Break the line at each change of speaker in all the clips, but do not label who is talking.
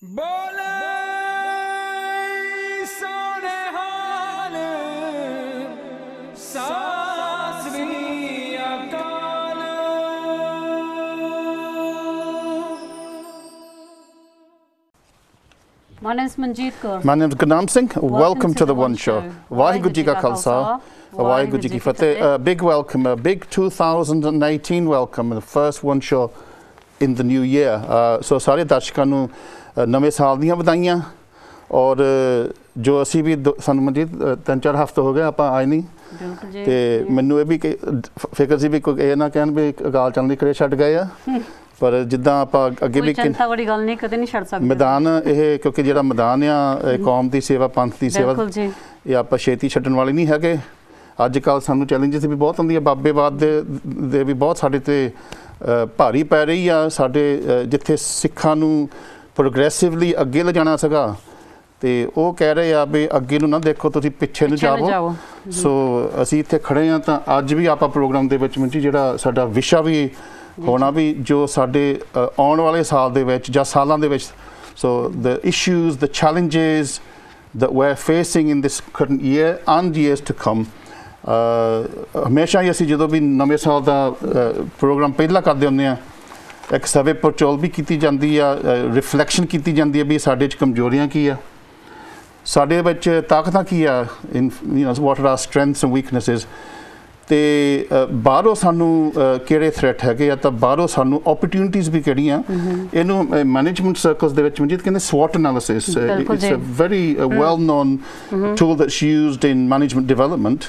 बोले सोने हाल सासवी अकाल।
My name is Manjeet Kaur.
My name is Gurnam Singh. Welcome to the One Show. Vaheguru Ji Ka Khalsa, Vaheguru Ji Ki Fateh. A big welcome, a big 2018 welcome, the first One Show in the new year. So ਸਾਰੇ ਦਰਸ਼ਕਾਂ ਨੂੰ ਨਵੇਂ ਸਾਲ ਦੀਆਂ ਵਧਾਈਆਂ ਔਰ ਜੋ ਅਸੀਂ ਵੀ ਸਾਨੂੰ ਮਨਜੀਤ 3-4 ਹਫ਼ਤੇ ਹੋ ਗਏ ਆਪਾਂ ਆਏ ਨਹੀਂ ਤੇ ਮੈਨੂੰ ਇਹ ਵੀ ਫਿਕਰ ਸੀ ਵੀ ਕੋਈ ਇਹ ਨਾ ਕਹਿਣ ਵੀ ਅਕਾਲ ਚੰਦ ਦੀ ਕਰੇ ਛੱਡ ਗਏ ਆ ਪਰ ਜਿੱਦਾਂ ਆਪਾਂ ਅੱਗੇ ਵੀ
ਚਿੰਤਾ ਵਾਲੀ ਗੱਲ ਨਹੀਂ ਕਦੇ ਨਹੀਂ ਛੱਡ ਸਕਦੇ
ਮੈਦਾਨ ਇਹ ਕਿਉਂਕਿ ਜਿਹੜਾ ਮੈਦਾਨ ਆ ਕੌਮ ਦੀ ਸੇਵਾ ਪੰਥ ਦੀ ਸੇਵਾ ਇਹ ਆਪਾਂ ਛੇਤੀ ਛੱਡਣ ਵਾਲੇ ਨਹੀਂ ਹੈਗੇ। ਅੱਜ ਕੱਲ੍ਹ ਸਾਨੂੰ ਚੈਲੰਜਸ ਵੀ ਬਹੁਤ ਹੁੰਦੀ ਆ ਬਾਬੇਵਾਦ ਦੇ ਵੀ ਬਹੁਤ ਸਾਡੇ ਤੇ ਭਾਰੀ ਪੈ ਰਹੀ ਆ ਸਾਡੇ ਜਿੱਥੇ ਸਿੱਖਾਂ ਨੂੰ ਪ੍ਰੋਗਰੈਸਿਵਲੀ ਅੱਗੇ ਲਿਜਾਣਾ ਸੀਗਾ ਤੇ ਉਹ ਕਹਿ ਰਹੇ ਆ ਵੀ ਅੱਗੇ ਨੂੰ ਨਾ ਦੇਖੋ ਤੁਸੀਂ ਪਿੱਛੇ ਨੂੰ ਜਾਵੋ। ਸੋ ਅਸੀਂ ਇੱਥੇ ਖੜੇ ਆ ਤਾਂ ਅੱਜ ਵੀ ਆਪਾਂ ਪ੍ਰੋਗਰਾਮ ਦੇ ਵਿੱਚ ਮਿੰਟੀ ਜਿਹੜਾ ਸਾਡਾ ਵਿਸ਼ਾ ਵੀ ਹੋਣਾ ਵੀ ਜੋ ਸਾਡੇ ਆਉਣ ਵਾਲੇ ਸਾਲ ਦੇ ਵਿੱਚ ਜਾਂ ਸਾਲਾਂ ਦੇ ਵਿੱਚ ਸੋ the issues, the challenges that we're facing in this current year and years to come। ਹਮੇਸ਼ਾ ਹੀ ਅਸੀਂ ਜਦੋਂ ਵੀ ਨਵੇਂ ਸਾਲ ਦਾ ਪ੍ਰੋਗਰਾਮ ਪਹਿਲਾਂ ਕਰਦੇ ਹੁੰਦੇ ਆ ਇੱਕ ਸਵੇ ਪੜਚੋਲ ਵੀ ਕੀਤੀ ਜਾਂਦੀ ਆ ਰਿਫਲੈਕਸ਼ਨ ਕੀਤੀ ਜਾਂਦੀ ਹੈ ਵੀ ਸਾਡੇ 'ਚ ਕਮਜ਼ੋਰੀਆਂ ਕੀ ਆ ਸਾਡੇ ਵਿੱਚ ਤਾਕਤਾਂ ਕੀ ਆ ਇਨ what are R strengths and ਵੀਕਨੈਸਿਸ ਤੇ ਬਾਹਰੋਂ ਸਾਨੂੰ ਕਿਹੜੇ ਥ੍ਰੈਟ ਹੈਗੇ ਆ ਤਾਂ ਬਾਹਰੋਂ ਸਾਨੂੰ ਓਪਰਚੁਨਿਟੀਜ਼ ਵੀ ਕਿਹੜੀਆਂ ਇਹਨੂੰ ਮੈਨੇਜਮੈਂਟ ਸਰਕਲਸ ਦੇ ਵਿੱਚ ਮਨਜੀਤ ਕਹਿੰਦੇ SWOT analysis it's a very well known tool that's used in management development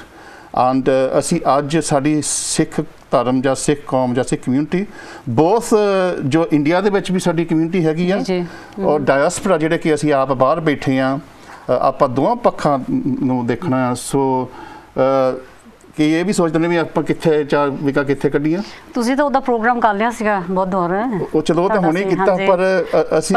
and ਅਸੀਂ ਅੱਜ ਸਾਡੀ ਸਿੱਖ ਧਰਮ ਜਾਂ ਸਿੱਖ ਕੌਮ ਜਾਂ ਸਿੱਖ ਕਮਿਊਨਿਟੀ ਬੋਥ ਜੋ ਇੰਡੀਆ ਦੇ ਵਿੱਚ ਵੀ ਸਾਡੀ ਕਮਿਊਨਿਟੀ ਹੈਗੀ ਆ ਔਰ ਡਾਇਸਪੋਰਾ ਜਿਹੜੇ ਕਿ ਅਸੀਂ ਆਪ ਬਾਹਰ ਬੈਠੇ ਆ ਆਪਾਂ ਦੋਵਾਂ ਪੱਖਾਂ ਨੂੰ ਦੇਖਣਾ ਸੋ ਕਿ ਇਹ ਵੀ ਸੋਚਦੇ ਨੇ ਵੀ ਆਪਾਂ ਕਿੱਥੇ ਚਾਰ ਵਿਕਾ ਕਿੱਥੇ ਕੱਢੀਆਂ ਤੁਸੀਂ
ਤਾਂ ਉਹਦਾ ਪ੍ਰੋਗਰਾਮ ਕਰ ਲਿਆ ਸੀਗਾ ਬਹੁਤ ਦੂਰ
ਉਹ ਚਲੋ ਤਾਂ ਹੁਣੇ ਕੀਤਾ ਪਰ ਅਸੀਂ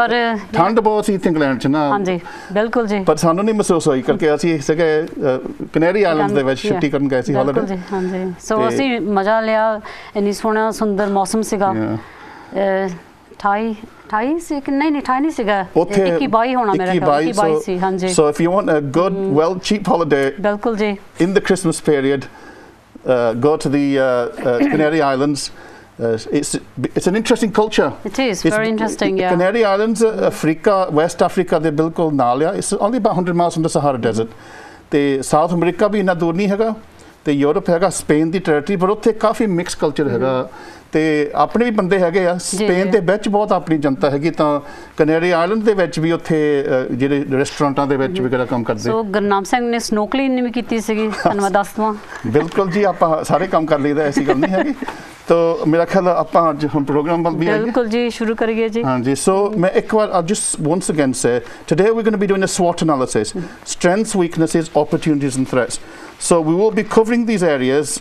ਠੰਡ ਬਹੁਤ ਸੀ ਇੱਥੇ ਇੰਗਲੈਂਡ 'ਚ ਨਾ
ਹਾਂਜੀ ਬਿਲਕੁਲ ਜੀ ਪਰ
ਸਾਨੂੰ ਨਹੀਂ ਮਹਿਸੂਸ ਹੋਈ ਕਰਕੇ ਅਸੀਂ ਇਸ ਜਗ੍ਹਾ ਕੈਨੇਰੀ ਆਈਲੈਂਡਸ ਦੇ ਵਿੱਚ ਛੁੱਟੀ ਕਰਨ ਗਏ ਸੀ ਹਾਲੀਡੇ
ਹਾਂਜੀ ਸੋ ਅਸੀਂ ਮਜ਼ਾ ਲਿਆ ਇੰਨੀ ਸੋਹਣਾ ਸੁੰਦਰ ਮੌਸਮ ਸੀਗਾ 28 ਸੀ ਕਿ ਨਹੀਂ 28 ਸੀਗਾ 21 ਹੋਣਾ ਮੇਰਾ 21 ਸੀ ਹਾਂਜੀ
so if you want a good well cheap holiday
ਬਿਲਕੁਲ ਜੀ
in the Christmas period go to the Canary Islands it's an interesting culture
it is very interesting yeah
Canary Islands Africa West Africa ਦੇ ਬਿਲਕੁਲ ਨਾਲ ਆ it's only about 100 miles from the Sahara Desert ਤੇ south America ਵੀ ਇੰਨਾ ਦੂਰ ਨਹੀਂ ਹੈਗਾ ਤੇ ਯੂਰਪ ਹੈਗਾ ਸਪੇਨ ਦੀ ਟੈਰੀਟਰੀ ਪਰ ਉੱਥੇ ਕਾਫੀ ਮਿਕਸ ਕਲਚਰ ਹੈਗਾ ਤੇ ਆਪਣੇ ਵੀ ਬੰਦੇ ਹੈਗੇ ਆ ਸਪੇਨ ਦੇ ਵਿੱਚ ਬਹੁਤ ਆਪਣੀ ਜਨਤਾ ਹੈਗੀ ਤਾਂ ਕੈਨੇਰੀ ਆਈਲੈਂਡ ਦੇ ਵਿੱਚ ਵੀ ਉੱਥੇ ਜਿਹੜੇ ਰੈਸਟੋਰੈਂਟਾਂ ਦੇ ਵਿੱਚ ਵਗੈਰਾ ਕੰਮ ਕਰਦੇ
ਸੋ ਗੁਰਨਾਮ ਸਿੰਘ ਨੇ ਸਨੋਕਲਿੰਗ ਵੀ ਕੀਤੀ ਸੀਗੀ ਤੁਹਾਨੂੰ ਮੈਂ ਦੱਸ ਦਵਾਂ
ਬਿਲਕੁਲ ਜੀ ਆਪਾਂ ਸਾਰੇ ਕੰਮ ਕਰ ਲਈਦਾ ਐਸੀ ਗੱਲ ਨਹੀਂ ਹੈਗੀ तो मेरा ख्याल ਆਪਾਂ ਅੱਜ ਹੁਣ ਪ੍ਰੋਗਰਾਮ ਵੱਲ ਵੀ ਆਈਏ
ਬਿਲਕੁਲ ਜੀ ਸ਼ੁਰੂ ਕਰੀਏ ਜੀ
ਹਾਂਜੀ ਸੋ ਮੈਂ ਇੱਕ ਵਾਰ I'll just once again say today we're going to be doing a SWOT analysis strengths weaknesses opportunities and threats so we will be covering these areas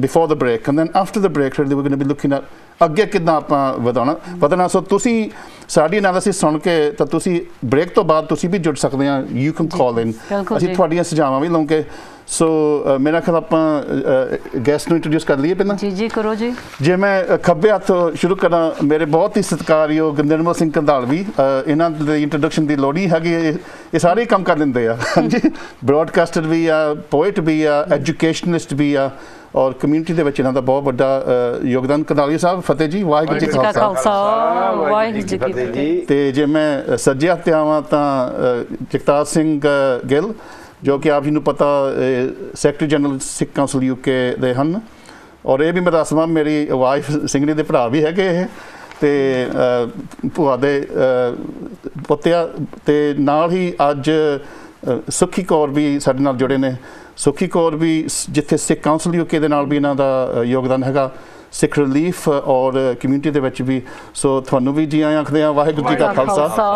before the break and then after the break really we're going to be looking at ਅੱਗੇ ਕਿੱਦਾਂ ਆਪਾਂ ਵਧਣਾ ਸੋ ਤੁਸੀਂ ਸਾਡੀ analysis ਸੁਣ ਕੇ ਤਾਂ ਤੁਸੀਂ break ਤੋਂ ਬਾਅਦ ਤੁਸੀਂ ਵੀ ਜੁੜ ਸਕਦੇ ਆ ਯੂ ਕੈਨ ਕਾਲ ਇਨ ਅਸੀਂ ਤੁਹਾਡੀਆਂ ਸੁਝਾਵਾਂ ਵੀ ਲਵਾਂਗੇ ਸੋ ਮੇਰਾ ਖਿਆਲ ਆਪਾਂ ਗੈਸਟ ਨੂੰ ਇੰਟਰੋਡਿਊਸ ਕਰ ਲਈਏ ਪਹਿਲਾਂ
ਜੀ ਕਰੋ ਜੀ
ਜੇ ਮੈਂ ਖੱਬੇ ਹੱਥ ਸ਼ੁਰੂ ਕਰਾਂ ਮੇਰੇ ਬਹੁਤ ਹੀ ਸਤਿਕਾਰਯੋਗ ਗੁਰਨਮ ਸਿੰਘ ਕੰਧਾਲਵੀ ਇਹਨਾਂ ਦੀ ਇੰਟਰੋਡਕਸ਼ਨ ਦੀ ਲੋੜ ਹੀ ਹੈਗੀ ਇਹ ਸਾਰੇ ਕੰਮ ਕਰ ਲੈਂਦੇ ਆ ਹਾਂਜੀ ਬ੍ਰੌਡਕਾਸਟਰ ਵੀ ਆ ਪੋਇਟ ਵੀ ਆ ਐਜੂਕੇਸ਼ਨਲਿਸਟ ਵੀ ਆ ਔਰ ਕਮਿਊਨਿਟੀ ਦੇ ਵਿੱਚ ਇਹਨਾਂ ਦਾ ਬਹੁਤ ਵੱਡਾ ਯੋਗਦਾਨ ਕੰਧਾਲਵੀ ਸਾਹਿਬ ਫਤਿਹ ਜੀ ਵਾਹਿਗੁਰੂ ਜੀ ਕਾ ਖਾਲਸਾ ਵਾਹਿਗੁਰੂ ਜੀ ਕੀ ਫਤਿਹ ਤੇ ਜੇ ਮੈਂ ਸੱਜੇ ਹੱਥ ਆਵਾਂ ਤਾਂ ਜਗਤਾਰ ਸਿੰਘ ਗਿੱਲ ਜੋ ਕਿ ਆਪ ਜੀ ਨੂੰ ਪਤਾ ਸੈਕਟਰੀ ਜਨਰਲ ਸਿੱਖ ਕਾਉਂਸਲ UK ਦੇ ਹਨ ਔਰ ਇਹ ਵੀ ਮੈਂ ਦੱਸਵਾਂ ਮੇਰੀ ਵਾਈਫ ਸਿੰਘਣੀ ਦੇ ਭਰਾ ਵੀ ਹੈਗੇ ਇਹ ਤੇ ਭੂਆ ਦੇ ਪੁੱਤਿਆ ਤੇ ਨਾਲ ਹੀ ਅੱਜ ਸੁਖੀ ਕੌਰ ਵੀ ਸਾਡੇ ਨਾਲ ਜੁੜੇ ਨੇ ਸੁਖੀ ਕੌਰ ਵੀ ਜਿੱਥੇ ਸਿੱਖ ਕਾਉਂਸਲ UK ਦੇ ਨਾਲ ਵੀ ਇਹਨਾਂ ਦਾ ਯੋਗਦਾਨ ਹੈਗਾ ਸਿੱਖ ਰਿਲੀਫ ਔਰ ਕਮਿਊਨਿਟੀ ਦੇ ਵਿੱਚ ਵੀ ਸੋ ਤੁਹਾਨੂੰ ਵੀ ਜੀ ਆਇਆਂ ਆਖਦੇ ਆ ਵਾਹਿਗੁਰੂ ਜੀ ਕਾ ਖਾਲਸਾ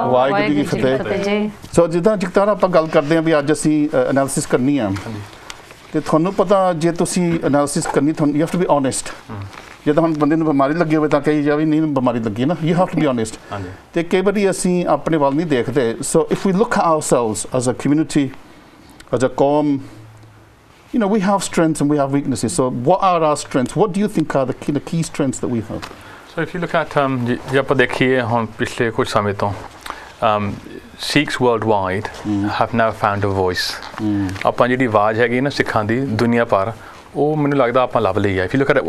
ਵਾਹਿਗੁਰੂ ਜੀ ਕੀ ਫਤਿਹ ਸੋ ਜਿੱਦਾਂ ਜਗਤਾਰ ਆਪਾਂ ਗੱਲ ਕਰਦੇ ਆ ਵੀ ਅੱਜ ਅਸੀਂ ਐਨਾਲਿਸਿਸ ਕਰਨੀ ਆ ਤੇ ਤੁਹਾਨੂੰ ਪਤਾ ਜੇ ਤੁਸੀਂ ਐਨਾਲਿਸਿਸ ਕਰਨੀ ਤੁਹਾਨੂੰ you have to be honest ਜਦੋਂ ਹੁਣ ਬੰਦੇ ਨੂੰ ਬਿਮਾਰੀ ਲੱਗੀ ਹੋਵੇ ਤਾਂ ਕਹੀ ਜਾਵੇ ਨਹੀਂ ਬਿਮਾਰੀ ਲੱਗੀ ਨਾ you have to be honest ਤੇ ਕਈ ਵਾਰੀ ਅਸੀਂ ਆਪਣੇ ਵੱਲ ਨਹੀਂ ਦੇਖਦੇ so if we look at ourselves as a community as a qawm you know we have strengths and we have weaknesses so what are our strengths what do you think are the key strengths that we have
so if you look at ਜੇ ਆਪਾਂ ਦੇਖੀਏ ਹੁਣ ਪਿਛਲੇ ਕੁਝ ਸਮੇਂ ਤੋਂ Sikhs worldwide have now found a voice. ਆਪਾਂ ਜਿਹੜੀ ਆਵਾਜ਼ ਹੈਗੀ ਨਾ ਸਿੱਖਾਂ ਦੀ ਦੁਨੀਆ ਭਰ ਉਹ ਮੈਨੂੰ ਲੱਗਦਾ ਆਪਾਂ ਲੱਭ ਲਈ ਹੈ. If you look at it,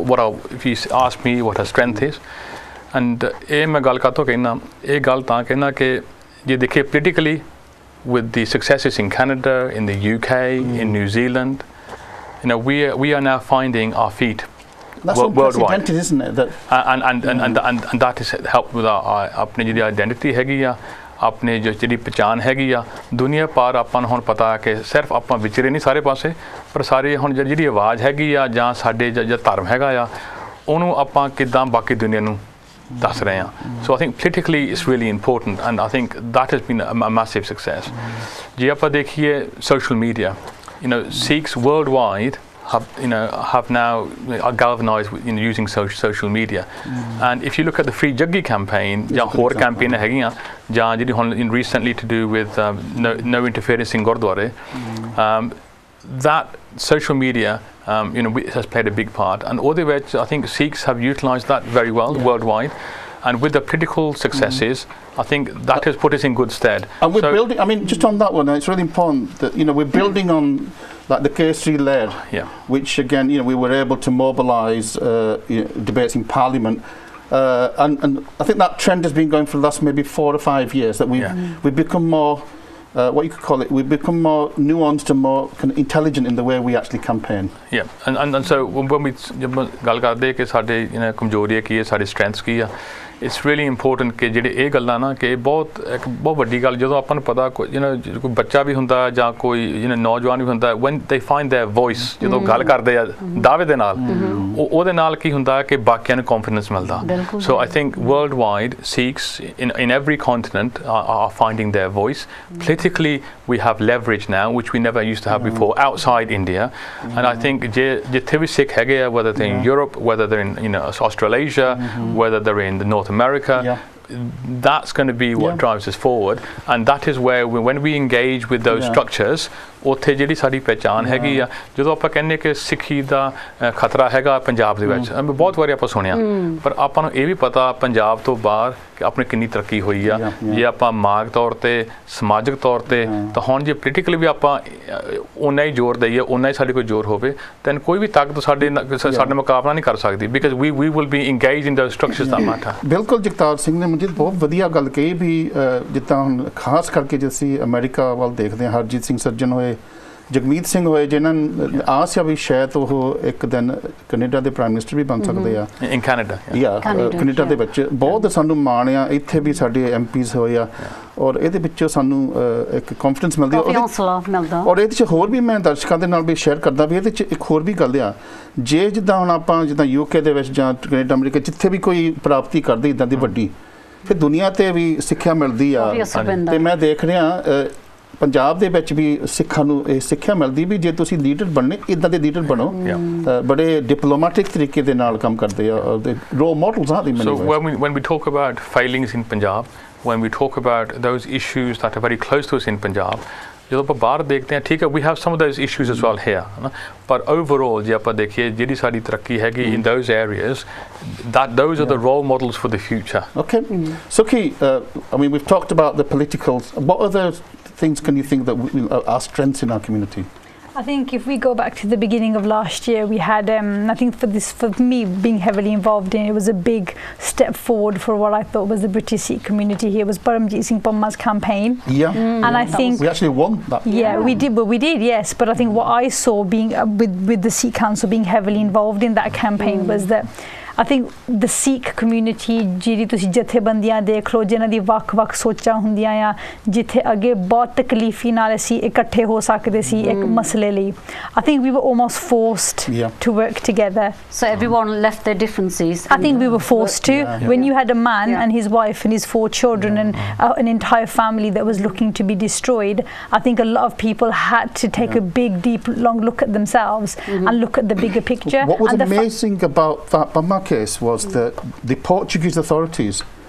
if you ask me what her strength is, and ਇਹ ਮੈਂ ਗੱਲ ਕਾਹਤੋਂ ਕਹਿਣਾ, ਇਹ ਗੱਲ ਤਾਂ ਕਹਿਣਾ ਕਿ ਜੇ ਦੇਖੀਏ politically with the successes in Canada, in the UK, in New Zealand, you know, we are now finding our feet.
That's
worldwide,
isn't it?
And that has helped with our अपनी ਜਿਹੜੀ identity ਹੈਗੀ ਆ, अपने ਜਿਹੜੀ ਪਛਾਣ ਹੈਗੀ ਆ ਦੁਨੀਆ ਭਰ ਆਪਾਂ ਨੂੰ ਹੁਣ ਪਤਾ ਹੈ ਕਿ ਸਿਰਫ ਆਪਾਂ ਵਿਚਰੇ ਨਹੀਂ ਸਾਰੇ ਪਾਸੇ ਪਰ ਸਾਰੇ ਹੁਣ ਜਿਹੜੀ ਆਵਾਜ਼ ਹੈਗੀ ਆ ਜਾਂ ਸਾਡੇ ਜਿਹੜਾ ਧਰਮ ਹੈਗਾ ਆ ਉਹਨੂੰ ਆਪਾਂ ਕਿੱਦਾਂ ਬਾਕੀ ਦੁਨੀਆ ਨੂੰ ਦੱਸ ਰਹੇ ਆ. So I think politically it's really important, and I think that has been a massive success. ਜੇ ਆਪਾਂ ਦੇਖੀਏ social media, you know, Sikhs worldwide have now galvanized using social media. And if you look at the Free Jaggi campaign, ਜਾਂ ਹੋਰ campaign ਹੈਗੀਆਂ ਜਾਂ ਜਿਹੜੀ ਹੁਣ recently to do with no interference in Gurdwara, that social media has played a big part, and ਉਹਦੇ ਵਿੱਚ I think Sikhs have utilized that very well worldwide, and with the political successes I think that has put us in good stead.
And we're building, I mean, just on that one, it's really important that we're building on like the K3 led, which again, we were able to mobilise debates in Parliament, and I think that trend has been going for the last maybe 4 or 5 years. That we've become more, what you could call it, we've become more nuanced and more kind of intelligent in the way we actually campaign.
Yeah, and so when we ਗੱਲ ਕਰਦੇ ਕਿ ਸਾਡੇ ਕਮਜ਼ੋਰੀ ਕੀ ਹੈ, ਸਾਡੀ strengths ਕੀ ਆ, it's really important ਕਿ ਜਿਹੜੇ ਇਹ ਗੱਲਾਂ ਨਾ ਕਿ ਬਹੁਤ ਵੱਡੀ ਗੱਲ ਜਦੋਂ ਆਪਾਂ ਨੂੰ ਪਤਾ ਕੋਈ ਬੱਚਾ ਵੀ ਹੁੰਦਾ ਜਾਂ ਕੋਈ ਨੌਜਵਾਨ ਵੀ ਹੁੰਦਾ, when they find their voice, ਜਦੋਂ ਗੱਲ ਕਰਦੇ ਆ ਦਾਅਵੇ ਦੇ ਨਾਲ ਉਹਦੇ ਨਾਲ ਕੀ ਹੁੰਦਾ ਕਿ ਬਾਕੀਆਂ ਨੂੰ confidence ਮਿਲਦਾ. So I think worldwide Sikhs in every continent are finding their voice. Politically we have leverage now which we never used to have before outside India, and I think ਜਿੱਥੇ ਵੀ Sikh ਹੈਗੇ ਆ, whether they're in Europe, whether they're in Australasia, whether they're in the North America, that's going to be what drives us forward, and that is where when we engage with those structures, ਉੱਥੇ ਜਿਹੜੀ ਸਾਡੀ ਪਹਿਚਾਣ ਹੈਗੀ ਆ. ਜਦੋਂ ਆਪਾਂ ਕਹਿੰਦੇ ਕਿ ਸਿੱਖੀ ਦਾ ਖਤਰਾ ਹੈਗਾ ਪੰਜਾਬ ਦੇ ਵਿੱਚ, ਬਹੁਤ ਵਾਰੀ ਆਪਾਂ ਸੁਣਿਆ, ਪਰ ਆਪਾਂ ਨੂੰ ਇਹ ਵੀ ਪਤਾ ਪੰਜਾਬ ਤੋਂ ਬਾਹਰ ਕਿ ਆਪਣੀ ਕਿੰਨੀ ਤਰੱਕੀ ਹੋਈ ਆ. ਜੇ ਆਪਾਂ ਮਾਗ ਤੌਰ ਤੇ ਸਮਾਜਿਕ ਤੌਰ ਤੇ ਤਾਂ ਹੁਣ ਜੇ ਪੋਲੀਟੀਕਲੀ ਵੀ ਆਪਾਂ ਉਨਾ ਹੀ ਜ਼ੋਰ ਦਈਏ, ਉਨਾ ਹੀ ਸਾਡੇ ਕੋਲ ਜ਼ੋਰ ਹੋਵੇ, ਤਾਂ ਕੋਈ ਵੀ ਤਾਕਤ ਸਾਡੇ ਮੁਕਾਬਲਾ ਨਹੀਂ ਕਰ ਸਕਦੀ, because we will be engaged in the structures that matter.
ਬਿਲਕੁਲ ਜਗਤਾਰ ਸਿੰਘ ਨੇ ਮੁਝੇ ਬਹੁਤ ਵਧੀਆ ਗੱਲ ਕਹੀ ਵੀ ਜਿੱਦਾਂ ਹੁਣ ਖਾਸ ਕਰਕੇ ਜੇ ਅਸੀਂ ਅਮਰੀਕਾ ਵੱਲ ਦੇਖਦੇ ਹਾਂ, ਹਰਜੀਤ ਸਿੰਘ ਸੱਜਣ ਹੋਏ, ਜਗਮੀਤ ਸਿੰਘ ਹੋਏ, ਜਿਨ੍ਹਾਂ ਨੂੰ ਆਸ ਆ ਵੀ ਸ਼ਾਇਦ ਉਹ ਇੱਕ ਦਿਨ ਕੈਨੇਡਾ ਦੇ ਪ੍ਰਾਈਮ ਮਿਨਿਸਟਰ ਵੀ ਬਣ ਸਕਦੇ ਆ.
ਇਨ ਕੈਨੇਡਾ,
ਕੈਨੇਡਾ ਦੇ ਵਿੱਚ ਬਹੁਤ ਸਾਨੂੰ ਮਾਣ ਆ. ਇੱਥੇ ਵੀ ਸਾਡੇ ਐਮਪੀਜ਼ ਹੋਏ ਆ, ਔਰ ਇਹਦੇ ਵਿੱਚੋਂ ਸਾਨੂੰ ਇੱਕ ਕੌਨਫੀਡੈਂਸ ਮਿਲਦੀ ਆ. ਔਰ ਇਹਦੇ 'ਚ ਹੋਰ ਵੀ ਮੈਂ ਦਰਸ਼ਕਾਂ ਦੇ ਨਾਲ ਵੀ ਸ਼ੇਅਰ ਕਰਦਾ ਵੀ ਇਹਦੇ 'ਚ ਇੱਕ ਹੋਰ ਵੀ ਗੱਲ ਆ, ਜੇ ਜਿੱਦਾਂ ਹੁਣ ਆਪਾਂ ਜਿੱਦਾਂ UK ਦੇ ਵਿੱਚ ਜਾਂ ਕੈਨੇਡਾ ਅਮਰੀਕਾ ਜਿੱਥੇ ਵੀ ਕੋਈ ਪ੍ਰਾਪਤੀ ਕਰਦੇ ਇੱਦਾਂ ਦੀ ਵੱਡੀ, ਫਿਰ ਦੁਨੀਆ 'ਤੇ ਵੀ ਸਿੱਖਿਆ ਮਿਲਦੀ ਆ. ਤੇ ਮੈਂ ਦੇਖ ਰਿਹਾ ਪੰਜਾਬ ਦੇ ਵਿੱਚ ਵੀ ਸਿੱਖਾਂ ਨੂੰ ਇਹ ਸਿੱਖਿਆ ਮਿਲਦੀ ਵੀ ਜੇ ਤੁਸੀਂ ਲੀਡਰ ਬਣਨੇ ਇੱਦਾਂ ਦੇ ਲੀਡਰ ਬਣੋ, ਬੜੇ ਡਿਪਲੋਮੈਟਿਕ ਤਰੀਕੇ ਦੇ ਨਾਲ ਕੰਮ ਕਰਦੇ ਆ. ਰੋਲ ਮਾਡਲਸ ਆ.
So when we talk about failings in Punjab, when we talk about those issues that are very close to us in Punjab, ਜਦੋਂ ਆਪਾਂ ਬਾਹਰ ਦੇਖਦੇ ਹਾਂ, ਠੀਕ ਹੈ, we have some of those issues as well here, ਪਰ overall ਜੇ ਆਪਾਂ ਦੇਖੀਏ ਜਿਹੜੀ ਸਾਡੀ ਤਰੱਕੀ ਹੈਗੀ in those areas, those are the role models for the future.
Okay. Sukhi, I mean, we've talked about the political. What other things can you think that are strengths in our community?
I think if we go back to the beginning of last year, we had, I think for me being heavily involved in it, was a big step forward for what I thought was the British Sikh community here, was Paramjit Singh Panma's campaign. And I think
we actually won that.
We did, yes. But I think what I saw being with the Sikh Council being heavily involved in that campaign was that I think the Sikh community ਜਿਹੜੀ ਤੁਸੀਂ ਜਥੇਬੰਦੀਆਂ ਦੇਖ ਲਓ ਜਿਨ੍ਹਾਂ ਦੀ ਵੱਖ-ਵੱਖ ਸੋਚਾਂ ਹੁੰਦੀਆਂ ਆ, ਜਿੱਥੇ ਅੱਗੇ ਬਹੁਤ ਤਕਲੀਫੀ ਨਾਲ ਅਸੀਂ ਇਕੱਠੇ ਹੋ ਸਕਦੇ ਸੀ ਇੱਕ ਮਸਲੇ ਲਈ. I think we were almost forced to work together.
So everyone left their differences.
I think we were forced to. When you had a man and his wife and his 4 children and an entire family that was looking to be destroyed, I think a lot of people had to take a big, deep, long look at themselves and look at the bigger picture.
What was amazing about that Panma case was that the Portuguese authorities,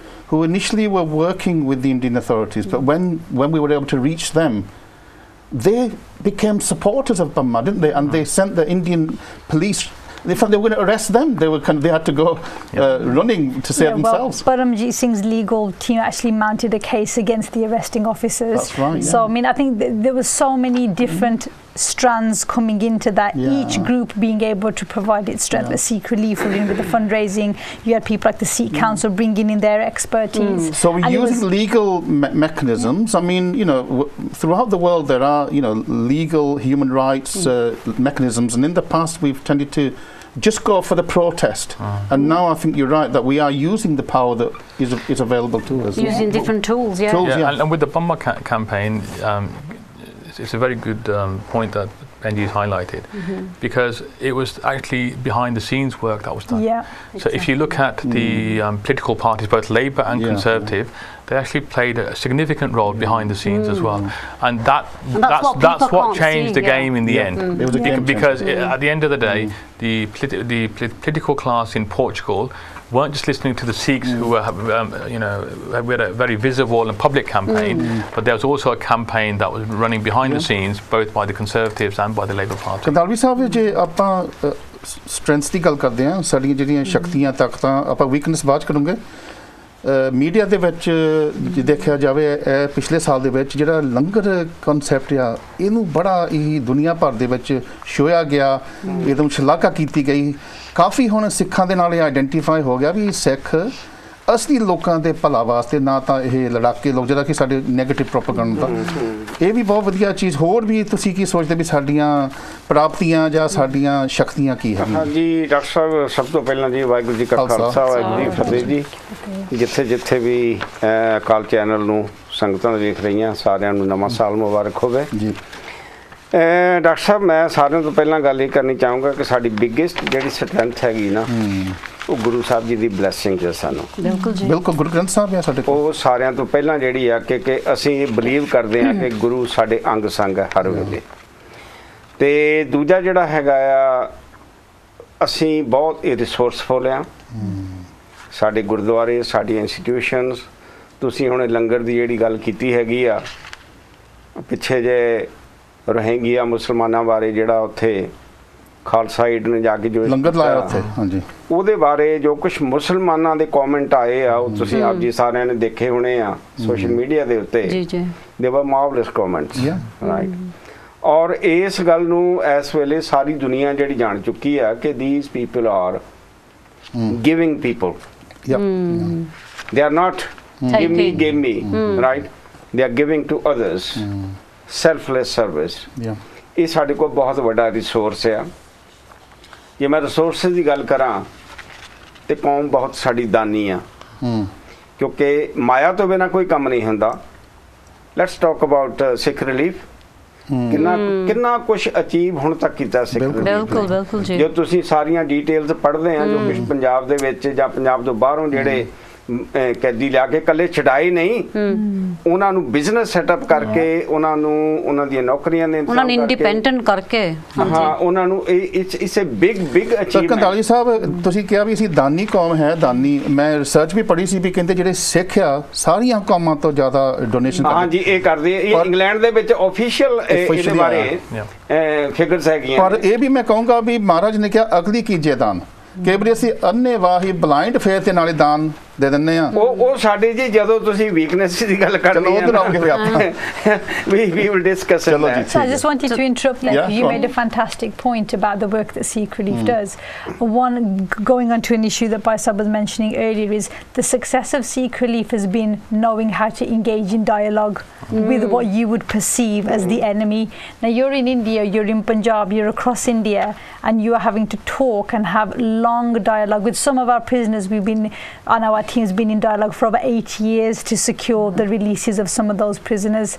who initially were working with the Indian authorities, but when we were able to reach them, they became supporters of Panma, didn't they? And they sent the Indian police In fact, they were going to arrest them. They had to go running to save themselves.
Well, Paramjit Singh's legal team actually mounted a case against the arresting officers.
That's right.
So I mean, I think there were so many different strands coming into that. Each group being able to provide its strength. The Sikh Relief were in with the fundraising. You had people like the Sikh Council bringing in their expertise.
So we're using legal mechanisms. I mean, you know, throughout the world there are, you know, legal human rights mechanisms, and in the past we've tended to just go for the protest, and now I think you're right that we are using the power that is available to us.
Using different tools,
And with the Bumma campaign, it's a very good point that Benji's highlighted, because it was actually behind the scenes work that was done. So if you look at the political parties, both Labour and Conservative, they actually played a significant role behind the scenes as well, and that's what changed the game in the end.
It was a game
because at the end of the day, the political class in Portugal weren't just listening to the Sikhs who were, you know, we had a very visible and public campaign, but there was also a campaign that was running behind the scenes, both by the Conservatives and by the Labour Party.
ਕੰਦਾਲਵੀ ਸਾਹਿਬ, ਜੇ ਆਪਾਂ strengths ਦੀ ਗੱਲ ਕਰਦੇ ਹਾਂ, ਸਾਡੀਆਂ ਜਿਹੜੀਆਂ ਸ਼ਕਤੀਆਂ ਤਾਕਤਾਂ, ਆਪਾਂ ਵੀਕਨੈਸ ਬਾਅਦ ਕਰੂੰਗੇ। ਮੀਡੀਆ ਦੇ ਵਿੱਚ ਜੇ ਦੇਖਿਆ ਜਾਵੇ, ਪਿਛਲੇ ਸਾਲ ਦੇ ਵਿੱਚ ਜਿਹੜਾ ਲੰਗਰ ਕਨਸੈਪਟ ਆ, ਇਹਨੂੰ ਬੜਾ ਹੀ ਦੁਨੀਆ ਭਰ ਦੇ ਵਿੱਚ ਛੋਇਆ ਗਿਆ, ਇਹਨੂੰ ਸ਼ਲਾਘਾ ਕੀਤੀ ਗਈ। ਕਾਫੀ ਹੁਣ ਸਿੱਖਾਂ ਦੇ ਨਾਲ ਇਹ ਆਈਡੈਂਟੀਫਾਈ ਹੋ ਗਿਆ ਵੀ ਸਿੱਖ ਅਸਲੀ ਲੋਕਾਂ ਦੇ ਭਲਾ ਵਾਸਤੇ, ਨਾ ਤਾਂ ਇਹ ਲੜਾਕੇ ਲੋਕ ਜਿਹੜਾ ਕਿ ਸਾਡੇ ਨੈਗੇਟਿਵ ਪ੍ਰੋਪੇਗੈਂਡਾ। ਇਹ ਵੀ ਬਹੁਤ ਵਧੀਆ ਚੀਜ਼। ਹੋਰ ਵੀ ਤੁਸੀਂ ਕੀ ਸੋਚਦੇ ਵੀ ਸਾਡੀਆਂ ਪ੍ਰਾਪਤੀਆਂ ਜਾਂ ਸਾਡੀਆਂ ਸ਼ਕਤੀਆਂ ਕੀ ਹਨ?
ਹਾਂਜੀ ਡਾਕਟਰ ਸਾਹਿਬ, ਸਭ ਤੋਂ ਪਹਿਲਾਂ ਜੀ ਵਾਹਿਗੁਰੂ ਜੀ ਕਾ ਖਾਲਸਾ, ਵਾਹਿਗੁਰੂ ਜੀ ਫਤਿਹ ਜੀ। ਜਿੱਥੇ ਵੀ ਅਕਾਲ ਚੈਨਲ ਨੂੰ ਸੰਗਤਾਂ ਦੇਖ ਰਹੀਆਂ, ਸਾਰਿਆਂ ਨੂੰ ਨਵਾਂ ਸਾਲ ਮੁਬਾਰਕ ਹੋਵੇ ਜੀ। ਡਾਕਟਰ ਸਾਹਿਬ, ਮੈਂ ਸਾਰਿਆਂ ਤੋਂ ਪਹਿਲਾਂ ਗੱਲ ਇਹ ਕਰਨੀ ਚਾਹੂੰਗਾ ਕਿ ਸਾਡੀ ਬਿਗੇਸਟ ਜਿਹੜੀ ਸਟਰੈਂਥ ਹੈਗੀ ਨਾ, ਉਹ ਗੁਰੂ ਸਾਹਿਬ ਜੀ ਦੀ ਬਲੈਸਿੰਗ ਹੈ ਸਾਨੂੰ।
ਬਿਲਕੁਲ, ਗੁਰੂ ਗ੍ਰੰਥ ਸਾਹਿਬ ਆ ਸਾਡੇ ਕੋਲ।
ਉਹ ਸਾਰਿਆਂ ਤੋਂ ਪਹਿਲਾਂ ਜਿਹੜੀ ਆ ਕਿ ਅਸੀਂ ਬਿਲੀਵ ਕਰਦੇ ਹਾਂ ਕਿ ਗੁਰੂ ਸਾਡੇ ਅੰਗ ਸੰਗ ਹੈ ਹਰ ਵੇਲੇ। ਤੇ ਦੂਜਾ ਜਿਹੜਾ ਹੈਗਾ ਆ, ਅਸੀਂ ਬਹੁਤ ਰਿਸੋਰਸਫੁਲ ਆ। ਸਾਡੇ ਗੁਰਦੁਆਰੇ, ਸਾਡੀਆਂ ਇੰਸਟੀਟਿਊਸ਼ਨਸ, ਤੁਸੀਂ ਹੁਣ ਲੰਗਰ ਦੀ ਜਿਹੜੀ ਗੱਲ ਕੀਤੀ ਹੈਗੀ ਆ, ਪਿੱਛੇ ਜੇ ਰੋਹਿੰਗਿਆ ਮੁਸਲਮਾਨਾਂ ਬਾਰੇ ਜਿਹੜਾ ਉੱਥੇ ਖਾਲਸਾ ਏਡ ਨੇ ਜਾ ਕੇ ਜੋ
ਲੰਗਰ ਲਾਇਆ ਉੱਥੇ, ਹਾਂਜੀ,
ਉਹਦੇ ਬਾਰੇ ਜੋ ਕੁਝ ਮੁਸਲਮਾਨਾਂ ਦੇ ਕਮੈਂਟ ਆਏ ਆ, ਉਹ ਤੁਸੀਂ ਆਪ ਜੀ ਸਾਰਿਆਂ ਨੇ ਦੇਖੇ ਹੋਣੇ ਆ ਸੋਸ਼ਲ ਮੀਡੀਆ ਦੇ ਉੱਤੇ। ਦੇ ਵਰ ਮਾਰਵਲਸ ਕਮੈਂਟਸ, ਰਾਈਟ। ਔਰ ਇਸ ਗੱਲ ਨੂੰ ਇਸ ਵੇਲੇ ਸਾਰੀ ਦੁਨੀਆ ਜਿਹੜੀ ਜਾਣ ਚੁੱਕੀ ਆ ਕਿ these people are giving people. They are not give me, right? They are giving to others. Selfless service. ਇਹ ਸਾਡੇ ਕੋਲ ਬਹੁਤ ਵੱਡਾ ਰਿਸੋਰਸ ਆ। ਜੇ ਮੈਂ ਰਿਸੋਰਸਿਸ ਦੀ ਗੱਲ ਕਰਾਂ ਤੇ ਕੌਮ ਬਹੁਤ ਸਾਡੀ ਦਾਨੀ ਆ, ਕਿਉਂਕਿ ਮਾਇਆ ਤੋਂ ਬਿਨਾਂ ਕੋਈ ਕੰਮ ਨਹੀਂ ਹੁੰਦਾ। Let's talk about Sikh relief. ਕਿੰਨਾ ਕੁਝ ਅਚੀਵ ਹੁਣ ਤੱਕ ਕੀਤਾ ਸਿੱਖ ਰਿਲੀਫ ਨੇ। ਜੋ ਤੁਸੀਂ ਸਾਰੀਆਂ ਡੀਟੇਲਸ ਪੜ੍ਹਦੇ ਆ, ਜੋ ਕੁਝ ਪੰਜਾਬ ਦੇ ਵਿੱਚ ਜਾਂ ਪੰਜਾਬ ਤੋਂ ਬਾਹਰੋਂ ਜਿਹੜੇ ਕੈਦੀ ਲਿਆ ਕੇ ਇਕੱਲੇ ਛਡਾਏ ਨਹੀਂ, ਉਹਨਾਂ ਨੂੰ ਬਿਜ਼ਨਸ ਸੈਟਅਪ ਕਰਕੇ, ਉਹਨਾਂ ਨੂੰ ਉਹਨਾਂ ਦੀਆਂ ਨੌਕਰੀਆਂ ਦੇ
ਉਹਨਾਂ ਨੂੰ ਇੰਡੀਪੈਂਡੈਂਟ ਕਰਕੇ,
ਹਾਂ, ਉਹਨਾਂ ਨੂੰ ਇਟਸ ਅ ਬਿਗ ਅਚੀਵਮੈਂਟ।
ਕੰਦਾਲੀ ਸਾਹਿਬ, ਤੁਸੀਂ ਕਿਹਾ ਵੀ ਅਸੀਂ ਦਾਨੀ ਕੌਮ ਹੈ। ਦਾਨੀ, ਮੈਂ ਰਿਸਰਚ ਵੀ ਪੜ੍ਹੀ ਸੀ ਵੀ ਕਹਿੰਦੇ ਜਿਹੜੇ ਸਿੱਖ ਆ ਸਾਰੀਆਂ ਕੌਮਾਂ ਤੋਂ ਜ਼ਿਆਦਾ ਡੋਨੇਸ਼ਨ।
ਹਾਂਜੀ, ਇਹ ਕਰਦੇ। ਇਹ ਇੰਗਲੈਂਡ ਦੇ ਵਿੱਚ ਆਫੀਸ਼ੀਅਲ ਇਹਦੇ ਬਾਰੇ ਫਿਗਰਸ ਹੈਗੀਆਂ।
ਪਰ ਇਹ ਵੀ ਮੈਂ ਕਹੂੰਗਾ ਵੀ ਮਹਾਰਾਜ ਨੇ ਕਿਹਾ ਅਗਲੀ ਕੀਜੇ ਦਾਨ। ਕਈ ਵਾਰੀ ਅਸੀਂ ਅੰਨ੍ਹੇਵਾਹੀ ਬਲਾਈਂਡ ਫੇਥ ਦੇ ਨਾਲੇ ਦਾਨ ਦੇ ਦਿੰਦੇ ਆ।
ਉਹ ਸਾਡੇ ਜੀ ਜਦੋਂ ਤੁਸੀਂ ਵੀਕਨੈਸ ਦੀ ਗੱਲ ਕਰਦੇ ਆ, we will discuss it.
So I just wanted to interrupt that. You made a fantastic point about the work that Sikh Relief does. One, going on to an issue that Baisab was mentioning earlier, is the success of Sikh Relief has been knowing how to engage in dialogue with what you would perceive as the enemy. Now you're in India, you're in Punjab, you're across India, and you are having to talk and have long dialogue with some of our prisoners. We've been on our team's been in dialogue for over 8 years to secure the releases of some of those prisoners.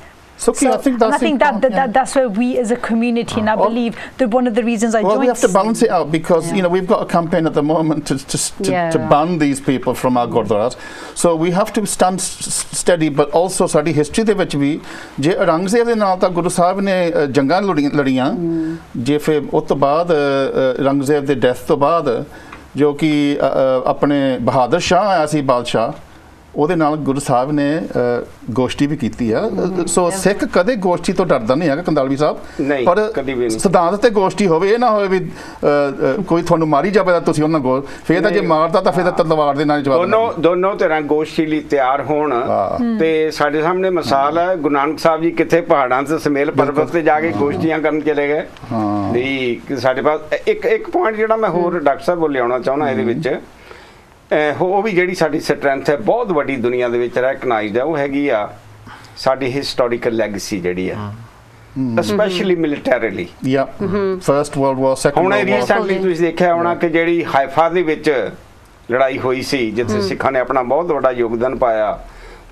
So I think
that's where we as a community, and I believe that one of the reasons I joined.
Well, we have to balance it out because you know we've got a campaign at the moment to ban these people from our gurdwaras. So we have to stand steady, but also ਸਾਡੀ history ਦੇ ਵਿੱਚ ਵੀ ਜੇ ਔਰੰਗਜ਼ੇਬ ਦੇ ਨਾਲ ਤਾਂ ਗੁਰੂ ਸਾਹਿਬ ਨੇ ਜੰਗਾਂ ਲੜੀਆਂ, ਜੇ ਫਿਰ ਉਸ ਤੋਂ ਬਾਅਦ ਔਰੰਗਜ਼ੇਬ ਦੇ ਡੈਥ ਤੋਂ ਬਾਅਦ ਜੋ ਕਿ ਆਪਣੇ ਬਹਾਦਰ ਸ਼ਾਹ ਆਇਆ ਸੀ ਬਾਦਸ਼ਾਹ, ਉਹਦੇ ਨਾਲ ਗੁਰੂ ਸਾਹਿਬ ਨੇ ਗੋਸ਼ਟੀ ਵੀ ਕੀਤੀ ਆ। ਸੋ ਸਿੱਖ ਕਦੇ ਗੋਸ਼ਟੀ ਤੋਂ ਡਰਦਾ ਨਹੀਂ ਹੈਗਾ ਕੰਦਾਲਵੀ ਸਾਹਿਬ, ਪਰ ਸਿਧਾਂਤ ਤੇ ਗੋਸ਼ਟੀ ਹੋਵੇ, ਇਹ ਨਾ ਹੋਵੇ ਵੀ ਕੋਈ ਤੁਹਾਨੂੰ ਮਾਰੀ ਜਾਵੇ ਤਾਂ ਤੁਸੀਂ ਉਹਨਾਂ ਕੋਲ, ਫਿਰ ਤਾਂ ਜੇ ਮਾਰਦਾ ਤਾਂ ਫਿਰ ਤਾਂ ਤਲਵਾਰ ਦੇ ਨਾਲ ਜਵਾਬ।
ਦੋਨੋਂ ਤਰ੍ਹਾਂ ਗੋਸ਼ਟੀ ਲਈ ਤਿਆਰ ਹੋਣ। ਤੇ ਸਾਡੇ ਸਾਹਮਣੇ ਮਿਸਾਲ ਹੈ, ਗੁਰੂ ਨਾਨਕ ਸਾਹਿਬ ਜੀ ਕਿੱਥੇ ਪਹਾੜਾਂ ਤੇ ਸਮੇਲ ਪਰਬਤ ਤੇ ਜਾ ਕੇ ਗੋਸ਼ਟੀਆਂ ਕਰਨ ਚਲੇ ਗਏ। ਵੀ ਸਾਡੇ ਪਾਸ ਇੱਕ ਪੁਆਇੰਟ ਜਿਹੜਾ ਮੈਂ ਹੋਰ ਡਾਕਟਰ ਸਾਹਿਬ ਕੋਲ ਲਿਆਉਣਾ ਚਾਹੁੰਦਾ ਇਹਦੇ ਵਿੱਚ, ਉਹ ਵੀ ਜਿਹੜੀ ਸਾਡੀ ਸਟਰੈਂਥ ਹੈ ਬਹੁਤ ਵੱਡੀ ਦੁਨੀਆ ਦੇ ਵਿੱਚ ਰੈਕਗਨਾਈਜ਼ਡ ਹੈ, ਉਹ ਹੈਗੀ ਆ ਸਾਡੀ ਹਿਸਟੋਰੀਕਲ ਲੈਗੇਸੀ ਜਿਹੜੀ ਆ, specially militarily.
First world war, second
ਹੁਣ ਰੀਸੈਂਟਲੀ ਤੁਸੀਂ ਦੇਖਿਆ ਹੋਣਾ ਕਿ ਜਿਹੜੀ ਹਾਈਫਾ ਦੇ ਵਿੱਚ ਲੜਾਈ ਹੋਈ ਸੀ, ਜਿੱਥੇ ਸਿੱਖਾਂ ਨੇ ਆਪਣਾ ਬਹੁਤ ਵੱਡਾ ਯੋਗਦਾਨ ਪਾਇਆ,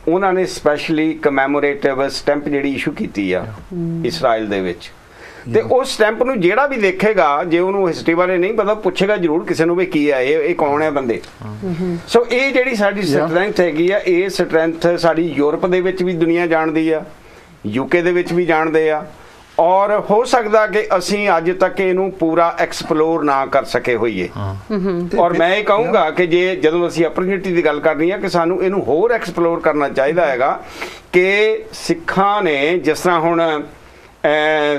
ਉਹਨਾਂ ਨੇ ਸਪੈਸ਼ਲੀ ਕਮੈਮੋਰੇਟਿਵ ਸਟੈਂਪ ਜਿਹੜੀ ਇਸ਼ੂ ਕੀਤੀ ਆ ਇਸਰਾਈਲ ਦੇ ਵਿੱਚ। ਤੇ ਉਸ ਸਟੈਂਪ ਨੂੰ ਜਿਹੜਾ ਵੀ ਦੇਖੇਗਾ, ਜੇ ਉਹਨੂੰ ਹਿਸਟਰੀ ਬਾਰੇ ਨਹੀਂ ਪਤਾ, ਪੁੱਛੇਗਾ ਜ਼ਰੂਰ ਕਿਸੇ ਨੂੰ ਵੀ ਕੀ ਹੈ ਇਹ ਕੌਣ ਹੈ ਬੰਦੇ। ਸੋ ਇਹ ਜਿਹੜੀ ਸਾਡੀ ਸਟਰੈਂਥ ਹੈਗੀ ਆ, ਇਹ ਸਟਰੈਂਥ ਸਾਡੀ ਯੂਰਪ ਦੇ ਵਿੱਚ ਵੀ ਦੁਨੀਆ ਜਾਣਦੀ ਆ, UK ਦੇ ਵਿੱਚ ਵੀ ਜਾਣਦੇ ਆ, ਔਰ ਹੋ ਸਕਦਾ ਕਿ ਅਸੀਂ ਅੱਜ ਤੱਕ ਇਹਨੂੰ ਪੂਰਾ ਐਕਸਪਲੋਰ ਨਾ ਕਰ ਸਕੇ ਹੋਈਏ। ਔਰ ਮੈਂ ਇਹ ਕਹੂੰਗਾ ਕਿ ਜਦੋਂ ਅਸੀਂ ਅਪਰਚੁਨਿਟੀ ਦੀ ਗੱਲ ਕਰਨੀ ਹੈ ਕਿ ਸਾਨੂੰ ਇਹਨੂੰ ਹੋਰ ਐਕਸਪਲੋਰ ਕਰਨਾ ਚਾਹੀਦਾ ਹੈਗਾ, ਕਿ ਸਿੱਖਾਂ ਨੇ ਜਿਸ ਤਰ੍ਹਾਂ ਹੁਣ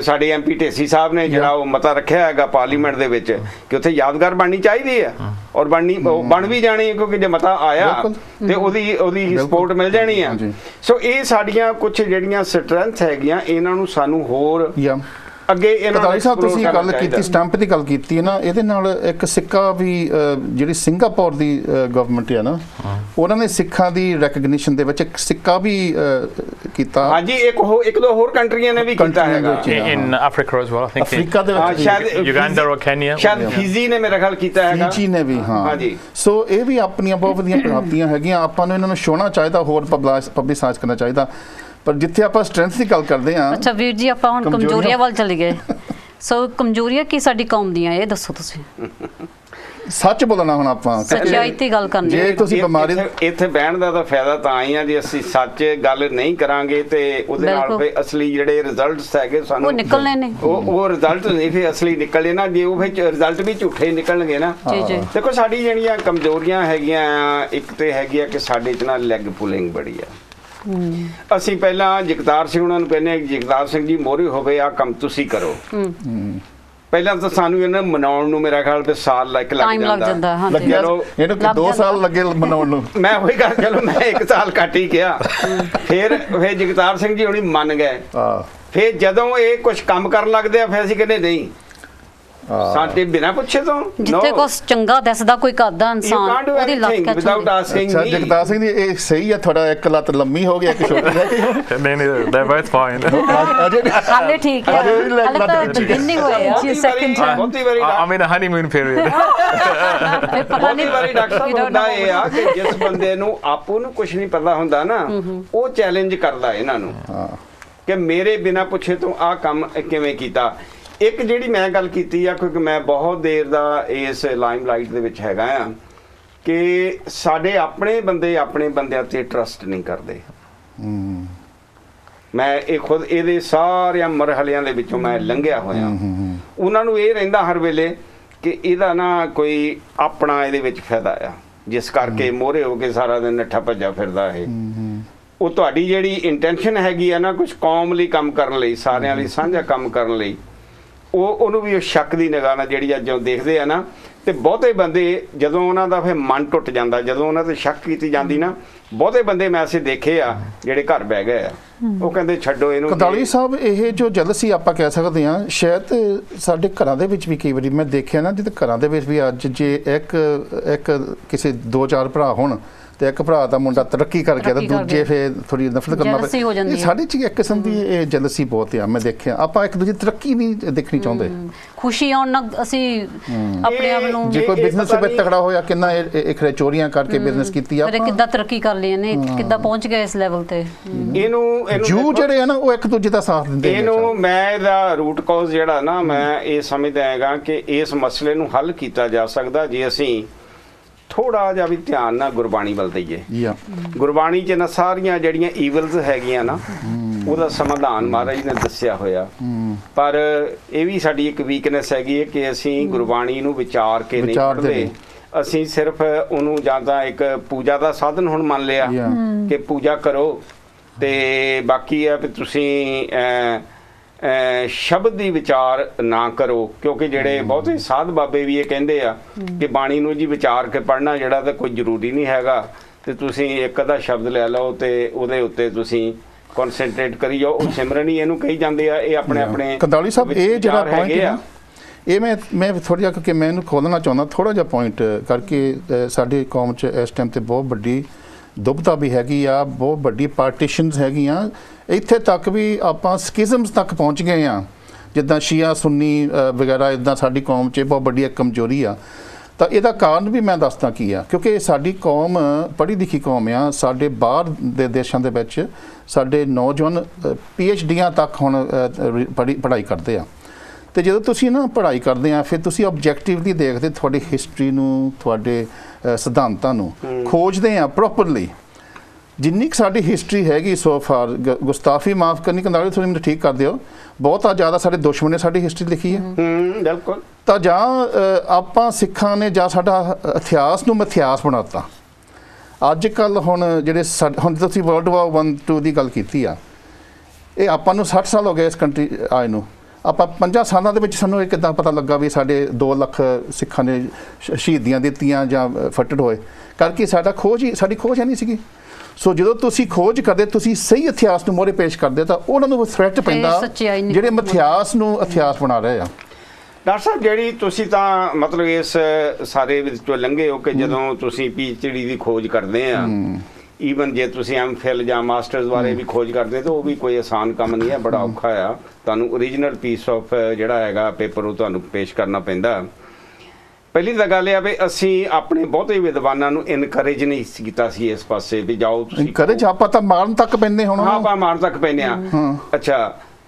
ਸਾਡੇ MP ਢੇਸੀ ਸਾਹਿਬ ਨੇ ਜਿਹੜਾ ਉਹ ਮਤਾ ਰੱਖਿਆ ਹੈਗਾ ਪਾਰਲੀਮੈਂਟ ਦੇ ਵਿੱਚ ਕਿ ਉੱਥੇ ਯਾਦਗਾਰ ਬਣਨੀ ਚਾਹੀਦੀ ਹੈ, ਔਰ ਬਣ ਵੀ ਜਾਣੀ ਹੈ, ਕਿਉਂਕਿ ਜੇ ਮਤਾ ਆਇਆ ਤੇ ਉਹਦੀ ਸਪੋਰਟ ਮਿਲ ਜਾਣੀ ਆ। ਸੋ ਇਹ ਸਾਡੀਆਂ ਕੁਝ ਜਿਹੜੀਆਂ ਸਟਰੈਂਥ ਹੈਗੀਆਂ, ਇਹਨਾਂ ਨੂੰ ਸਾਨੂੰ ਹੋਰ ਅੱਗੇ
ਕਦਾਲੀ ਸਾਹਿਬ ਤੁਸੀਂ ਗੱਲ ਕੀਤੀ, ਸਟੈਂਪ ਦੀ ਗੱਲ ਕੀਤੀ ਹੈ ਨਾ, ਇਹਦੇ ਨਾਲ ਇੱਕ ਸਿੱਕਾ ਵੀ ਜਿਹੜੀ ਸਿੰਗਾਪੁਰ ਦੀ ਗਵਰਨਮੈਂਟ ਹੈ ਨਾ, ਉਹਨਾਂ ਨੇ ਸਿੱਖਾਂ ਦੀ ਰੈਕਗਨੀਸ਼ਨ ਦੇ ਵਿੱਚ ਇੱਕ ਸਿੱਕਾ ਵੀ ਕੀਤਾ।
ਹਾਂਜੀ, ਇੱਕ ਦੋ ਹੋਰ ਕੰਟਰੀਆਂ ਨੇ ਵੀ ਕੀਤਾ ਹੈਗਾ,
in Africa as well, I think
Africa ਦੇ ਵਿੱਚ
ਸ਼ਾਇਦ ਯੂਗੈਂਡਾ ਔਰ ਕੈਨੀਆ,
ਸ਼ਾਇਦ ਫਿਜੀ ਨੇ ਮੇਰਾ ਖਿਆਲ ਕੀਤਾ ਹੈਗਾ,
ਫਿਜੀ ਨੇ ਵੀ। ਹਾਂਜੀ, ਸੋ ਇਹ ਵੀ ਆਪਣੀਆਂ ਬਹੁਤ ਵਧੀਆ ਪ੍ਰਾਪਤੀਆਂ ਹੈਗੀਆਂ, ਆਪਾਂ ਨੂੰ ਇਹਨਾਂ ਨੂੰ ਛੋਣਾ ਚਾਹੀਦਾ, ਹੋਰ ਪਬਲਿਸਾਈਜ਼ ਕਰਨਾ ਚਾਹੀਦਾ। ਪਰ ਜਿੱਥੇ ਆਪਾਂ ਸਟਰੈਂਥ ਦੀ ਗੱਲ ਕਰਦੇ ਹਾਂ,
ਅੱਛਾ ਵੀਰ ਜੀ, ਆਪਾਂ ਹੁਣ ਕਮਜ਼ੋਰੀਆਂ ਵੱਲ ਚਲੇ ਗਏ। ਸੋ ਕਮਜ਼ੋਰੀਆਂ ਕੀ ਸਾਡੀ ਕੌਮ ਦੀਆਂ, ਇਹ ਦੱਸੋ ਤੁਸੀਂ।
ਸੱਚ ਬੋਲਣਾ, ਹੁਣ ਆਪਾਂ
ਸੱਚਾਈ ਤੇ ਗੱਲ ਕਰਨੀ।
ਜੇ ਤੁਸੀਂ ਬਿਮਾਰੀ
ਇੱਥੇ ਬਹਿਣ ਦਾ ਤਾਂ ਫਾਇਦਾ ਤਾਂ ਹੀ ਆ ਜੇ ਅਸੀਂ ਸੱਚ ਗੱਲ ਨਹੀਂ ਕਰਾਂਗੇ, ਤੇ ਉਹਦੇ ਨਾਲ ਫਿਰ ਅਸਲੀ ਜਿਹੜੇ ਰਿਜ਼ਲਟਸ ਹੈਗੇ ਸਾਨੂੰ
ਉਹ ਨਿਕਲਣੇ ਨੇ,
ਉਹ ਰਿਜ਼ਲਟ ਨਹੀਂ ਫਿਰ ਅਸਲੀ ਨਿਕਲਣੇ ਨਾ, ਜੇ ਉਹ ਫਿਰ ਰਿਜ਼ਲਟ ਵੀ ਝੂਠੇ ਨਿਕਲਣਗੇ ਨਾ। ਦੇਖੋ ਸਾਡੀ ਜਿਹੜੀਆਂ ਕਮਜ਼ੋਰੀਆਂ ਹੈਗੀਆਂ, ਇੱਕ ਤੇ ਹੈਗੀ ਆ ਕਿ ਸਾਡੇ 'ਚ ਨਾ ਲੈਗ ਪੁਲਿੰਗ ਬੜੀ ਆ। ਅਸੀਂ ਪਹਿਲਾਂ ਜਗਤਾਰ ਸਿੰਘ ਉਹਨਾਂ ਨੂੰ ਕਹਿੰਦੇ ਆ, ਜਗਤਾਰ ਸਿੰਘ ਜੀ ਮੋਹਰੇ ਹੋਵੇ, ਆ ਕੰਮ ਤੁਸੀਂ ਕਰੋ। ਪਹਿਲਾਂ ਤਾਂ ਸਾਨੂੰ ਇਹਨਾਂ ਮਨਾਉਣ ਨੂੰ ਮੇਰਾ ਖਿਆਲ ਤੇ ਸਾਲ ਲੱਗ ਜਾਂਦਾ।
ਇਹਨੂੰ 2 ਸਾਲ ਲੱਗੇ ਮਨਾਉਣ ਨੂੰ।
ਮੈਂ ਉਹੀ ਗੱਲ, ਚਲੋ ਮੈਂ 1 ਸਾਲ ਘੱਟ ਹੀ ਕਿਹਾ। ਫਿਰ ਜਗਤਾਰ ਸਿੰਘ ਜੀ ਹੁਣੀ ਮੰਨ ਗਏ। ਫਿਰ ਜਦੋਂ ਇਹ ਕੁਝ ਕੰਮ ਕਰਨ ਲੱਗਦੇ ਆ, ਫਿਰ ਅਸੀਂ ਕਹਿੰਦੇ ਨਹੀਂ, ਸਾਡੇ ਬਿਨਾਂ ਪੁੱਛੇ ਤੋਂ
ਜਿੱਥੇ ਕੁਝ ਚੰਗਾ ਦੱਸਦਾ ਕੋਈ ਕਰਦਾ ਇਨਸਾਨ, ਉਹਦੀ ਲੱਤ ਕੈਚ ਹੁੰਦੀ।
ਜਗਤਾਰ ਸਿੰਘ ਜੀ ਇਹ ਸਹੀ ਆ, ਤੁਹਾਡਾ ਇੱਕ ਲੱਤ ਲੰਮੀ ਹੋ ਗਈ, ਇੱਕ ਛੋਟੀ ਰਹਿ ਗਈ।
ਨਹੀਂ ਦੇ ਬੋਥ ਫਾਈਨ,
ਹਾਲੇ ਠੀਕ ਹੈ, ਹਾਲੇ ਤਾਂ ਬਿਗਿਨਿੰਗ ਹੋਇਆ,
ਸੈਕਿੰਡ ਵਾਰੀ
ਆਈ ਮੀਨ ਹਨੀਮੂਨ ਪੀਰੀਅਡ।
ਪਤਾ ਨਹੀਂ
ਵਾਰੀ ਡਾਕਟਰ ਸਾਹਿਬ ਹੁੰਦਾ ਇਹ ਆ ਕਿ ਜਿਸ ਬੰਦੇ ਨੂੰ ਆਪੂ ਨੂੰ ਕੁਝ ਨਹੀਂ ਪਤਾ ਹੁੰਦਾ ਨਾ, ਉਹ ਚੈਲੰਜ ਕਰਦਾ ਇਹਨਾਂ ਨੂੰ ਕਿ ਮੇਰੇ ਬਿਨਾਂ ਪੁੱਛੇ ਤੋਂ ਆਹ ਕੰਮ ਕਿਵੇਂ ਕੀਤਾ। ਇੱਕ ਜਿਹੜੀ ਮੈਂ ਗੱਲ ਕੀਤੀ ਆ, ਕਿਉਂਕਿ ਮੈਂ ਬਹੁਤ ਦੇਰ ਦਾ ਇਸ ਲਾਈਮਲਾਈਟ ਦੇ ਵਿੱਚ ਹੈਗਾ ਆ, ਕਿ ਸਾਡੇ ਆਪਣੇ ਬੰਦਿਆਂ ਤੇ ਟਰਸਟ ਨਹੀਂ ਕਰਦੇ। ਮੈਂ ਇਹ ਖੁਦ ਇਹਦੇ ਸਾਰਿਆਂ ਮਰਹਲਿਆਂ ਦੇ ਵਿੱਚੋਂ ਮੈਂ ਲੰਘਿਆ ਹੋਇਆ। ਉਹਨਾਂ ਨੂੰ ਇਹ ਰਹਿੰਦਾ ਹਰ ਵੇਲੇ ਕਿ ਇਹਦਾ ਨਾ ਕੋਈ ਆਪਣਾ ਇਹਦੇ ਵਿੱਚ ਫਾਇਦਾ ਆ, ਜਿਸ ਕਰਕੇ ਮੋਹਰੇ ਹੋ ਕੇ ਸਾਰਾ ਦਿਨ ਨੱਠਾ ਭੱਜਾ ਫਿਰਦਾ ਇਹ। ਉਹ ਤੁਹਾਡੀ ਜਿਹੜੀ ਇੰਟੈਂਸ਼ਨ ਹੈਗੀ ਆ ਨਾ, ਕੁਝ ਕੌਮ ਲਈ ਕੰਮ ਕਰਨ ਲਈ, ਸਾਰਿਆਂ ਲਈ ਸਾਂਝਾ ਕੰਮ ਕਰਨ ਲਈ, ਉਹਨੂੰ ਵੀ ਉਹ ਸ਼ੱਕ ਦੀ ਨਿਗਾਹ ਨਾਲ ਜਿਹੜੀ ਅੱਜ ਦੇਖਦੇ ਆ ਨਾ। ਤੇ ਬਹੁਤੇ ਬੰਦੇ ਜਦੋਂ ਉਹਨਾਂ ਦਾ ਫਿਰ ਮਨ ਟੁੱਟ ਜਾਂਦਾ, ਜਦੋਂ ਉਹਨਾਂ ਤੇ ਸ਼ੱਕ ਕੀਤੀ ਜਾਂਦੀ ਨਾ, ਬਹੁਤੇ ਬੰਦੇ ਮੈਂ ਐਸੇ ਦੇਖੇ ਆ ਜਿਹੜੇ ਘਰ ਬਹਿ ਗਏ ਆ, ਉਹ ਕਹਿੰਦੇ ਛੱਡੋ ਇਹਨੂੰ।
ਕਦਾਲੀ ਸਾਹਿਬ, ਇਹ ਜੋ ਜਲਸੀ ਆਪਾਂ ਕਹਿ ਸਕਦੇ ਹਾਂ, ਸ਼ਾਇਦ ਸਾਡੇ ਘਰਾਂ ਦੇ ਵਿੱਚ ਵੀ ਕਈ ਵਾਰੀ ਮੈਂ ਦੇਖਿਆ ਨਾ, ਜਿੱਥੇ ਘਰਾਂ ਦੇ ਵਿੱਚ ਵੀ ਅੱਜ ਜੇ ਇੱਕ ਕਿਸੇ 2-4 ਭਰਾ ਹੋਣ ਤੇ ਇੱਕ ਭਰਾ ਦਾ ਮੁੰਡਾ ਤਰੱਕੀ ਕਰ ਗਿਆ ਤਾਂ ਦੂਜੇ ਫਿਰ ਥੋੜੀ ਨਫ਼ਰਤ ਕਰਨਾ ਪਏ। ਸਾਡੇ 'ਚ ਇੱਕ ਕਿਸਮ ਦੀ ਇਹ ਜਲਸੀ ਬਹੁਤ ਆ, ਮੈਂ ਦੇਖਿਆ। ਆਪਾਂ ਇੱਕ ਦੂਜੇ ਤਰੱਕੀ ਨਹੀਂ ਦੇਖਣੀ ਚਾਹੁੰਦੇ,
ਖੁਸ਼ੀ ਆਉਣ ਨਾਲ ਅਸੀਂ ਆਪਣੇ ਆਪ ਨੂੰ,
ਜੇ ਕੋਈ ਬਿਜ਼ਨਸ ਵਿੱਚ ਤਕੜਾ ਹੋਇਆ, ਕਿੰਨਾ ਇੱਕ ਚੋਰੀਆਂ ਕਰਕੇ ਬਿਜ਼ਨਸ ਕੀਤੀ ਆ,
ਕਿੱਦਾਂ ਤਰੱਕੀ ਕਰ ਲਈ ਇਹਨੇ, ਕਿੱਦਾਂ ਪਹੁੰਚ ਗਏ ਇਸ ਲੈਵਲ ਤੇ।
ਜੂ ਜਿਹੜੇ ਆ ਨਾ, ਉਹ ਇੱਕ ਦੂਜੇ ਦਾ ਸਾਥ ਦਿੰਦੇ।
ਇਹਨੂੰ ਮੈਂ ਇਹਦਾ ਰੂਟ ਕਾਜ਼ ਜਿਹੜਾ ਨਾ, ਮੈਂ ਇਹ ਸਮਝਦਾ ਹੈਗਾ ਕਿ ਇਸ ਮਸਲੇ ਨੂੰ ਹੱਲ ਕੀਤਾ ਜਾ ਸਕਦਾ ਜੇ ਅਸੀਂ ਥੋੜਾ ਜਿਹਾ ਵੀ ਧਿਆਨ ਨਾਲ ਗੁਰਬਾਣੀ ਵੱਲ ਦਈਏ। ਗੁਰਬਾਣੀ 'ਚ ਨਾ ਸਾਰੀਆਂ ਜਿਹੜੀਆਂ ਈਵਲਸ ਹੈਗੀਆਂ ਨਾ, ਉਹਦਾ ਸਮਾਧਾਨ ਮਹਾਰਾਜ ਨੇ ਦੱਸਿਆ ਹੋਇਆ। ਪਰ ਇਹ ਵੀ ਸਾਡੀ ਇੱਕ ਵੀਕਨੈਸ ਹੈਗੀ ਹੈ ਕਿ ਅਸੀਂ ਗੁਰਬਾਣੀ ਨੂੰ ਵਿਚਾਰ ਕੇ ਨਹੀਂ ਪੜ੍ਹਦੇ, ਅਸੀਂ ਸਿਰਫ ਉਹਨੂੰ ਜਾਂ ਤਾਂ ਇੱਕ ਪੂਜਾ ਦਾ ਸਾਧਨ ਹੁਣ ਮੰਨ ਲਿਆ ਕਿ ਪੂਜਾ ਕਰੋ, ਤੇ ਬਾਕੀ ਹੈ ਵੀ ਤੁਸੀਂ ਸ਼ਬਦ ਦੀ ਵਿਚਾਰ ਨਾ ਕਰੋ, ਕਿਉਂਕਿ ਜਿਹੜੇ ਬਹੁਤੇ ਸਾਧ ਬਾਬੇ ਵੀ ਇਹ ਕਹਿੰਦੇ ਆ ਕਿ ਬਾਣੀ ਨੂੰ ਜੀ ਵਿਚਾਰ ਕੇ ਪੜ੍ਹਨਾ ਜਿਹੜਾ ਤਾਂ ਕੋਈ ਜ਼ਰੂਰੀ ਨਹੀਂ ਹੈਗਾ, ਤੇ ਤੁਸੀਂ ਇੱਕ ਅੱਧਾ ਸ਼ਬਦ ਲੈ ਲਓ ਤੇ ਉਹਦੇ ਉੱਤੇ ਤੁਸੀਂ ਕਨਸੈਂਟਰੇਟ ਕਰੀ ਜਾਓ। ਉਹ ਸਿਮਰਨ ਹੀ ਇਹਨੂੰ ਕਹੀ ਜਾਂਦੇ ਆ। ਇਹ ਆਪਣੇ ਆਪਣੇ
ਕੰਦਾਲੀ ਸਾਹਿਬ ਇਹ ਜਿਹੜਾ ਪੁਆਇੰਟ ਹੈ ਇਹ ਮੈਂ ਥੋੜ੍ਹਾ ਜਿਹਾ, ਕਿਉਂਕਿ ਮੈਂ ਇਹਨੂੰ ਖੋਲ੍ਹਣਾ ਚਾਹੁੰਦਾ ਥੋੜ੍ਹਾ ਜਿਹਾ ਪੁਆਇੰਟ ਕਰਕੇ। ਸਾਡੀ ਕੌਮ 'ਚ ਇਸ ਟਾਈਮ 'ਤੇ ਬਹੁਤ ਵੱਡੀ ਦੁਬਤਾ ਵੀ ਹੈਗੀ ਆ, ਬਹੁਤ ਵੱਡੀ ਪਾਰਟੀਸ਼ਨਸ ਹੈਗੀਆਂ, ਇੱਥੇ ਤੱਕ ਵੀ ਆਪਾਂ ਸਕਿਜ਼ਮਸ ਤੱਕ ਪਹੁੰਚ ਗਏ ਆ, ਜਿੱਦਾਂ ਸ਼ੀਆ ਸੁੰਨੀ ਵਗੈਰਾ। ਇੱਦਾਂ ਸਾਡੀ ਕੌਮ 'ਚ ਬਹੁਤ ਵੱਡੀ ਇੱਕ ਕਮਜ਼ੋਰੀ ਆ। ਤਾਂ ਇਹਦਾ ਕਾਰਨ ਵੀ ਮੈਂ ਦੱਸਦਾ ਕੀ ਆ, ਕਿਉਂਕਿ ਸਾਡੀ ਕੌਮ ਪੜ੍ਹੀ ਲਿਖੀ ਕੌਮ ਆ। ਸਾਡੇ ਬਾਹਰ ਦੇ ਦੇਸ਼ਾਂ ਦੇ ਵਿੱਚ ਸਾਡੇ ਨੌਜਵਾਨ PhDਆਂ ਤੱਕ ਹੁਣ ਪੜ੍ਹਾਈ ਕਰਦੇ ਆ। ਤੇ ਜਦੋਂ ਤੁਸੀਂ ਨਾ ਪੜ੍ਹਾਈ ਕਰਦੇ ਆ, ਫਿਰ ਤੁਸੀਂ ਆਬਜੈਕਟਿਵਲੀ ਦੇਖਦੇ ਤੁਹਾਡੀ ਹਿਸਟਰੀ ਨੂੰ, ਤੁਹਾਡੇ ਸਿਧਾਂਤਾਂ ਨੂੰ ਖੋਜਦੇ ਆ ਪ੍ਰੋਪਰਲੀ। ਜਿੰਨੀ ਕੁ ਸਾਡੀ ਹਿਸਟਰੀ ਹੈਗੀ ਸੋ ਫਾਰ, ਗੁਸਤਾਫੀ ਮਾਫ ਕਰਨੀ ਕੰਦਾਲੀ, ਤੁਸੀਂ ਮੈਨੂੰ ਠੀਕ ਕਰ ਦਿਓ, ਬਹੁਤਾ ਜ਼ਿਆਦਾ ਸਾਡੇ ਦੁਸ਼ਮਣ ਨੇ ਸਾਡੀ ਹਿਸਟਰੀ ਲਿਖੀ ਹੈ।
ਬਿਲਕੁਲ।
ਤਾਂ ਜਾਂ ਆਪਾਂ ਸਿੱਖਾਂ ਨੇ ਜਾਂ ਸਾਡਾ ਇਤਿਹਾਸ ਨੂੰ ਮਿਥਿਆਸ ਬਣਾਤਾ। ਅੱਜ ਕੱਲ੍ਹ ਹੁਣ ਜਿਹੜੇ ਹੁਣ ਤੁਸੀਂ World War I, II ਦੀ ਗੱਲ ਕੀਤੀ ਆ, ਇਹ ਆਪਾਂ ਨੂੰ 60 ਸਾਲ ਹੋ ਗਏ ਇਸ ਕੰਟਰੀ ਆਏ ਨੂੰ। ਆਪਾਂ 50 ਸਾਲਾਂ ਦੇ ਵਿੱਚ ਸਾਨੂੰ ਇਹ ਕਿੱਦਾਂ ਪਤਾ ਲੱਗਾ ਵੀ ਸਾਡੇ 2 ਲੱਖ ਸਿੱਖਾਂ ਨੇ ਸ਼ਹੀਦੀਆਂ ਦਿੱਤੀਆਂ ਜਾਂ ਫੱਟੜ ਹੋਏ, ਕਰਕੇ ਸਾਡੀ ਖੋਜ ਹੈ ਨਹੀਂ ਸੀਗੀ। ਸੋ ਜਦੋਂ ਤੁਸੀਂ ਖੋਜ ਕਰਦੇ, ਤੁਸੀਂ ਸਹੀ ਇਤਿਹਾਸ ਨੂੰ ਮੋਹਰੇ ਪੇਸ਼ ਕਰਦੇ, ਤਾਂ ਉਹਨਾਂ ਨੂੰ ਥ੍ਰੈਟ ਪੈਂਦਾ ਜਿਹੜੇ ਮਿਥਿਆਸ ਨੂੰ ਇਤਿਹਾਸ ਬਣਾ ਰਹੇ ਆ।
ਡਾਕਟਰ ਸਾਹਿਬ, ਜਿਹੜੀ ਤੁਸੀਂ ਤਾਂ ਮਤਲਬ ਇਸ ਸਾਰੇ ਵਿੱਚੋਂ ਲੰਘੇ ਹੋ ਕਿ ਜਦੋਂ ਤੁਸੀਂ PhD ਦੀ ਖੋਜ ਕਰਦੇ ਆ, ਈਵਨ ਜੇ ਤੁਸੀਂ MPhil ਜਾਂ ਮਾਸਟਰਸ ਬਾਰੇ ਵੀ ਖੋਜ ਕਰਦੇ, ਤਾਂ ਉਹ ਵੀ ਕੋਈ ਆਸਾਨ ਕੰਮ ਨਹੀਂ ਹੈ, ਬੜਾ ਔਖਾ ਆ। ਤੁਹਾਨੂੰ ਓਰੀਜਨਲ ਪੀਸ ਆਫ ਜਿਹੜਾ ਹੈਗਾ ਪੇਪਰ ਉਹ ਤੁਹਾਨੂੰ ਪੇਸ਼ ਕਰਨਾ ਪੈਂਦਾ। ਪਹਿਲੀ ਤਾਂ ਗੱਲ ਇਹ ਆ ਵੀ ਅਸੀਂ ਆਪਣੇ ਬਹੁਤੇ ਵਿਦਵਾਨਾਂ ਨੂੰ ਇਨਕਰੇਜ ਨਹੀਂ ਕੀਤਾ ਸੀ ਇਸ ਪਾਸੇ ਵੀ ਜਾਓ ਤੁਸੀਂ।
ਇਨਕਰੇਜ ਆਪਾਂ ਤਾਂ ਮਾਰਨ ਤੱਕ ਪੈਂਦੇ ਹੁਣ।
ਹਾਂ, ਆਪਾਂ ਮਾਰਨ ਤੱਕ ਪੈਂਦੇ ਆ। ਅੱਛਾ,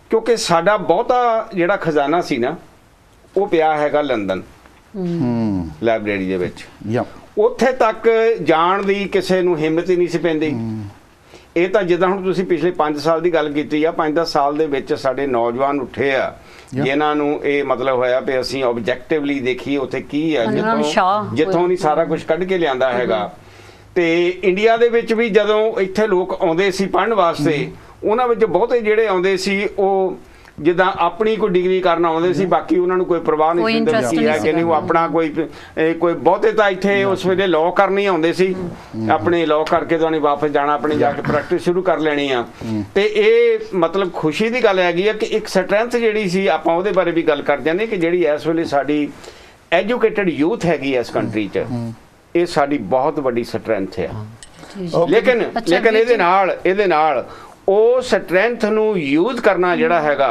ਕਿਉਂਕਿ ਸਾਡਾ ਬਹੁਤਾ ਜਿਹੜਾ ਖਜ਼ਾਨਾ ਸੀ ਨਾ, ਉਹ ਪਿਆ ਹੈਗਾ ਲੰਡਨ ਲਾਇਬ੍ਰੇਰੀ ਦੇ ਵਿੱਚ। ਉੱਥੇ ਤੱਕ ਜਾਣ ਦੀ ਕਿਸੇ ਨੂੰ ਹਿੰਮਤ ਹੀ ਨਹੀਂ ਸੀ ਪੈਂਦੀ। ਇਹ ਤਾਂ ਜਿੱਦਾਂ ਹੁਣ ਤੁਸੀਂ ਪਿਛਲੇ 5 ਸਾਲ ਦੀ ਗੱਲ ਕੀਤੀ ਆ, 5-10 ਸਾਲ ਦੇ ਵਿੱਚ ਸਾਡੇ ਨੌਜਵਾਨ ਉੱਠੇ ਆ ਜਿਨ੍ਹਾਂ ਨੂੰ ਇਹ ਮਤਲਬ ਹੋਇਆ ਵੀ ਅਸੀਂ ਆਬਜੈਕਟਿਵਲੀ ਦੇਖੀਏ ਉੱਥੇ ਕੀ ਹੈ, ਜਿੱਥੋਂ ਨਹੀਂ ਸਾਰਾ ਕੁਝ ਕੱਢ ਕੇ ਲਿਆਂਦਾ ਹੈਗਾ। ਤੇ ਇੰਡੀਆ ਦੇ ਵਿੱਚ ਵੀ ਜਦੋਂ ਇੱਥੇ ਲੋਕ ਆਉਂਦੇ ਸੀ ਪੜ੍ਹਨ ਵਾਸਤੇ, ਉਹਨਾਂ ਵਿੱਚ ਬਹੁਤੇ ਜਿਹੜੇ ਆਉਂਦੇ ਸੀ ਉਹ ਜਿੱਦਾਂ ਆਪਣੀ ਕੋਈ ਡਿਗਰੀ ਕਰਨ ਆਉਂਦੇ ਸੀ, ਬਾਕੀ ਉਹਨਾਂ ਨੂੰ ਕੋਈ ਪਰਵਾਹ ਨਹੀਂ ਸੀ ਕੀ ਹੈ ਕਿ ਨਹੀਂ। ਉਹ ਆਪਣਾ ਕੋਈ ਬਹੁਤੇ ਤਾਂ ਇੱਥੇ ਉਸ ਵੇਲੇ ਲਾਅ ਕਰਨੀ ਆਉਂਦੇ ਸੀ, ਆਪਣੇ ਲਾਅ ਕਰਕੇ ਤੁਹਾਨੂੰ ਵਾਪਸ ਜਾਣਾ, ਆਪਣੇ ਜਾ ਕੇ ਪ੍ਰੈਕਟਿਸ ਸ਼ੁਰੂ ਕਰ ਲੈਣੀ ਆ। ਤੇ ਇਹ ਮਤਲਬ ਖੁਸ਼ੀ ਦੀ ਗੱਲ ਹੈਗੀ ਆ ਕਿ ਇੱਕ ਸਟਰੈਂਥ ਜਿਹੜੀ ਸੀ, ਆਪਾਂ ਉਹਦੇ ਬਾਰੇ ਵੀ ਗੱਲ ਕਰ ਜਾਂਦੇ ਕਿ ਜਿਹੜੀ ਇਸ ਵੇਲੇ ਸਾਡੀ ਐਜੂਕੇਟਡ ਯੂਥ ਹੈਗੀ ਇਸ ਕੰਟਰੀ 'ਚ, ਇਹ ਸਾਡੀ ਬਹੁਤ ਵੱਡੀ ਸਟਰੈਂਥ ਆ। ਲੇਕਿਨ ਇਹਦੇ ਨਾਲ ਉਹ ਸਟਰੈਂਥ ਨੂੰ ਯੂਜ਼ ਕਰਨਾ ਜਿਹੜਾ ਹੈਗਾ,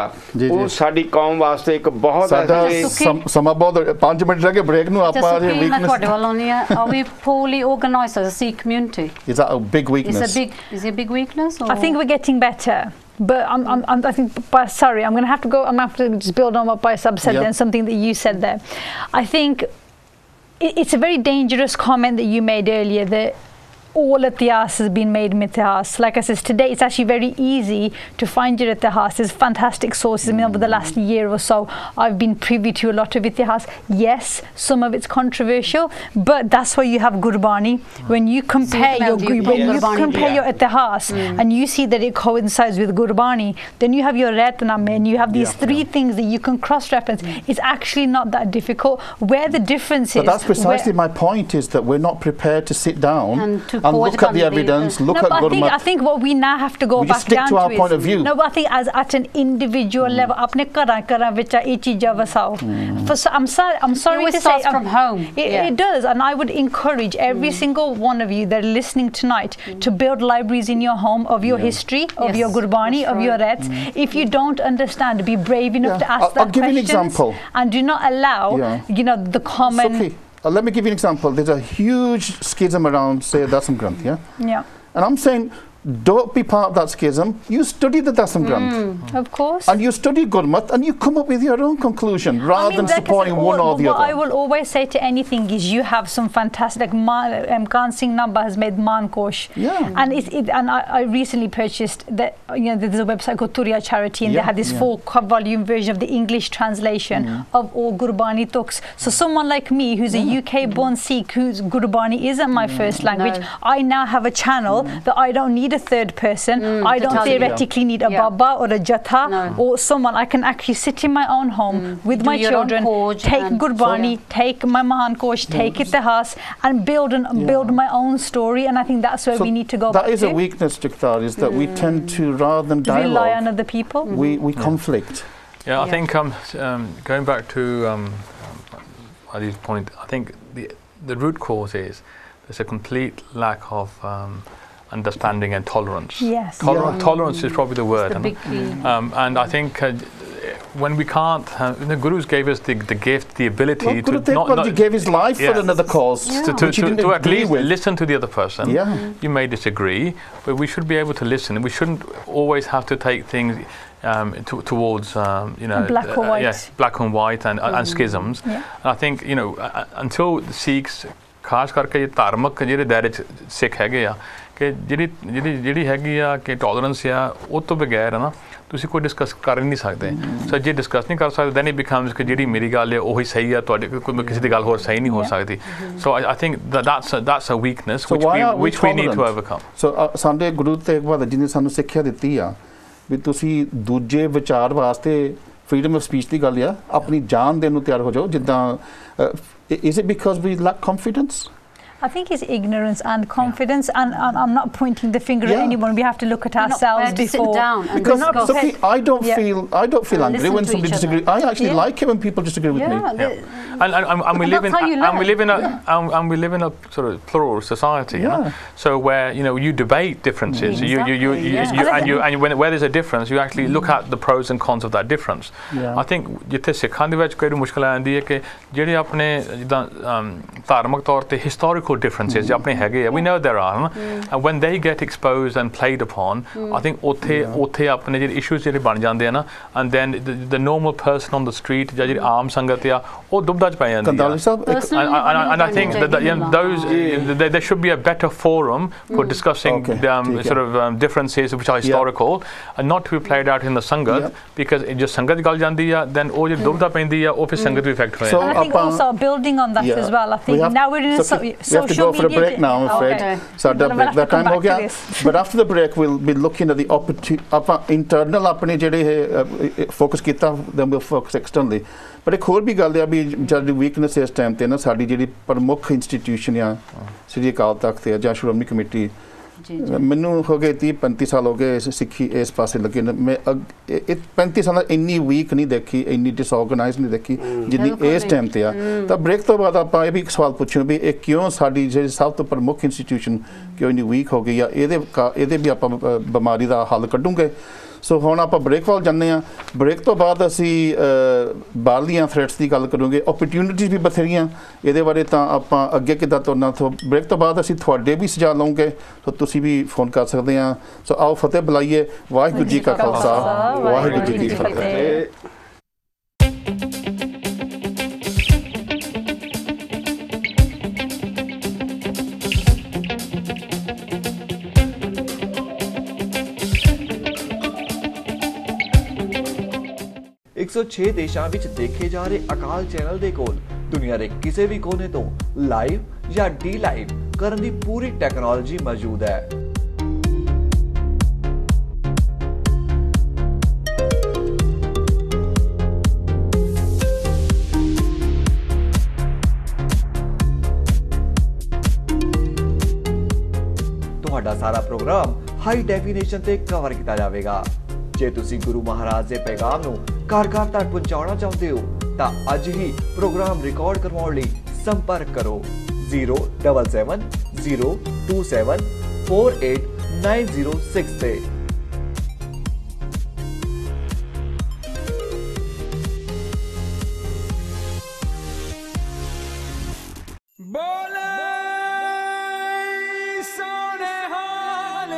ਉਹ ਸਾਡੀ ਕੌਮ ਵਾਸਤੇ ਇੱਕ ਬਹੁਤ
ਸਮਾਂ ਬਹੁਤ 5 ਮਿੰਟ ਰਹਿ ਗਏ ਬ੍ਰੇਕ ਨੂੰ। ਆਪਾਂ
ਤੁਹਾਡੇ ਵੱਲੋਂ ਨਹੀਂ ਆ, are we poorly organised as a Sikh community?
Is that a big weakness?
Is it a big weakness? Or?
I think we're getting better. But I think, sorry, I'm going to have to go. I'm going to have to just build on what Baisab said then, something that you said there. I think it's a very dangerous comment that you made earlier, that all itihas has been made mithihas. Like I said, today it's actually very easy to find your itihas. There's fantastic sources. I mean, over the last year or so, I've been privy to a lot of itihas. Yes, some of it's controversial, but that's why you have Gurbani. When you compare your itihas and you see that it coincides with Gurbani, then you have your Ratname and you have these three things that you can cross-reference. It's actually not that difficult. Where the difference is...
But that's precisely my point, is that we're not prepared to sit down and look at the evidence, look at Gurmat.
I think what we now have to go back
down to
our
point of view.
No, but I think as at an individual level, apne kara vich ei cheeza vasao. I'm sorry to say,
starts from home.
It does, and I would encourage every single one of you that are listening tonight to build libraries in your home of your history, of your Gurbani, of your Reds. If you don't understand, be brave enough to ask that
give you an example,
and do not allow the common.
Let me give you an example. There's a huge schism around, say, Dasam Granth, and I'm saying, don't be part of that schism. You study the Dasam Granth.
Of course.
And you study Gurmat and you come up with your own conclusion rather than supporting one or the
what
other.
I will always say to anything is you have some fantastic, like Gurnam Singh Nabha has made Mankosh.
Yeah.
And I recently purchased that, there's a website called Turiya Charity, and they had this 4-volume version of the English translation of all Gurbani Tuks. So someone like me who's a UK-born Sikh, whose Gurbani isn't my first language, I now have a channel that I don't need a third person. I don't theoretically need a Baba or a Jatha or someone. I can actually sit in my own home with my children, take Gurbani, take my Mahan Kosh, take Itihas, and build my own story. And I think that's where we need to go back to.
That is a weakness, Jagtar, is that we tend to, rather than dialogue,
rely on other people.
We conflict.
Yeah, I think going back to Ali's point, I think the root cause is there's a complete lack of understanding and tolerance.
Yes.
Tolerance is probably the word.
The big key.
And I think when we can't, the Gurus gave us the gift, the ability
Guru
to
not gave his life for another cause.
To at least listen to the other person.
Yeah.
You may disagree, but we should be able to listen. We shouldn't always have to take things towards
black or white,
black and white and schisms. And I think until the Sikhs, ਖਾਸ ਕਰਕੇ ਧਾਰਮਿਕ ਜਿਹੜੇ ਦਾਇਰੇ 'ਚ ਸਿੱਖ ਹੈਗੇ ਆ ਕਿ ਜਿਹੜੀ ਹੈਗੀ ਆ ਕਿ ਟੋਲਰੈਂਸ ਆ ਉਹ ਤੋਂ ਬਗੈਰ ਹੈ ਨਾ ਤੁਸੀਂ ਕੋਈ ਡਿਸਕਸ ਕਰ ਨਹੀਂ ਸਕਦੇ ਸੋ ਜੇ ਡਿਸਕਸ ਨਹੀਂ ਕਰ ਸਕਦੇ ਦੈਨ ਇਟ ਬਿਕਮਸ ਕਿ ਜਿਹੜੀ ਮੇਰੀ ਗੱਲ ਹੈ ਉਹੀ ਸਹੀ ਆ ਤੁਹਾਡੇ ਕੋਈ ਕਿਸੇ ਦੀ ਗੱਲ ਹੋਰ ਸਹੀ ਨਹੀਂ ਹੋ ਸਕਦੀ so I think that's a weakness which we need to overcome.
So ਸਾਡੇ ਗੁਰੂ ਤੇਗ ਬਹਾਦਰ ਜੀ ਨੇ ਸਾਨੂੰ ਸਿੱਖਿਆ ਦਿੱਤੀ ਆ ਵੀ ਤੁਸੀਂ ਦੂਜੇ ਵਿਚਾਰ ਵਾਸਤੇ freedom of speech ਦੀ ਗੱਲ ਆ ਆਪਣੀ ਜਾਨ ਦੇਣ ਨੂੰ ਤਿਆਰ ਹੋ ਜਾਓ ਜਿੱਦਾਂ is it because we lack confidence?
I think it's ignorance and confidence, and I'm not pointing the finger at anyone. We have to look at ourselves before.
Sit down and
because I don't feel angry when somebody disagrees. I actually like it when people disagree with me.
And we live in a sort of plural society, you know? So where you debate differences, and where there's a difference, you actually look at the pros and cons of that difference. I think ਜਿੱਥੇ ਸਿੱਖਾਂ ਦੇ ਵਿੱਚ ਕੋਈ ਮੁਸ਼ਕਲ ਆਉਂਦੀ ਹੈ ਕਿ ਜਿਹੜੇ ਆਪਣੇ ਜਿੱਦਾਂ ਧਾਰਮਿਕ ਤੌਰ ਤੇ ਹਿਸਟੋਰੀਕਲ differences ਆਪਣੇ ਹੈਗੇ ਆ we know there are and when they get exposed and played upon I think ਉੱਥੇ ਆਪਣੇ ਜਿਹੜੇ issues ਜਿਹੜੇ ਬਣ ਜਾਂਦੇ ਆ ਨਾ and then the normal person on the street ਜਾਂ ਜਿਹੜੀ ਆਮ ਸੰਗਤ ਆ ਉਹ ਦੁਬਦਾ ਚ ਪੈ ਜਾਂਦੀ ਆ and I think that there should be a better forum for discussing sort of differences which are historical and not to be played out in the sangat because ਜੇ ਸੰਗਤ ਗੱਲ ਜਾਂਦੀ ਆ then ਉਹ ਜਿਹੜੀ ਦੁਬਦਾ ਪੈਂਦੀ ਆ ਉਹ ਫਿਰ ਸੰਗਤ ਵੀ ਇਫੈਕਟ ਹੋਇਆ
I think also building on that as well I think now we're in
we have to go for a break now, I'm afraid. So that time ho gaya. But after the break, we'll be looking at the internal apne jehde focus kita, then we'll focus externally. But ek ਹੋਰ ਵੀ ਗੱਲ ਆ ਵੀ ਜਿਹੜੀ weakness ਇਸ time ਤੇ ਨਾ ਸਾਡੀ ਜਿਹੜੀ ਪ੍ਰਮੁੱਖ ਇੰਸਟੀਟਿਊਸ਼ਨ ਆ ਸ੍ਰੀ ਅਕਾਲ ਤਖਤ ਤੇ ਜਾਂ ਸ਼੍ਰੋਮਣੀ ਕਮੇਟੀ ਮੈਨੂੰ ਹੋ ਗਏ 30-35 ਸਾਲ ਹੋ ਗਏ ਸਿੱਖੀ ਇਸ ਪਾਸੇ ਲੱਗੇ ਮੈਂ 35 ਸਾਲਾਂ ਇੰਨੀ ਵੀਕ ਨਹੀਂ ਦੇਖੀ ਇੰਨੀ ਡਿਸਆਰਗੇਨਾਈਜ਼ ਨਹੀਂ ਦੇਖੀ ਜਿੰਨੀ ਇਸ ਟਾਈਮ ਤੇ ਆ ਤਾਂ ਬ੍ਰੇਕ ਤੋਂ ਬਾਅਦ ਆਪਾਂ ਇਹ ਵੀ ਇੱਕ ਸਵਾਲ ਪੁੱਛਿਓ ਵੀ ਇਹ ਕਿਉਂ ਸਾਡੀ ਜਿਹੜੀ ਸਭ ਤੋਂ ਪ੍ਰਮੁੱਖ ਇੰਸਟੀਟਿਊਸ਼ਨ ਕਿਉਂ ਇੰਨੀ ਵੀਕ ਹੋ ਗਈ ਆ ਇਹਦੇ ਵੀ ਆਪਾਂ ਬਿਮਾਰੀ ਦਾ ਹੱਲ ਕੱਢੂਗੇ ਸੋ ਹੁਣ ਆਪਾਂ ਬ੍ਰੇਕ ਵੱਲ ਜਾਂਦੇ ਹਾਂ ਬ੍ਰੇਕ ਤੋਂ ਬਾਅਦ ਅਸੀਂ ਬਾਹਰਲੀਆਂ ਥ੍ਰੈਟਸ ਦੀ ਗੱਲ ਕਰੂਗੇ ਓਪਰਚੁਨਿਟੀਜ਼ ਵੀ ਬਥੇਰੀਆਂ ਇਹਦੇ ਬਾਰੇ ਤਾਂ ਆਪਾਂ ਅੱਗੇ ਕਿੱਦਾਂ ਤੁਰਨਾ ਸੋ ਬ੍ਰੇਕ ਤੋਂ ਬਾਅਦ ਅਸੀਂ ਤੁਹਾਡੇ ਵੀ ਸੁਝਾਅ ਲਵਾਂਗੇ ਸੋ ਤੁਸੀਂ ਵੀ ਫੋਨ ਕਰ ਸਕਦੇ ਆ ਸੋ ਆਓ ਫਤਿਹ ਬੁਲਾਈਏ ਵਾਹਿਗੁਰੂ ਜੀ ਕਾ ਖਾਲਸਾ ਵਾਹਿਗੁਰੂ ਜੀ ਕੀ ਫਤਿਹ
एक 106 ਦੇਸ਼ਾਂ ਵਿੱਚ ਦੇਖੇ ਜਾ ਰਹੇ ਅਕਾਲ ਚੈਨਲ ਦੇ ਕੋਲ ਦੁਨੀਆ ਦੇ ਕਿਸੇ ਵੀ ਕੋਨੇ ਤੋਂ ਲਾਈਵ ਜਾਂ ਡੀ ਲਾਈਵ ਕਰਨ ਦੀ ਪੂਰੀ ਟੈਕਨੋਲੋਜੀ ਮੌਜੂਦ ਹੈ ਤੁਹਾਡਾ ਸਾਰਾ ਪ੍ਰੋਗਰਾਮ ਹਾਈ ਡੈਫੀਨੇਸ਼ਨ ਤੇ ਕਵਰ ਕੀਤਾ ਜਾਵੇਗਾ ਜੇ ਤੁਸੀਂ ਗੁਰੂ ਮਹਾਰਾਜ ਦੇ ਪੈਗਾਮ ਨੂੰ ਘਰ ਘਰ ਤੱਕ ਪਹੁੰਚਾਉਣਾ ਚਾਹੁੰਦੇ ਹੋ ਤਾਂ ਅੱਜ ਹੀ ਪ੍ਰੋਗਰਾਮ ਰਿਕਾਰਡ ਕਰਵਾਉਣ ਲਈ ਸੰਪਰਕ ਕਰੋ 077-027-489006 ਤੇ
बोले सोने हाल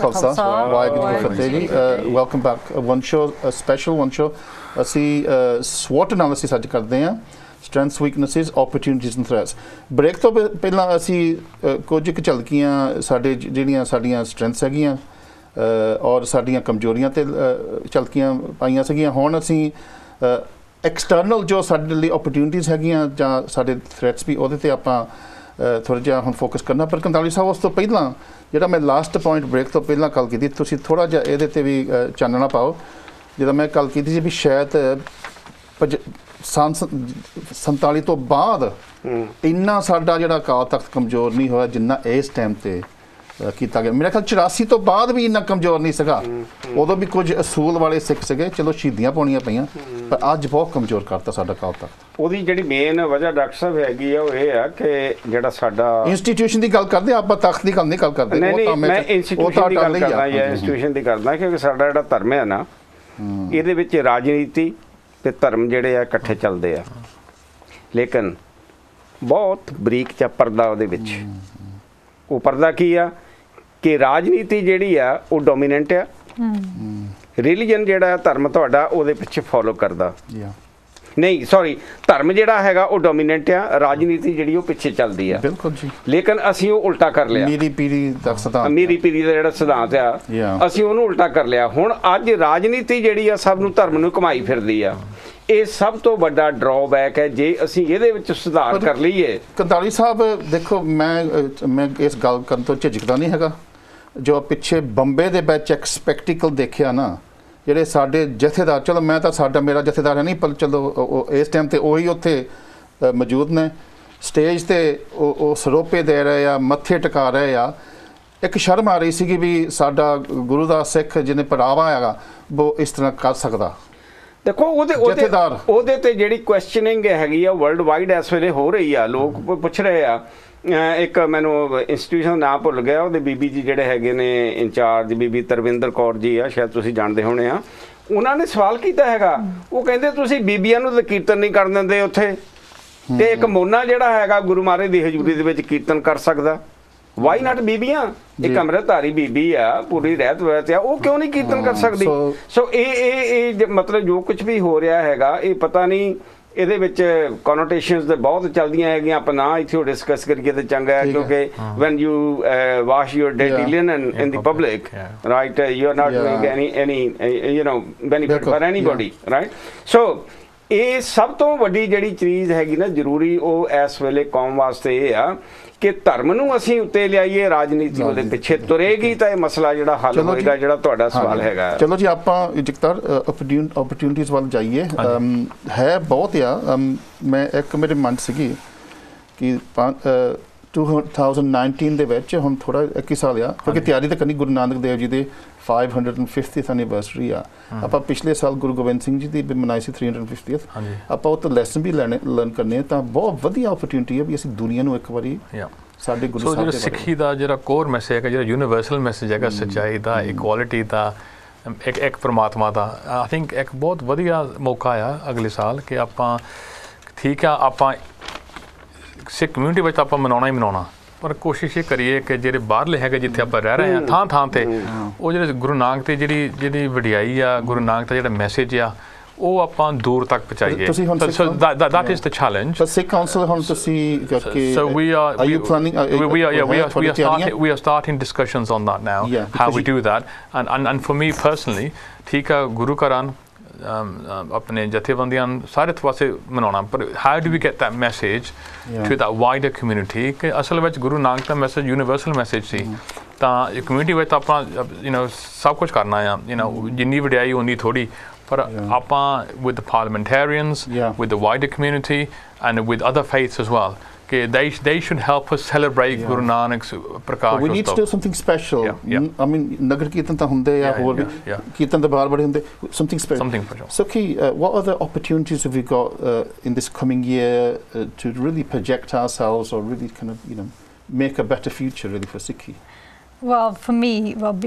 ਖਾਲਸਾ ਵਾਹਿਗੁਰੂ ਜੀ ਕੀ ਫਤਿਹ ਜੀ welcome back one show special one show ਅਸੀਂ SWOT ਐਨਾਲਿਸਿਸ ਅੱਜ ਕਰਦੇ ਹਾਂ strengths ਵੀਕਨੈਸਿਸ opportunities and threats break ਤੋਂ ਪਹਿਲਾਂ ਅਸੀਂ ਕੁਝ ਕੁ ਝਲਕੀਆਂ ਸਾਡੇ ਜਿਹੜੀਆਂ ਸਾਡੀਆਂ ਸਟਰੈਂਥਸ ਹੈਗੀਆਂ ਔਰ ਸਾਡੀਆਂ ਕਮਜ਼ੋਰੀਆਂ ਤੇ ਝਲਕੀਆਂ ਪਾਈਆਂ ਸੀਗੀਆਂ ਹੁਣ ਅਸੀਂ ਐਕਸਟਰਨਲ ਜੋ ਸਾਡੇ ਲਈ ਓਪਰਚੁਨਿਟੀਜ਼ ਹੈਗੀਆਂ ਜਾਂ ਸਾਡੇ ਥ੍ਰੈਟਸ ਵੀ ਉਹਦੇ ਤੇ ਆਪਾਂ ਥੋੜ੍ਹਾ ਜਿਹਾ ਹੁਣ ਫੋਕਸ ਕਰਨਾ ਪਰ 45 ਸਾਹਿਬ ਉਸ ਤੋਂ ਪਹਿਲਾਂ ਜਿਹੜਾ ਮੈਂ ਲਾਸਟ ਪੁਆਇੰਟ ਬ੍ਰੇਕ ਤੋਂ ਪਹਿਲਾਂ ਗੱਲ ਕੀਤੀ ਤੁਸੀਂ ਥੋੜ੍ਹਾ ਜਿਹਾ ਇਹਦੇ ਤੇ ਵੀ ਚਾਨਣਾ ਪਾਓ ਜਿਹੜਾ ਮੈਂ ਗੱਲ ਕੀਤੀ ਸੀ ਵੀ ਸ਼ਾਇਦ 47 ਤੋਂ ਬਾਅਦ ਇੰਨਾ ਸਾਡਾ ਜਿਹੜਾ ਅਕਾਲ ਤਖਤ ਕਮਜ਼ੋਰ ਨਹੀਂ ਹੋਇਆ ਜਿੰਨਾ ਇਸ ਟਾਈਮ ਤੇ ਕੀਤਾ ਗਿਆ ਮੇਰਾ ਖਿਆਲ 84 ਤੋਂ ਬਾਅਦ ਵੀ ਇੰਨਾ ਕਮਜ਼ੋਰ ਨਹੀਂ ਸੀਗਾ ਉਦੋਂ ਵੀ ਕੁਝ ਅਸੂਲ ਵਾਲੇ ਸਿੱਖ ਸੀਗੇ ਚਲੋ ਸ਼ਹੀਦੀਆਂ ਪਾਉਣੀਆਂ ਪਈਆਂ ਪਰ ਅੱਜ ਬਹੁਤ ਕਮਜ਼ੋਰ ਕਰਤਾ ਸਾਡਾ ਅਕਾਲ ਤਖਤ
ਉਹਦੀ ਜਿਹੜੀ ਮੇਨ ਵਜ੍ਹਾ ਡਾਕਟਰ ਸਾਹਿਬ ਹੈਗੀ ਆ ਉਹ ਇਹ ਆ ਕਿ ਜਿਹੜਾ ਸਾਡਾ ਇੰਸਟੀਟਿਊਸ਼ਨ
ਦੀ ਗੱਲ ਕਰਦੇ ਆਪਾਂ ਤਖਤ ਦੀ ਗੱਲ ਨਹੀਂ ਗੱਲ ਕਰਦੇ
ਨਹੀਂ ਮੈਂ ਇੰਸਟੀਟਿਊਸ਼ਨ ਦੀ ਗੱਲ ਕਰਦਾ ਜਾਂ ਇੰਸਟੀਟਿਊਸ਼ਨ ਦੀ ਕਰਦਾ ਕਿਉਂਕਿ ਸਾਡਾ ਜਿਹੜਾ ਧਰਮ ਹੈ ਨਾ ਇਹਦੇ ਵਿੱਚ ਰਾਜਨੀਤੀ ਤੇ ਧਰਮ ਜਿਹੜੇ ਆ ਇਕੱਠੇ ਚੱਲਦੇ ਆ ਲੇਕਿਨ ਬਹੁਤ ਬਰੀਕ ਜਿਹਾ ਪਰਦਾ ਉਹਦੇ ਵਿੱਚ ਉਹ ਪਰਦਾ ਕੀ ਆ ਕਿ ਰਾਜਨੀਤੀ ਜਿਹੜੀ ਆ ਉਹ ਡੋਮੀਨੈਂਟ ਆ ਰਿਲੀਜਨ ਜਿਹੜਾ ਧਰਮ ਤੁਹਾਡਾ ਉਹਦੇ ਪਿੱਛੇ ਫੋਲੋ ਕਰਦਾ ਨਹੀਂ ਸੌਰੀ ਧਰਮ ਜਿਹੜਾ ਹੈਗਾ ਉਹ ਡੋਮੀਨੈਂਟ ਆ ਰਾਜਨੀਤੀ ਜਿਹੜੀ ਉਹ ਪਿੱਛੇ ਚੱਲਦੀ ਆ
ਬਿਲਕੁਲ ਜੀ
ਲੇਕਿਨ ਅਸੀਂ ਉਹ ਉਲਟਾ ਕਰ ਲਿਆ
ਮੇਰੀ ਪੀੜੀ ਦਾ
ਜਿਹੜਾ ਸਿਧਾਂਤ ਆ ਅਸੀਂ ਉਹਨੂੰ ਉਲਟਾ ਕਰ ਲਿਆ ਹੁਣ ਅੱਜ ਰਾਜਨੀਤੀ ਜਿਹੜੀ ਆ ਸਭ ਨੂੰ ਧਰਮ ਨੂੰ ਘੁਮਾਈ ਫਿਰਦੀ ਆ ਇਹ ਸਭ ਤੋਂ ਵੱਡਾ ਡਰਾਬੈਕ ਹੈ ਜੇ ਅਸੀਂ ਇਹਦੇ ਵਿੱਚ ਸੁਧਾਰ ਕਰ ਲਈਏ
ਕੰਦਾਲੀ ਸਾਹਿਬ ਦੇਖੋ ਮੈਂ ਇਸ ਗੱਲ ਕਰਨ ਤੋਂ ਝਿਜਕਦਾ ਨਹੀਂ ਹੈਗਾ ਜੋ ਪਿੱਛੇ ਬੰਬੇ ਦੇ ਵਿੱਚ ਇੱਕ ਸਪੈਕਟੀਕਲ ਦੇਖਿਆ ਨਾ ਜਿਹੜੇ ਸਾਡੇ ਜਥੇਦਾਰ ਚਲੋ ਮੈਂ ਤਾਂ ਮੇਰਾ ਜਥੇਦਾਰ ਹੈ ਨਹੀਂ ਪਰ ਚਲੋ ਇਸ ਟਾਈਮ ਤੇ ਉਹੀ ਉੱਥੇ ਮੌਜੂਦ ਨੇ ਸਟੇਜ ਤੇ ਉਹ ਸਰੋਪੇ ਦੇ ਰਹੇ ਆ ਮੱਥੇ ਟਿਕਾ ਰਹੇ ਆ ਇੱਕ ਸ਼ਰਮ ਆ ਰਹੀ ਸੀਗੀ ਵੀ ਸਾਡਾ ਗੁਰੂ ਦਾ ਸਿੱਖ ਜਿਹਨੇ ਪੜਾਵਾ ਹੈਗਾ ਉਹ ਇਸ ਤਰ੍ਹਾਂ ਕਰ ਸਕਦਾ
ਦੇਖੋ ਉਹਦੇ ਤੇ ਜਿਹੜੀ ਕੁਐਸਚਨਿੰਗ ਹੈਗੀ ਆ ਵਰਲਡ ਵਾਈਡ ਇਸ ਵੇਲੇ ਹੋ ਰਹੀ ਆ ਲੋਕ ਪੁੱਛ ਰਹੇ ਆ ਇੱਕ ਮੈਨੂੰ ਇੰਸਟੀਟਿਊਸ਼ਨ ਦਾ ਨਾਮ ਭੁੱਲ ਗਿਆ ਉਹਦੇ ਬੀਬੀ ਜੀ ਜਿਹੜੇ ਹੈਗੇ ਨੇ ਇੰਚਾਰਜ ਬੀਬੀ ਤਰਵਿੰਦਰ ਕੌਰ ਜੀ ਆ ਸ਼ਾਇਦ ਤੁਸੀਂ ਜਾਣਦੇ ਹੋਣੇ ਆ ਉਹਨਾਂ ਨੇ ਸਵਾਲ ਕੀਤਾ ਹੈਗਾ ਉਹ ਕਹਿੰਦੇ ਤੁਸੀਂ ਬੀਬੀਆਂ ਨੂੰ ਤਾਂ ਕੀਰਤਨ ਨਹੀਂ ਕਰਨ ਦਿੰਦੇ ਉੱਥੇ ਤੇ ਇੱਕ ਮੋਨਾ ਜਿਹੜਾ ਹੈਗਾ ਗੁਰੂ ਮਹਾਰਾਜ ਦੀ ਹਜ਼ੂਰੀ ਦੇ ਵਿੱਚ ਕੀਰਤਨ ਕਰ ਸਕਦਾ ਵਾਈ ਨਾਟ ਬੀਬੀਆਂ ਇੱਕ ਅੰਮ੍ਰਿਤਧਾਰੀ ਬੀਬੀ ਆ ਪੂਰੀ ਰਹਿਤ ਵਹਿਤ ਆ ਉਹ ਕਿਉਂ ਨਹੀਂ ਕੀਰਤਨ ਕਰ ਸਕਦੀ ਸੋ ਇਹ ਮਤਲਬ ਜੋ ਕੁਝ ਵੀ ਹੋ ਰਿਹਾ ਹੈਗਾ ਇਹ ਪਤਾ ਨਹੀਂ ਇਹਦੇ ਵਿੱਚ ਕੋਨੋਟੇਸ਼ਨਸ ਤੇ ਬਹੁਤ ਚੱਲਦੀਆਂ ਹੈਗੀਆਂ ਆਪਾਂ ਨਾ ਇੱਥੇ ਡਿਸਕਸ ਕਰੀਏ ਤੇ ਚੰਗਾ ਹੈ ਕਿਉਂਕਿ when you wash your dirty linen in the public right you are not doing any you know benefit for anybody right so ਇਹ ਸਭ ਤੋਂ ਵੱਡੀ ਜਿਹੜੀ ਚੀਜ਼ ਹੈਗੀ ਨਾ ਜ਼ਰੂਰੀ ਉਹ ਇਸ ਵੇਲੇ ਕੌਮ ਵਾਸਤੇ ਇਹ ਆ ਕਿ ਧਰਮ ਨੂੰ ਅਸੀਂ ਉੱਤੇ ਲਿਆਈਏ ਰਾਜਨੀਤੀ ਉਹਦੇ ਪਿੱਛੇ ਤੁਰੇਗੀ ਤਾਂ ਇਹ ਮਸਲਾ ਜਿਹੜਾ ਹੱਲ ਹੋਏਗਾ ਜਿਹੜਾ ਤੁਹਾਡਾ ਸਵਾਲ ਹੈਗਾ
ਚਲੋ ਜੀ ਆਪਾਂ ਜਗਤਾਰ ਓਪਰਚੁਨਿਟੀਜ਼ ਵੱਲ ਜਾਈਏ ਹੈ ਬਹੁਤ ਆ ਮੈਂ ਇੱਕ ਮੇਰੇ ਮਨ ਸੀਗੀ ਕਿ 2019 ਦੇ ਵਿੱਚ ਹੁਣ ਥੋੜਾ 21 ਸਾਲ ਆ ਕਿਉਂਕਿ ਤਿਆਰੀ ਤਾਂ ਕਰਨੀ ਗੁਰੂ ਨਾਨਕ ਦੇਵ ਜੀ ਦੇ 550th ਐਨੀਵਰਸਰੀ ਆ ਆਪਾਂ ਪਿਛਲੇ ਸਾਲ ਗੁਰੂ ਗੋਬਿੰਦ ਸਿੰਘ ਜੀ ਦੀ ਮਨਾਈ ਸੀ 350th ਆਪਾਂ ਉਹ ਤੋਂ ਲੈਸਨ ਵੀ ਲਰਨ ਕਰਨੇ ਤਾਂ ਬਹੁਤ ਵਧੀਆ ਓਪਰਚੁਨਿਟੀ ਹੈ ਵੀ ਅਸੀਂ ਦੁਨੀਆ ਨੂੰ ਇੱਕ ਵਾਰੀ ਸਾਡੇ ਗੁਰੂ ਸਾਹਿਬ ਦੇ
ਸਿੱਖੀ ਦਾ ਜਿਹੜਾ ਕੋਰ ਮੈਸੇਜ ਹੈ ਜਿਹੜਾ ਯੂਨੀਵਰਸਲ ਮੈਸੇਜ ਹੈਗਾ ਸੱਚਾਈ ਦਾ ਇਕੁਆਲਿਟੀ ਦਾ ਇੱਕ ਪਰਮਾਤਮਾ ਦਾ ਆਈ ਥਿੰਕ ਇੱਕ ਬਹੁਤ ਵਧੀਆ ਮੌਕਾ ਆ ਅਗਲੇ ਸਾਲ ਕਿ ਆਪਾਂ ਠੀਕ ਆ ਆਪਾਂ ਸਿੱਖ ਕਮਿਊਨਿਟੀ ਵਿੱਚ ਆਪਾਂ ਮਨਾਉਣਾ ਹੀ ਮਨਾਉਣਾ ਪਰ ਕੋਸ਼ਿਸ਼ ਇਹ ਕਰੀਏ ਕਿ ਜਿਹੜੇ ਬਾਹਰਲੇ ਹੈਗੇ ਜਿੱਥੇ ਆਪਾਂ ਰਹਿ ਰਹੇ ਹਾਂ ਥਾਂ ਤੇ ਉਹ ਜਿਹੜੇ ਗੁਰੂ ਨਾਨਕ ਤੇ ਜਿਹੜੀ ਵਡਿਆਈ ਆ ਗੁਰੂ ਨਾਨਕ ਦਾ ਜਿਹੜਾ ਮੈਸੇਜ ਆ ਉਹ ਆਪਾਂ ਦੂਰ ਤੱਕ ਪਹੁੰਚਾਈਏ that is the challenge
so Sikh council ਹੁਣ ਤੁਸੀਂ
so we are
you planning
we are starting discussions on that now how we do that and for me personally ਠੀਕ ਆ ਗੁਰੂ ਘਰਾਂ ਆਪਣੇ ਜਥੇਬੰਦੀਆਂ ਸਾਰੇ ਪਾਸੇ ਮਨਾਉਣਾ ਪਰ how do we get that message to that wider community ਕਿ ਅਸਲ ਵਿੱਚ ਗੁਰੂ ਨਾਨਕ ਦਾ ਮੈਸੇਜ ਯੂਨੀਵਰਸਲ ਮੈਸੇਜ ਸੀ ਤਾਂ ਕਮਿਊਨਿਟੀ ਵਿੱਚ ਆਪਾਂ ਸਭ ਕੁਝ ਕਰਨਾ ਆ ਜਿੰਨੀ ਵਡਿਆਈ ਉਨੀ ਥੋੜੀ ਪਰ ਆਪਾਂ with the parliamentarians with the wider community and with other faiths as well they should help us celebrate Guru Nanak's prakash.
We need to do something special. I mean nagar kirtan ta hunde ya hor bhi kirtan da baar bade hunde something special. So what other opportunities have we got in this coming year to really project ourselves or really kind of make a better future really for Sikhi?
Well, for me,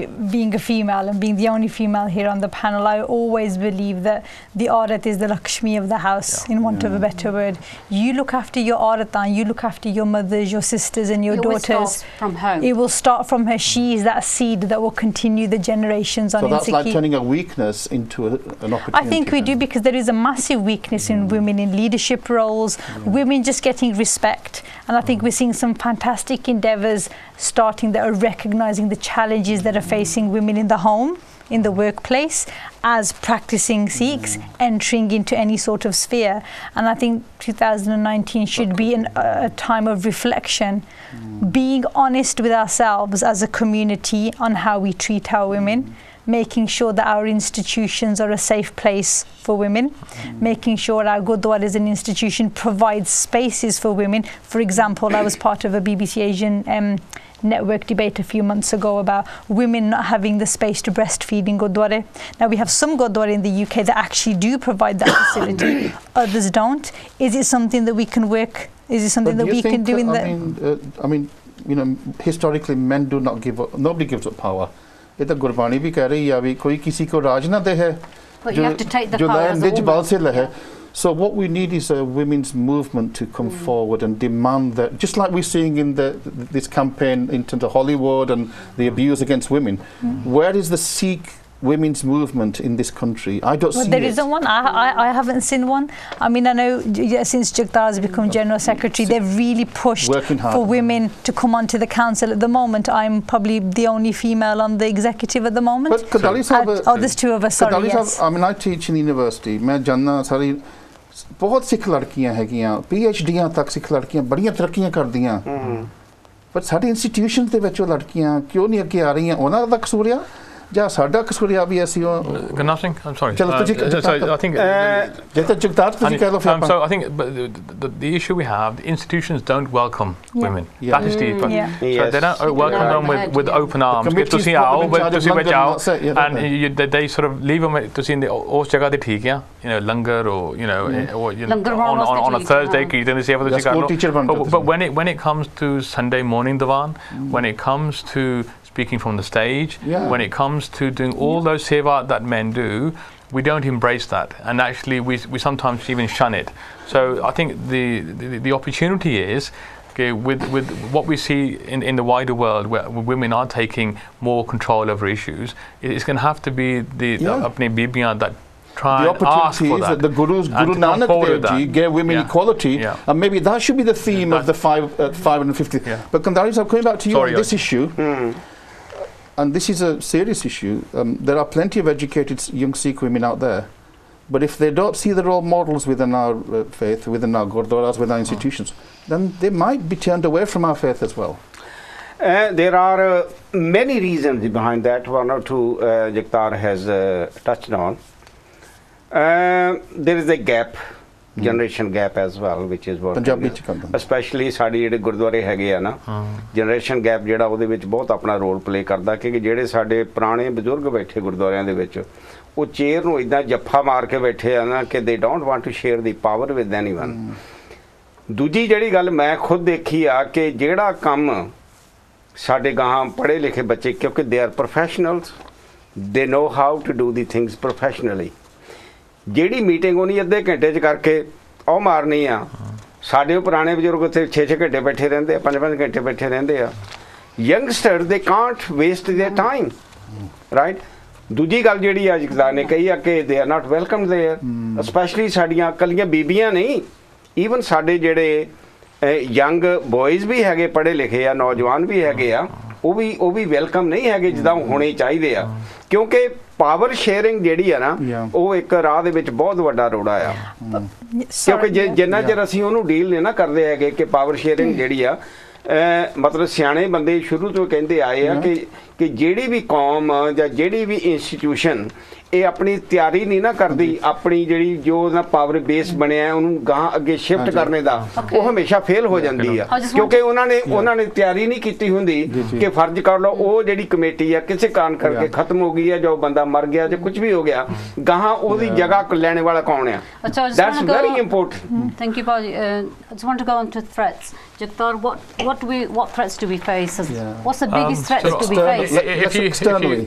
being a female and being the only female here on the panel, I always believe that the aurat is the Lakshmi of the house, in want of a better word. You look after your auratan, you look after your mothers, your sisters and your daughters.
Starts from home.
It will start from her. She is that seed that will continue the generations on.
So that's like turning a weakness into an opportunity.
I think we do, because there is a massive weakness in women in leadership roles, women just getting respect. And I think we're seeing some fantastic endeavours starting that are recognising the challenges that are facing women in the home, in the workplace, as practicing Sikhs, entering into any sort of sphere. And I think 2019 should be a time of reflection, being honest with ourselves as a community on how we treat our women, making sure that our institutions are a safe place for women, making sure our Gurdwara as an institution provides spaces for women. For example, I was part of a BBC Asian network debate a few months ago about women not having the space to breastfeed in Gurdwara. Now, we have some Gurdwara in the UK that actually do provide that facility, others don't. Is it something that we can work, is it something that we can do in the...
I mean, you know, historically men do not give up, nobody gives up power. ये तो गुरबानी भी कह रही है अभी कोई किसी को राज ना दे है जो निज बल से लहे. So what we need is a women's movement to come forward and demand that, just like we're seeing in this campaign into the Hollywood and the abuse against women. Where is the Sikh women's movement in this country? I don't see it.
There isn't one. I haven't seen one. I mean, I know since Jagtar has become General Secretary, they've really pushed for women to come onto the council. At the moment, I'm probably the only female on the executive at the moment.
But Kadali Sahab,
oh, there's two of us, sorry, yes.
I mean, I teach in university. मैं जानना सारी बहुत सिख लड़कियां हैगियां, PhDयां तक सिख लड़कियां बड़ियां तरक्कियां कर दियां. पर साडी इंस्टीट्यूशन दे विच लड़कियां क्यों नहीं अगे आ रही? उन्हां दा कसूर आ ਜਾਂ ਸਾਡਾ ਕਸੂਰੀਆ ਵੀ ਅਸੀਂ
Gurnam Singh, I'm sorry.
ਚਲੋ ਤੁਸੀਂ
I think
ਜੇ ਤਾਂ ਜਗਤਾਰ ਤੁਸੀਂ ਕਹਿ ਲਓ ਫਿਰ
so I think the issue we have, the institutions don't welcome women. That is the so they don't welcome them with open arms. ਕਿ ਤੁਸੀਂ ਆਓ ਤੁਸੀਂ ਵਿੱਚ ਆਓ and they sort of leave them ਤੁਸੀਂ ਉਸ ਜਗ੍ਹਾ ਤੇ ਠੀਕ ਆ, you know, langar or you know on a Thursday ਕੀਰਤਨ ਦੀ ਸੇਵਾ ਤੁਸੀਂ ਕਰ ਲਓ. But when it comes to Sunday morning divan, when it comes to speaking from the stage, when it comes to doing all those seva that men do, we don't embrace that, and actually we sometimes even shun it. So I think the opportunity is with what we see in the wider world, where women are taking more control over issues, it's going to have to be the apne bibiyan that try and ask for that.
The Guru Nanak Dev Ji gave women equality, and maybe that should be the theme of the 550. But Kandari Sahab, coming back to you on this issue, and this is a serious issue. There are plenty of educated young Sikh women out there, but if they don't see the role models within our faith, within our gurdwaras, within our institutions, then they might be turned away from our faith as well.
There are many reasons behind that. One or two Jagtar has touched on. There is a gap, generation gap as well, which is what especially ਸਾਡੀ ਜਿਹੜੇ ਗੁਰਦੁਆਰੇ ਹੈਗੇ ਆ ਨਾ, generation gap ਜਿਹੜਾ ਉਹਦੇ ਵਿੱਚ ਬਹੁਤ ਆਪਣਾ ਰੋਲ ਪਲੇ ਕਰਦਾ, ਕਿਉਂਕਿ ਜਿਹੜੇ ਸਾਡੇ ਪੁਰਾਣੇ ਬਜ਼ੁਰਗ ਬੈਠੇ ਗੁਰਦੁਆਰਿਆਂ ਦੇ ਵਿੱਚ ਉਹ ਚੇਅਰ ਨੂੰ ਇਦਾਂ ਜੱਫਾ ਮਾਰ ਕੇ ਬੈਠੇ ਆ ਨਾ ਕਿ ਦੇ don't want to share the power with anyone. ਦੂਜੀ ਜਿਹੜੀ ਗੱਲ ਮੈਂ ਖੁਦ ਦੇਖੀ ਆ ਕਿ ਜਿਹੜਾ ਕੰਮ ਸਾਡੇ ਗਾਹਾਂ ਪੜ੍ਹੇ ਲਿਖੇ ਬੱਚੇ, ਕਿਉਂਕਿ ਦੇ are professionals, they know how to do the things professionally, ਜਿਹੜੀ ਮੀਟਿੰਗ ਉਹਨੀ ਅੱਧੇ ਘੰਟੇ 'ਚ ਕਰਕੇ ਉਹ ਮਾਰਨੀ ਆ. ਸਾਡੇ ਪੁਰਾਣੇ ਬਜ਼ੁਰਗ ਉੱਥੇ 6-6 ਘੰਟੇ ਬੈਠੇ ਰਹਿੰਦੇ ਆ, 5-5 ਘੰਟੇ ਬੈਠੇ ਰਹਿੰਦੇ ਆ. Youngster they can't waste their time, right. ਦੂਜੀ ਗੱਲ ਜਿਹੜੀ ਅੱਜ ਜਗਤਾਰ ਨੇ ਕਹੀ ਆ ਕਿ they are not welcome there, specially ਸਾਡੀਆਂ ਕੱਲੀਆਂ ਬੀਬੀਆਂ ਨਹੀਂ, ਈਵਨ ਸਾਡੇ ਜਿਹੜੇ ਯੰਗ ਬॉयਜ਼ ਵੀ ਹੈਗੇ, ਪੜ੍ਹੇ ਲਿਖੇ ਆ, ਨੌਜਵਾਨ ਵੀ ਹੈਗੇ ਆ, ਉਹ ਵੀ ਵੈਲਕਮ ਨਹੀਂ ਹੈਗੇ ਜਿੱਦਾਂ ਹੋਣੇ ਚਾਹੀਦੇ ਆ. ਕਿਉਂਕਿ ਪਾਵਰ ਸ਼ੇਅਰਿੰਗ ਜਿਹੜੀ ਆ ਨਾ, ਉਹ ਇੱਕ ਰਾਹ ਦੇ ਵਿੱਚ ਬਹੁਤ ਵੱਡਾ ਰੋੜਾ ਆ. ਕਿਉਂਕਿ ਜਿੰਨਾ ਚਿਰ ਅਸੀਂ ਉਹਨੂੰ ਡੀਲ ਨਹੀਂ ਨਾ ਕਰਦੇ ਹੈਗੇ ਕਿ ਪਾਵਰ ਸ਼ੇਅਰਿੰਗ ਜਿਹੜੀ ਆ, ਮਤਲਬ ਸਿਆਣੇ ਬੰਦੇ ਸ਼ੁਰੂ ਤੋਂ ਕਹਿੰਦੇ ਆਏ ਆ ਕਿ ਜਿਹੜੀ ਵੀ ਕੌਮ ਜਾਂ ਜਿਹੜੀ ਵੀ ਇੰਸਟੀਟਿਊਸ਼ਨ ਇਹ ਆਪਣੀ ਤਿਆਰੀ ਨਹੀਂ ਨਾ ਕਰਦੀ ਆਪਣੀ ਜਿਹੜੀ ਜੋ ਉਹਦਾ ਪਾਵਰ ਬੇਸ ਬਣਿਆ ਉਹਨੂੰ ਗਾਂ ਅੱਗੇ ਸ਼ਿਫਟ ਕਰਨੇ ਦਾ ਉਹ ਹਮੇਸ਼ਾ ਫੇਲ ਹੋ ਜਾਂਦੀ ਆ ਕਿਉਂਕਿ ਉਹਨਾਂ ਨੇ ਤਿਆਰੀ ਨਹੀਂ ਕੀਤੀ ਹੁੰਦੀ ਕਿ ਫਰਜ਼ ਕਰ ਲਓ ਉਹ ਜਿਹੜੀ ਕਮੇਟੀ ਆ ਕਿਸੇ ਕਾਰਨ ਕਰਕੇ ਖਤਮ ਹੋ ਗਈ ਆ ਜੋ ਬੰਦਾ ਮਰ ਗਿਆ ਜਾਂ ਕੁਝ ਵੀ ਹੋ ਗਿਆ ਗਾਂ ਉਹਦੀ ਜਗ੍ਹਾ ਲੈਣ ਵਾਲਾ ਕੌਣ ਆ that's very important
thank you Paul I just want to go on to threats Jagtar what threats do we face what's the biggest threats do we face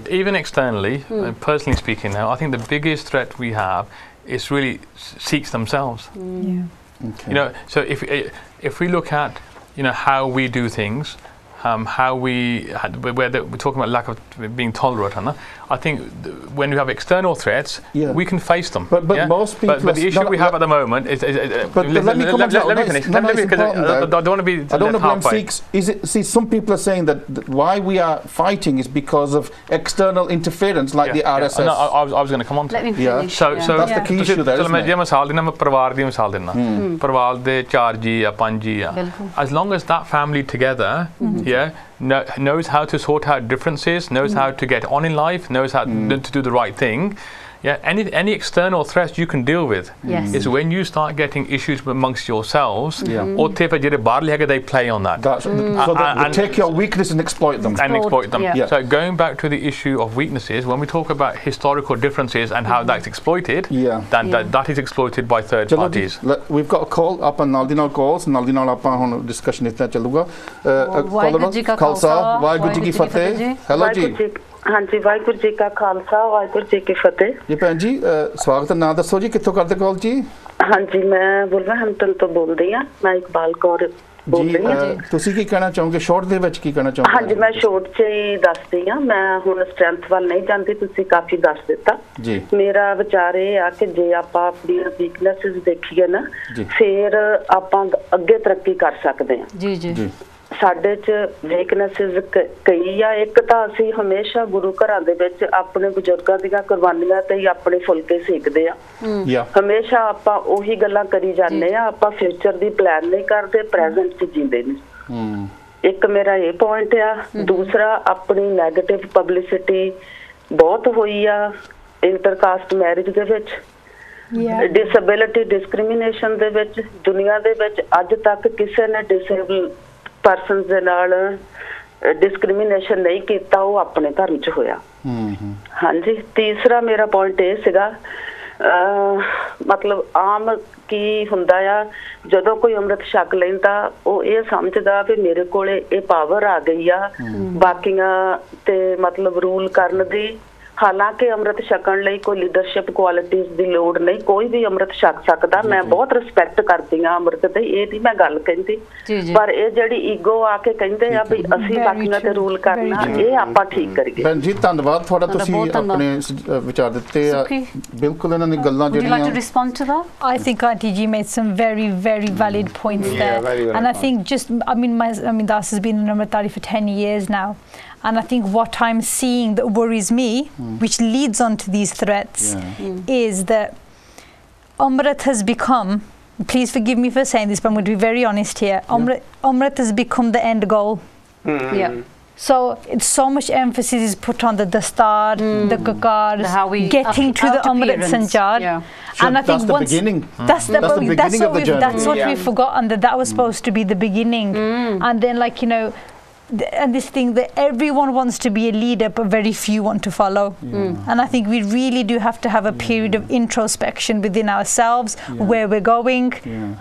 even externally personally speaking now I think the biggest threat we have is really Sikhs themselves you know so if we look at how we do things how we're talking about lack of being tolerant I think when we have external threats we can face them
but most people
but the issue we have at the moment is let me finish because I don't want to be
I don't blame Sikhs see some people are saying that why we are fighting is because of external interference like the RSS
no, I was going to come on to
so that's the key issue there
ਮੈਂ ਜੇ ਮਿਸਾਲ ਦੇਣਾ ਮੈਂ ਪਰਿਵਾਰ ਦੀ ਮਿਸਾਲ ਦੇਣਾ ਪਰਿਵਾਰ ਦੇ 4 ਜੀ ਆ 5 ਜੀ ਆ as long as that family together knows how to sort out differences, knows how to get on in life, knows how to do the right thing. Any external threats you can deal with is when you start getting issues amongst yourselves. They play on that.
So they take your weakness and exploit them.
So going back to the issue of weaknesses, when we talk about historical differences and how that's exploited, then that is exploited by third parties.
We've got a call up on Naldinal calls. Naldinal ਆਪਾਂ ਹੁਣ discussion ਇਸ ਤਰ੍ਹਾਂ ਚੱਲੂਗਾ ਖਾਲਸਾ ਵਾਹਿਗੁਰੂ ਜੀ ਕੀ ਫਤਿਹ hello ਜੀ
ਹਾਂਜੀ ਵਾਹਿਗੁਰੂ ਜੀ ਕਾ ਖਾਲਸਾ ਵਾਹਿਗੁਰੂ ਜੀ ਕੀ ਫਤਿਹ
ਜੀ ਭੈਣ ਜੀ ਸਵਾਗਤ ਹੈ ਨਾਂ ਦੱਸੋ ਜੀ ਕਿੱਥੋਂ ਕਰਦੇ ਕਾਲ ਜੀ
ਹਾਂਜੀ ਮੈਂ ਵੁਲਵਰਹੈਂਪਟਨ ਤੋਂ ਬੋਲਦੀ ਆ ਮੈਂ ਇਕਬਾਲ ਕੌਰ ਬੋਲ ਰਹੀ ਹਾਂ
ਤੁਸੀਂ ਕੀ ਕਹਿਣਾ ਚਾਹੋਗੇ ਸ਼ਾਰਟ ਦੇ ਵਿੱਚ ਕੀ ਕਹਿਣਾ ਚਾਹੋਗੇ
ਹਾਂਜੀ ਮੈਂ ਸ਼ਾਰਟ 'ਚ ਹੀ ਦੱਸਦੀ ਆ ਮੈਂ ਹੁਣ ਸਟਰੈਂਥ ਵੱਲ ਨਹੀਂ ਜਾਂਦੀ ਤੁਸੀਂ ਕਾਫੀ ਦੱਸ ਦਿੱਤਾ
ਜੀ
ਮੇਰਾ ਵਿਚਾਰ ਇਹ ਆ ਕਿ ਜੇ ਆਪਾਂ ਆਪਣੀਆਂ ਵੀਕਨੈਸਸ ਦੇਖੀਏ ਨਾ ਫਿਰ ਆਪਾਂ ਅੱਗੇ ਤਰੱਕੀ ਕਰ ਸਕਦੇ ਹਾਂ
ਜੀ ਜੀ
ਸਾਡੇ 'ਚ ਵੀਕਨੈਸਸ ਕਈ ਆ ਇੱਕ ਤਾਂ ਅਸੀਂ ਹਮੇਸ਼ਾ ਗੁਰੂ ਘਰਾਂ ਦੇ ਵਿੱਚ ਆਪਣੇ ਬਜ਼ੁਰਗਾਂ ਦੀਆਂ ਕੁਰਬਾਨੀਆਂ ਤੇ ਹੀ ਆਪਣੇ ਫੁਲਕੇ ਸੇਕਦੇ ਆ ਹਮੇਸ਼ਾ ਆਪਾਂ ਉਹੀ ਗੱਲਾਂ ਕਰੀ ਜਾਂਦੇ ਆ ਆਪਾਂ ਫਿਊਚਰ ਦੀ ਪਲਾਨ ਨਹੀਂ ਕਰਦੇ ਪ੍ਰੈਜ਼ੈਂਟ 'ਚ ਜੀਂਦੇ ਨੇ ਇੱਕ ਮੇਰਾ ਇਹ ਪੁਆਇੰਟ ਆ ਦੂਸਰਾ ਆਪਣੀ ਨੈਗੇਟਿਵ ਪਬਲਿਸਿਟੀ ਬਹੁਤ ਹੋਈ ਆ ਇੰਟਰਕਾਸਟ ਮੈਰਿਜ ਦੇ ਵਿੱਚ ਡਿਸੇਬਿਲਿਟੀ ਡਿਸਕ੍ਰਿਮੀਨੇਸ਼ਨ ਦੇ ਵਿੱਚ ਦੁਨੀਆ ਦੇ ਵਿੱਚ ਅੱਜ ਤੱਕ ਕਿਸੇ ਨੇ ਡਿਸੇਬਲ ਪਰਸਨਸ ਦੇ ਨਾਲ ਡਿਸਕ੍ਰਿਮੀਨੇਸ਼ਨ ਨਹੀਂ ਕੀਤਾ ਉਹ ਆਪਣੇ ਧਰਮ 'ਚ ਹੋਇਆ ਹਾਂਜੀ ਤੀਸਰਾ ਮੇਰਾ ਪੁਆਇੰਟ ਇਹ ਸੀਗਾ ਮਤਲਬ ਆਮ ਕੀ ਹੁੰਦਾ ਆ ਜਦੋਂ ਕੋਈ ਅੰਮ੍ਰਿਤ ਛਕ ਲੈਂਦਾ ਉਹ ਇਹ ਸਮਝਦਾ ਵੀ ਮੇਰੇ ਕੋਲੇ ਇਹ ਪਾਵਰ ਆ ਗਈ ਆ ਬਾਕੀਆਂ ਤੇ ਮਤਲਬ ਰੂਲ ਕਰਨ ਦੀ ਹਾਲਾਂਕਿ ਅੰਮ੍ਰਿਤ ਛਕਣ ਲਈ ਕੋਈ ਲੀਡਰਸ਼ਿਪ ਕੁਆਲਿਟੀਜ਼ ਦੀ ਲੋੜ ਨਹੀਂ ਕੋਈ ਵੀ ਅੰਮ੍ਰਿਤ ਛਕ ਸਕਦਾ ਮੈਂ ਬਹੁਤ ਰਿਸਪੈਕਟ ਕਰਦੀ ਹਾਂ ਅੰਮ੍ਰਿਤ ਦੀ ਇਹ ਨਹੀਂ ਮੈਂ ਗੱਲ ਕਹਿੰਦੀ ਪਰ ਇਹ ਜਿਹੜੀ ਈਗੋ ਆ ਕੇ ਕਹਿੰਦੇ ਆ ਵੀ ਅਸੀਂ ਬਾਕੀਆਂ ਤੇ ਰੂਲ ਕਰਨਾ ਇਹ ਆਪਾਂ ਠੀਕ ਕਰੀਏ
ਭੈਣ ਜੀ ਧੰਨਵਾਦ ਤੁਹਾਡਾ ਤੁਸੀਂ ਆਪਣੇ ਵਿਚਾਰ ਦਿੱਤੇ ਆ ਬਿਲਕੁਲ ਇਹਨਾਂ ਦੀ ਗੱਲਾਂ ਜਿਹੜੀਆਂ
I think Auntie Ji made some very valid points there and I think just I mean Das has been in Amritari for 10 years now and I think what I'm seeing that worries me which leads on to these threats is that Amrit has become please forgive me for saying this but I'm going to be very honest here Amrit has become the end goal so it's so much emphasis is put on the dastar the kakar getting to the Amrit Sanchar and I think once that's what we've forgotten that was supposed to be the beginning and then like you know and this thing that everyone wants to be a leader but very few want to follow and I think we really do have to have a period of introspection within ourselves where we're going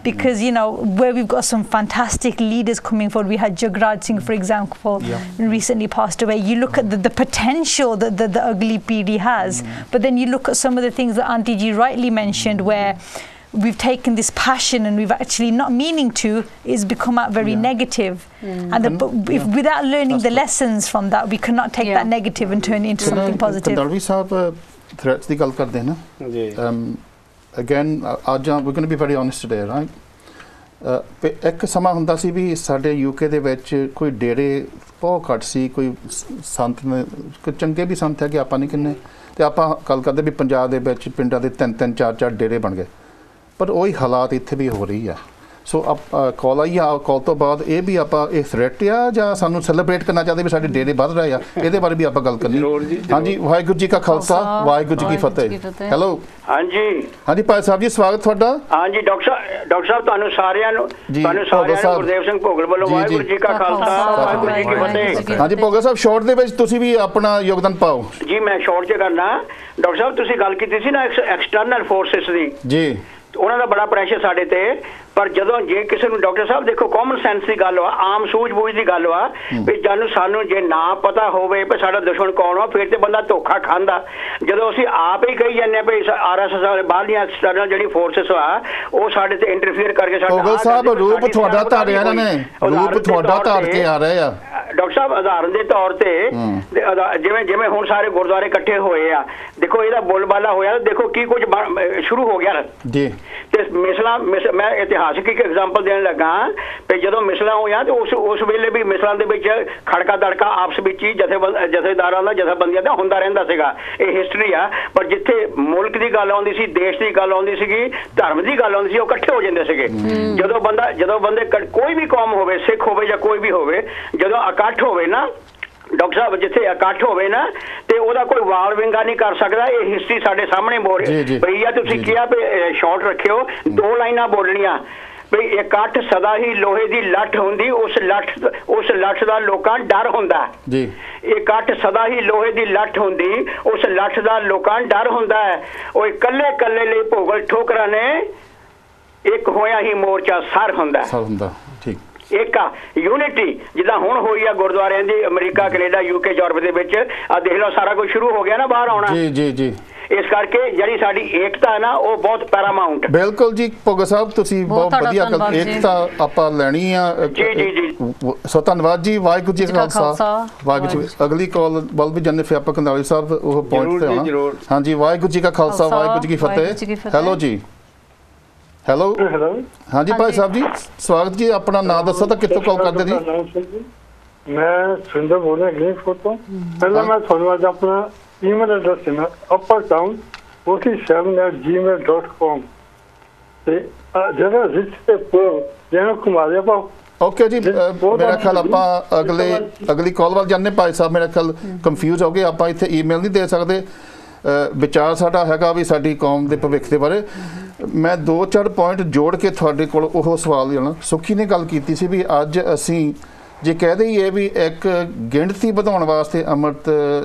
because you know where we've got some fantastic leaders coming forward we had Jagraj Singh for example recently passed away you look at the potential that the ugly PD has but then you look at some of the things that Auntie Ji rightly mentioned where we've taken this passion and we've actually not meaning to is become out very negative and if without learning the lessons from that we cannot take that negative and turn it into something positive
Dalvi sahab threats di gal karde na ji again aaj we're going to be very honest today right ਇੱਕ ਸਮਾਂ ਹੁੰਦਾ ਸੀ ਵੀ ਸਾਡੇ UK ਦੇ ਵਿੱਚ ਕੋਈ ਡੇਰੇ ਬਹੁਤ ਘੱਟ ਸੀ ਕੋਈ ਸੰਤ ਨੇ ਕੋਈ ਚੰਗੇ ਵੀ ਸੰਤ ਹੈ ਕਿ ਆਪਾਂ ਨਹੀਂ ਕਿੰਨੇ ਤੇ ਆਪਾਂ ਗੱਲ ਕਰਦੇ ਵੀ ਪੰਜਾਬ ਦੇ ਵਿੱਚ ਪਿੰਡਾਂ ਦੇ 3-3 4-4 ਡੇਰੇ ਬਣ ਗਏ ਪਰ ਉਹੀ ਹਾਲਾਤ ਇੱਥੇ ਵੀ ਹੋ ਰਹੀ ਆ ਸੋ ਕਾਲ ਆਈ ਆ, ਕਾਲ ਤੋਂ ਬਾਅਦ ਇਹ ਵੀ ਆਪਾਂ ਇਹ ਥ੍ਰੈਟ ਆ ਜਾਂ ਸਾਨੂੰ ਸੈਲੀਬ੍ਰੇਟ ਕਰਨਾ ਚਾਹਦੇ ਵੀ ਸਾਡੇ ਡੇਰੇ ਵੱਧ ਰਹੇ ਆ, ਇਹਦੇ ਬਾਰੇ ਵੀ ਆਪਾਂ ਗੱਲ ਕਰਨੀ। ਹਾਂਜੀ, ਵਾਹਿਗੁਰੂ ਜੀ ਕਾ ਖਾਲਸਾ, ਵਾਹਿਗੁਰੂ ਜੀ ਕੀ ਫਤਿਹ। ਹੈਲੋ, ਹਾਂਜੀ ਭਾਈ ਸਾਹਿਬ ਜੀ, ਸਵਾਗਤ ਤੁਹਾਡਾ।
ਹਾਂਜੀ ਡਾਕਟਰ ਸਾਹਿਬ ਤੁਹਾਨੂੰ ਸਾਰਿਆਂ ਨੂੰ ਗੁਰਦੇਵ ਸਿੰਘ ਭੋਗਲ ਵੱਲੋਂ ਵਾਹਿਗੁਰੂ ਜੀ ਕਾ ਖਾਲਸਾ, ਵਾਹਿਗੁਰੂ ਜੀ ਕੀ ਫਤਿਹ।
ਹਾਂਜੀ ਭੋਗਲ ਸਾਹਿਬ, ਸ਼ਾਰਟ ਦੇ ਵਿੱਚ ਤੁਸੀਂ ਵੀ ਆਪਣਾ ਯੋਗਦਾਨ ਪਾਓ
ਜੀ। ਮੈਂ ਸ਼ਾਰਟ 'ਚ ਕਰਨਾ। ਡਾਕਟਰ ਸਾਹਿਬ ਤੁਸੀਂ ਗੱਲ ਕੀਤੀ ਸੀ ਨਾ ਐਕਸਟਰਨਲ ਫੋਰਸਿਸ ਦੀ
ਜੀ,
ਉਹਨਾਂ ਦਾ ਬੜਾ ਪ੍ਰੈਸ਼ਰ ਸਾਡੇ ਤੇ, ਪਰ ਜਦੋਂ ਜੇ ਕਿਸੇ ਨੂੰ ਡਾਕਟਰ ਸਾਹਿਬ ਦੇਖੋ ਕਾਮਨ ਸੈਂਸ ਦੀ ਗੱਲ ਵਾ, ਆਮ ਸੂਝ-ਬੂਝ ਦੀ ਗੱਲ ਵਾ ਵੀ ਜਾਨੂੰ ਸਾਨੂੰ ਜੇ ਨਾ ਪਤਾ ਹੋਵੇ ਵੀ ਸਾਡਾ ਦੁਸ਼ਮਣ ਕੌਣ ਵਾ, ਫਿਰ ਤੇ ਬੰਦਾ ਧੋਖਾ ਖਾਂਦਾ। ਜਦੋਂ ਅਸੀਂ ਆਪ ਹੀ ਕਹੀ ਜਾਂਦੇ ਵੀ RSS ਵਾਲੇ ਬਾਹਰਲੀਆਂ ਐਕਸਟਰਨਲ ਜਿਹੜੀ ਫੋਰਸਿਸ ਆ ਉਹ ਸਾਡੇ ਤੇ ਇੰਟਰਫੀਅਰ ਕਰਕੇ ਸਾਡਾ
ਭੋਗਲ ਸਾਹਿਬ ਰੂਪ ਤੁਹਾਡਾ ਧਾਰ ਰਿਹਾ ਇਹਨਾਂ ਨੇ, ਰੂਪ ਤੁਹਾਡਾ ਧਾਰ ਕੇ ਆ ਰਹੇ ਆ
ਡਾਕਟਰ ਸਾਹਿਬ। ਉਦਾਹਰਨ ਦੇ ਤੌਰ ਤੇ ਜਿਵੇਂ ਹੁਣ ਸਾਰੇ ਗੁਰਦੁਆਰੇ ਇਕੱਠੇ ਹੋਏ ਆ, ਦੇਖੋ ਇਹਦਾ ਬੋਲਬਾਲਾ ਹੋਇਆ, ਦੇਖੋ ਕੀ ਕੁਝ ਸ਼ੁਰੂ ਹੋ ਗਿਆ
ਜੀ।
ਤੇ ਮੈਂ ਇਤਿਹਾਸਕ ਇੱਕ ਐਗਜ਼ਾਮਪਲ ਦੇਣ ਲੱਗਾ ਵੀ ਜਦੋਂ ਮਿਸਲਾਂ ਹੋਈਆਂ ਤੇ ਉਸ ਵੇਲੇ ਵੀ ਮਿਸਲਾਂ ਦੇ ਵਿੱਚ ਖੜਕਾ ਦੜਕਾ ਆਪਸ ਵਿੱਚ ਹੀ ਜਥੇਦਾਰਾਂ ਦਾ ਜਥੇਬੰਦੀਆਂ ਦਾ ਹੁੰਦਾ ਰਹਿੰਦਾ ਸੀਗਾ, ਇਹ ਹਿਸਟਰੀ ਆ। ਪਰ ਜਿੱਥੇ ਮੁਲਕ ਦੀ ਗੱਲ ਆਉਂਦੀ ਸੀ, ਦੇਸ਼ ਦੀ ਗੱਲ ਆਉਂਦੀ ਸੀਗੀ, ਧਰਮ ਦੀ ਗੱਲ ਆਉਂਦੀ ਸੀ, ਉਹ ਇਕੱਠੇ ਹੋ ਜਾਂਦੇ ਸੀਗੇ। ਜਦੋਂ ਬੰਦੇ ਕੋਈ ਵੀ ਕੌਮ ਹੋਵੇ, ਸਿੱਖ ਹੋਵੇ ਜਾਂ ਕੋਈ ਵੀ ਹੋਵੇ, ਜਦੋਂ ਇਕੱਠ ਹੋਵੇ ਨਾ ਡਾਕਟਰ ਸਾਹਿਬ, ਜਿੱਥੇ ਇਕੱਠ ਹੋਵੇ ਨਾ ਤੇ ਉਹਦਾ ਕੋਈ ਵਾਲ ਵਿੰਗਾ ਨਹੀਂ ਕਰ ਸਕਦਾ। ਇਹ ਹਿਸਟਰੀ ਸਾਡੇ ਸਾਹਮਣੇ ਬੋਲ ਭਈਆ ਤੁਸੀਂ ਕਿਹਾ ਵੀ ਸ਼ਾਰਟ ਰੱਖਿਓ, 2 ਲਾਈਨਾਂ ਬੋਲਣੀਆਂ ਵੀ ਇਕੱਠ ਸਦਾ ਹੀ ਲੋਹੇ ਦੀ ਲੱਠ ਹੁੰਦੀ, ਉਸ ਲੱਠ ਦਾ ਲੋਕਾਂ ਡਰ ਹੁੰਦਾ ਜੀ। ਇਕੱਠ ਸਦਾ ਹੀ ਲੋਹੇ ਦੀ ਲੱਠ ਹੁੰਦੀ, ਉਸ ਲੱਠ ਦਾ ਲੋਕਾਂ ਡਰ ਹੁੰਦਾ ਹੈ। ਉਹ ਇਕੱਲੇ ਇਕੱਲੇ ਲਈ ਭੋਗਲ ਠੋਕਰਾਂ ਨੇ, ਇੱਕ ਹੋਇਆ ਹੀ ਮੋਰਚਾ ਸਰ ਹੁੰਦਾ।
ਠੀਕ,
ਇੱਕ ਆ ਯੂਨਿਟੀ ਜਿੱਦਾਂ ਹੁਣ ਹੋਈ ਆ ਗੁਰਦੁਆਰਿਆਂ ਦੀ, ਅਮਰੀਕਾ, ਕੈਨੇਡਾ, UK, ਯੂਰਪ ਦੇ ਵਿੱਚ ਆ ਦੇਖ ਲਓ, ਸਾਰਾ ਕੁਝ ਸ਼ੁਰੂ ਹੋ ਗਿਆ ਨਾ ਬਾਹਰ ਆਉਣਾ। ਜੀ। ਇਸ ਕਰਕੇ ਜਿਹੜੀ ਸਾਡੀ ਏਕਤਾ ਹੈ ਨਾ ਉਹ ਬਹੁਤ ਪੈਰਾਮਾਊਂਟ।
ਬਿਲਕੁਲ ਜੀ ਭੋਗਲ ਸਾਹਿਬ, ਤੁਸੀਂ ਬਹੁਤ ਵਧੀਆ ਗੱਲ, ਏਕਤਾ ਆਪਾਂ ਲੈਣੀ ਆ।
ਜੀ।
ਸੋ ਧੰਨਵਾਦ ਜੀ, ਵਾਹਿਗੁਰੂ ਜੀ ਕਾ ਖਾਲਸਾ, ਵਾਹਿਗੁਰੂ ਜੀ। ਅਗਲੀ ਕਾਲ ਵੱਲ ਵੀ ਜੰਨੇ ਫਿਰ ਆਪਾਂ ਕੰਦਾਲੀ ਸਾਹਿਬ ਉਹ ਪੁਆਇੰਟ ਤੇ ਆਉਣਾ। ਹਾਂਜੀ, ਵਾਹਿਗੁਰੂ ਜੀ ਕਾ ਖਾਲਸਾ, ਵਾਹਿਗੁਰੂ ਜੀ ਕੀ ਫਤਿਹ। ਹੈਲੋ ਜੀ। ਹੈਲੋ, ਹਾਂਜੀ ਭਾਈ ਸਾਹਿਬ ਜੀ, ਸਵਾਗਤ ਜੀ। ਆਪਣਾ ਨਾਮ ਦੱਸੋ ਤਾਂ ਕਿੱਥੋਂ ਕਾਲ ਕਰਦੇ ਜੀ?
ਮੈਂ ਸੁਰਿੰਦਰ ਬੋਲ ਰਿਹਾ ਗ੍ਰੀਨਫੋਰਡ ਤੋਂ। ਪਹਿਲਾਂ ਮੈਂ ਤੁਹਾਨੂੰ ਅੱਜ ਆਪਣਾ ਈਮੇਲ ਐਡਰੈਸ ਦੇਣਾ, uppertown47@gmail.com ਤੇ ਜਿਹੜਾ ਰਿਸ਼ਤੇ ਪੂਰ ਜਿਹਨੂੰ ਘੁਮਾ ਦੇ ਆਪਾਂ।
ਓਕੇ ਜੀ, ਮੇਰਾ ਖਿਆਲ ਆਪਾਂ ਅਗਲੀ ਕਾਲ ਵੱਲ ਜਾਂਦੇ। ਭਾਈ ਸਾਹਿਬ ਮੇਰਾ ਖਿਆਲ ਕੰਫਿਊਜ਼ ਹੋ ਗਏ, ਆਪਾਂ ਇੱਥੇ ਈਮੇਲ ਨਹੀਂ ਦੇ ਸਕਦੇ। ਵਿਚਾਰ ਸਾਡਾ ਹੈਗਾ ਵੀ ਸਾਡੀ ਕੌਮ ਦੇ ਭਵਿੱਖ ਦੇ ਬਾਰੇ। ਮੈਂ 2-4 ਪੁਆਇੰਟ ਜੋੜ ਕੇ ਤੁਹਾਡੇ ਕੋਲ ਉਹ ਸਵਾਲ ਲੈਣਾ। ਸੁੱਖੀ ਨੇ ਗੱਲ ਕੀਤੀ ਸੀ ਵੀ ਅੱਜ ਅਸੀਂ ਜੇ ਕਹਿ ਦਈਏ ਵੀ ਇੱਕ ਗਿਣਤੀ ਵਧਾਉਣ ਵਾਸਤੇ ਅੰਮ੍ਰਿਤ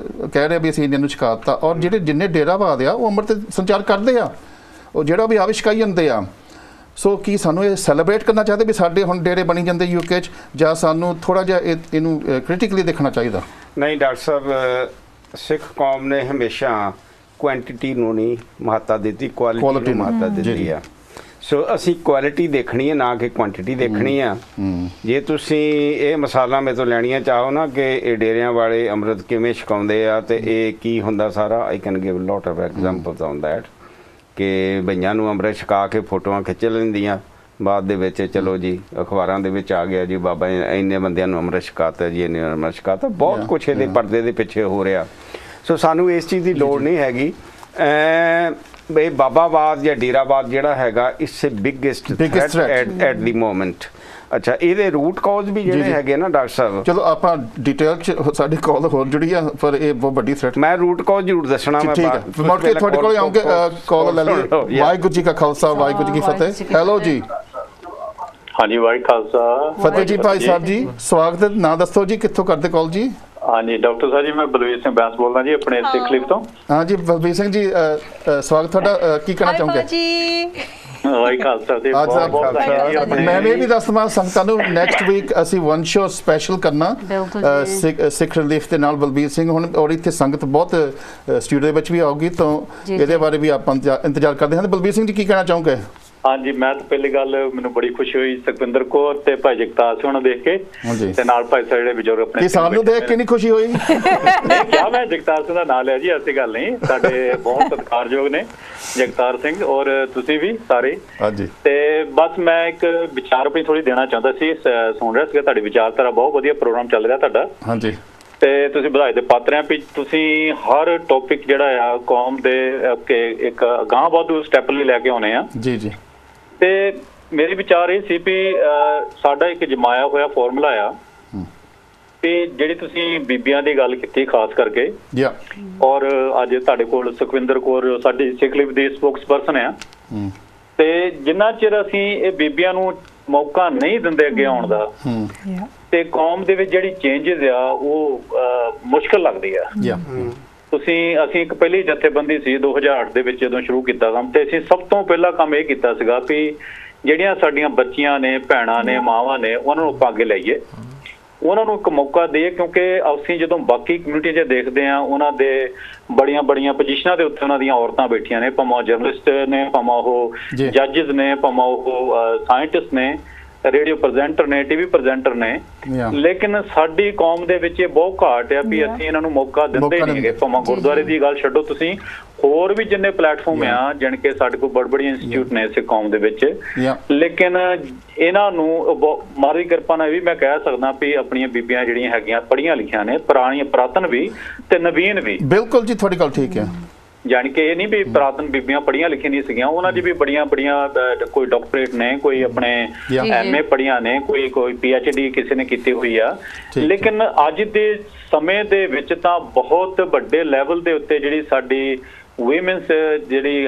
ਕਹਿ ਰਹੇ ਵੀ ਅਸੀਂ ਇੰਡੀਆ ਨੂੰ ਛਕਾਤਾ, ਔਰ ਜਿੰਨੇ ਡੇਰਾਵਾਦ ਆ ਉਹ ਅੰਮ੍ਰਿਤ ਸੰਚਾਰ ਕਰਦੇ ਆ, ਉਹ ਜਿਹੜਾ ਵੀ ਆਵਿਸ਼ਕਾਈ ਜਾਂਦੇ ਆ। ਸੋ ਕੀ ਸਾਨੂੰ ਇਹ ਸੈਲੀਬ੍ਰੇਟ ਕਰਨਾ ਚਾਹਦੇ ਵੀ ਸਾਡੇ ਹੁਣ ਡੇਰੇ ਬਣੀ ਜਾਂਦੇ UK 'ਚ, ਜਾਂ ਸਾਨੂੰ ਥੋੜ੍ਹਾ ਜਿਹਾ ਇਹਨੂੰ ਕ੍ਰਿਟੀਕਲੀ ਦੇਖਣਾ ਚਾਹੀਦਾ?
ਨਹੀਂ ਡਾਕਟਰ ਸਾਹਿਬ, ਸਿੱਖ ਕੌਮ ਨੇ ਹਮੇਸ਼ਾ ਕੁਆਂਟੀਟੀ ਨੂੰ ਨਹੀਂ ਮਹੱਤਤਾ ਦਿੱਤੀ, ਕੁਆਲਿਟੀ ਨੂੰ ਮਹੱਤਤਾ ਦਿੱਤੀ ਆ। ਸੋ ਅਸੀਂ ਕੁਆਲਿਟੀ ਦੇਖਣੀ ਹੈ, ਨਾ ਕਿ ਕੁਆਂਟੀਟੀ ਦੇਖਣੀ ਆ। ਜੇ ਤੁਸੀਂ ਇਹ ਮਿਸਾਲਾਂ ਮੇਰੇ ਤੋਂ ਲੈਣੀਆਂ ਚਾਹੋ ਨਾ ਕਿ ਇਹ ਡੇਰਿਆਂ ਵਾਲੇ ਅੰਮ੍ਰਿਤ ਕਿਵੇਂ ਛਕਾਉਂਦੇ ਆ ਤੇ ਇਹ ਕੀ ਹੁੰਦਾ ਸਾਰਾ, I can give lot of examples on that. ਕਿ ਬਈਆਂ ਨੂੰ ਅੰਮ੍ਰਿਤ ਛਕਾ ਕੇ ਫੋਟੋਆਂ ਖਿੱਚ ਲੈਂਦੀਆਂ, ਬਾਅਦ ਦੇ ਵਿੱਚ ਚਲੋ ਜੀ ਅਖਬਾਰਾਂ ਦੇ ਵਿੱਚ ਆ ਗਿਆ ਜੀ ਬਾਬਾ ਇੰਨੇ ਬੰਦਿਆਂ ਨੂੰ ਅੰਮ੍ਰਿਤ ਛਕਾਤਾ ਜੀ, ਇੰਨੇ ਅੰਮ੍ਰਿਤ ਛਕਾਤਾ। ਬਹੁਤ ਕੁਛ ਇਹਦੇ ਪਰਦੇ ਦੇ ਪਿੱਛੇ ਹੋ ਰਿਹਾ। ਸੋ ਸਾਨੂੰ ਇਸ ਚੀਜ਼ ਦੀ ਲੋੜ ਨਹੀਂ ਹੈਗੀ। ਬਈ ਬਾਬਾਵਾਦ ਜਾਂ ਡੇਰਾਵਾਦ ਜਿਹੜਾ ਹੈਗਾ, it's biggest threat at the moment. ਅੱਛਾ, ਇਹਦੇ ਰੂਟ ਕਾਜ਼ ਵੀ ਜਿਹੜੇ ਹੈਗੇ ਨਾ ਡਾਕਟਰ ਸਾਹਿਬ,
ਚਲੋ ਆਪਾਂ ਡਿਟੇਲ ਚ ਸਾਡੀ ਕਾਲ ਹੋਰ ਜੁੜੀ ਆ, ਪਰ ਇਹ ਬਹੁਤ ਵੱਡੀ ਥ੍ਰੈਟ।
ਮੈਂ ਰੂਟ ਕਾਜ਼ ਜ਼ਰੂਰ ਦੱਸਣਾ। ਮੈਂ
ਮੁੜ ਕੇ ਤੁਹਾਡੇ ਕੋਲ ਆਉਂਗੇ, ਕਾਲ ਲੈ ਲਈ। ਵਾਹਿਗੁਰੂ ਜੀ ਕਾ ਖਾਲਸਾ, ਵਾਹਿਗੁਰੂ ਜੀ ਕੀ ਫਤਿਹ। ਹੈਲੋ ਜੀ।
ਹਾਂਜੀ, ਵਾਹਿਗੁਰੂ ਖਾਲਸਾ,
ਫਤਿਹ ਜੀ। ਭਾਈ ਸਾਹਿਬ ਜੀ ਸਵਾਗਤ ਹੈ, ਨਾਂ ਦੱਸੋ ਜੀ, ਕਿੱਥੋਂ ਕਰਦੇ ਕਾਲ ਜੀ?
ਹਾਂਜੀ ਡਾਕਟਰ ਸਾਹਿਬ ਜੀ, ਮੈਂ ਬਲਵੀਰ ਸਿੰਘ ਬੈਂਸ ਬੋਲਦਾ ਜੀ, ਆਪਣੇ ਸਿੱਖ ਲਿਫ ਤੋਂ।
ਹਾਂਜੀ ਬਲਵੀਰ ਸਿੰਘ ਜੀ, ਸਵਾਗਤ ਤੁਹਾਡਾ। ਕੀ ਕਹਿਣਾ ਚਾਹੋਗੇ?
ਵਾਹਿਗੁਰੂ ਖਾਲਸਾ ਤੇ ਬਹੁਤ
ਮੈਂ ਵੀ ਦੱਸਵਾਂ ਸੰਗਤਾਂ ਨੂੰ, ਨੈਕਸਟ ਵੀਕ ਅਸੀਂ ਵਨ ਸ਼ੋ ਸਪੈਸ਼ਲ ਕਰਨਾ ਸਿੱਖ ਰਿਲੀਫ ਦੇ ਨਾਲ ਬਲਬੀਰ ਸਿੰਘ ਹੁਣ, ਔਰ ਇੱਥੇ ਸੰਗਤ ਬਹੁਤ ਸਟੂਡੀਓ ਦੇ ਵਿੱਚ ਵੀ ਆਉਗੀ, ਤਾਂ ਇਹਦੇ ਬਾਰੇ ਵੀ ਆਪਾਂ ਇੰਤਜ਼ਾਰ ਕਰਦੇ ਹਾਂ। ਬਲਬੀਰ ਸਿੰਘ ਜੀ ਕੀ ਕਹਿਣਾ ਚਾਹੋਗੇ?
ਹਾਂਜੀ, ਮੈਂ ਤਾਂ ਪਹਿਲੀ ਗੱਲ ਮੈਨੂੰ ਬੜੀ ਖੁਸ਼ੀ ਹੋਈ ਸੁਖਵਿੰਦਰ ਕੌਰ ਤੇ ਭਾਈ ਜਗਤਾਰ ਸਿੰਘ ਨੂੰ ਦੇਖ ਕੇ, ਤੇ ਨਾਲ ਭਾਈ ਸਾਹਿਬ ਜਿਹੜੇ ਬਜ਼ੁਰਗ ਆਪਣੇ।
ਸਾਨੂੰ ਦੇਖ ਕੇ ਨਹੀਂ ਖੁਸ਼ੀ ਹੋਈ?
ਕਿਹਾ ਮੈਂ ਜਗਤਾਰ ਸਿੰਘ ਦਾ ਨਾਂ ਲਿਆ ਜੀ, ਐਸੀ ਗੱਲ ਨਹੀਂ। ਸਾਡੇ ਬਹੁਤ ਸਤਿਕਾਰਯੋਗ ਨੇ ਜਗਤਾਰ ਸਿੰਘ, ਔਰ ਤੁਸੀਂ ਵੀ ਸਾਰੇ। ਹਾਂਜੀ, ਤੇ ਬਸ ਮੈਂ ਇੱਕ ਵਿਚਾਰ ਆਪਣੀ ਥੋੜੀ ਦੇਣਾ ਚਾਹੁੰਦਾ ਸੀ। ਸੁਣ ਰਿਹਾ ਸੀਗਾ ਤੁਹਾਡੀ ਵਿਚਾਰਧਾਰਾ, ਬਹੁਤ ਵਧੀਆ ਪ੍ਰੋਗਰਾਮ ਚੱਲ ਰਿਹਾ ਤੁਹਾਡਾ।
ਹਾਂਜੀ,
ਤੇ ਤੁਸੀਂ ਵਧਾਈ ਦੇ ਪਾਤਰ ਆ ਵੀ ਤੁਸੀਂ ਹਰ ਟੌਪਿਕ ਜਿਹੜਾ ਆ ਕੌਮ ਦੇ ਇੱਕ ਅਗਾਂਹ ਵਾਧੂ ਸਟੈਪ ਲਈ ਲੈ ਕੇ ਆਉਣੇ ਆ।
ਜੀ ਜੀ।
ਤੇ ਮੇਰੇ ਵਿਚਾਰ ਇਹ ਸੀ ਵੀ ਸਾਡਾ ਇੱਕ ਜਮਾਇਆ ਹੋਇਆ ਫਾਰਮੂਲਾ ਆ ਤੇ ਜਿਹੜੀ ਤੁਸੀਂ ਬੀਬੀਆਂ ਦੀ ਗੱਲ ਕੀਤੀ ਖਾਸ ਕਰਕੇ ਔਰ ਅੱਜ ਤੁਹਾਡੇ ਕੋਲ ਸੁਖਵਿੰਦਰ ਕੌਰ ਸਾਡੀ ਸਿੱਖ ਲੀਗ ਦੀ ਸਪੋਕਸਪਰਸਨ ਆ ਤੇ ਜਿੰਨਾ ਚਿਰ ਅਸੀਂ ਇਹ ਬੀਬੀਆਂ ਨੂੰ ਮੌਕਾ ਨਹੀਂ ਦਿੰਦੇ ਅੱਗੇ ਆਉਣ ਦਾ ਤੇ ਕੌਮ ਦੇ ਵਿੱਚ ਜਿਹੜੀ ਚੇਂਜਸ ਆ ਉਹ ਮੁਸ਼ਕਲ ਲੱਗਦੀ ਆ ਅਸੀਂ ਇੱਕ ਪਹਿਲੀ ਜਥੇਬੰਦੀ ਸੀ 2008 ਦੇ ਵਿੱਚ ਜਦੋਂ ਸ਼ੁਰੂ ਕੀਤਾ ਕੰਮ ਤੇ ਅਸੀਂ ਸਭ ਤੋਂ ਪਹਿਲਾ ਕੰਮ ਇਹ ਕੀਤਾ ਸੀਗਾ ਵੀ ਜਿਹੜੀਆਂ ਸਾਡੀਆਂ ਬੱਚੀਆਂ ਨੇ ਭੈਣਾਂ ਨੇ ਮਾਵਾਂ ਨੇ ਉਹਨਾਂ ਨੂੰ ਆਪਾਂ ਅੱਗੇ ਲਾਈਏ ਉਹਨਾਂ ਨੂੰ ਇੱਕ ਮੌਕਾ ਦੇਈਏ ਕਿਉਂਕਿ ਅਸੀਂ ਜਦੋਂ ਬਾਕੀ ਕਮਿਊਨਿਟੀ 'ਚ ਦੇਖਦੇ ਹਾਂ ਉਹਨਾਂ ਦੇ ਬੜੀਆਂ ਪੋਜੀਸ਼ਨਾਂ ਦੇ ਉੱਤੇ ਉਹਨਾਂ ਦੀਆਂ ਔਰਤਾਂ ਬੈਠੀਆਂ ਨੇ ਭਾਵੇਂ ਜਰਨਲਿਸਟ ਨੇ ਭਾਵੇਂ ਉਹ ਜੱਜਿਸ ਨੇ ਭਾਵੇਂ ਉਹ ਸਾਇੰਟਿਸਟ ਨੇ ਰੇਡੀਓ ਪ੍ਰੈਜ਼ੈਂਟਰ ਨੇ ਟੀਵੀ ਪ੍ਰੈਜ਼ੈਂਟਰ ਨੇ ਲੇਕਿਨ ਸਾਡੀ ਕੌਮ ਦੇ ਵਿੱਚ ਇਹ ਬਹੁਤ ਘਾਟ ਆ ਵੀ ਅਸੀਂ ਇਹਨਾਂ ਨੂੰ ਮੌਕਾ ਦਿੰਦੇ ਨਹੀਂ ਹੈਗੇ ਭਾਵੇਂ ਗੁਰਦੁਆਰੇ ਦੀ ਗੱਲ ਛੱਡੋ ਤੁਸੀਂ ਹੋਰ ਵੀ ਜਿੰਨੇ ਪਲੇਟਫਾਰਮ ਆ ਜਾਣ ਕੇ ਸਾਡੇ ਕੋਲ ਬੜੇ ਇੰਸਟੀਚਿਊਟ ਨੇ ਸਿੱਖ ਕੌਮ ਦੇ ਵਿੱਚ ਲੇਕਿਨ ਇਹਨਾਂ ਨੂੰ ਮਾਂ ਦੀ ਕਿਰਪਾ ਨਾਲ ਵੀ ਮੈਂ ਕਹਿ ਸਕਦਾ ਵੀ ਆਪਣੀਆਂ ਬੀਬੀਆਂ ਜਿਹੜੀਆਂ ਹੈਗੀਆਂ ਪੜ੍ਹੀਆਂ ਲਿਖੀਆਂ ਨੇ ਪੁਰਾਣੀਆਂ ਪੁਰਾਤਨ ਵੀ ਤੇ ਨਵੀਨ ਵੀ ਬਿਲਕੁਲ ਜੀ ਤੁਹਾਡੀ ਗੱਲ ਠੀਕ ਹੈ ਜਾਣੀ ਕਿ ਇਹ ਨਹੀਂ ਵੀ ਪੁਰਾਤਨ ਬੀਬੀਆਂ ਪੜ੍ਹੀਆਂ ਲਿਖੀਆਂ ਨਹੀਂ ਸੀਗੀਆਂ ਉਹਨਾਂ 'ਚ ਵੀ ਬੜੀਆਂ ਕੋਈ ਡਾਕਟਰੇਟ ਨੇ ਕੋਈ ਆਪਣੇ MA ਪੜ੍ਹੀਆਂ ਨੇ ਕੋਈ PhD ਕਿਸੇ ਨੇ ਕੀਤੀ ਹੋਈ ਆ ਲੇਕਿਨ ਅੱਜ ਦੇ ਸਮੇਂ ਦੇ ਵਿੱਚ ਤਾਂ ਬਹੁਤ ਵੱਡੇ ਲੈਵਲ ਦੇ ਉੱਤੇ ਜਿਹੜੀ ਸਾਡੀ ਵੂਮਨਸ ਜਿਹੜੀ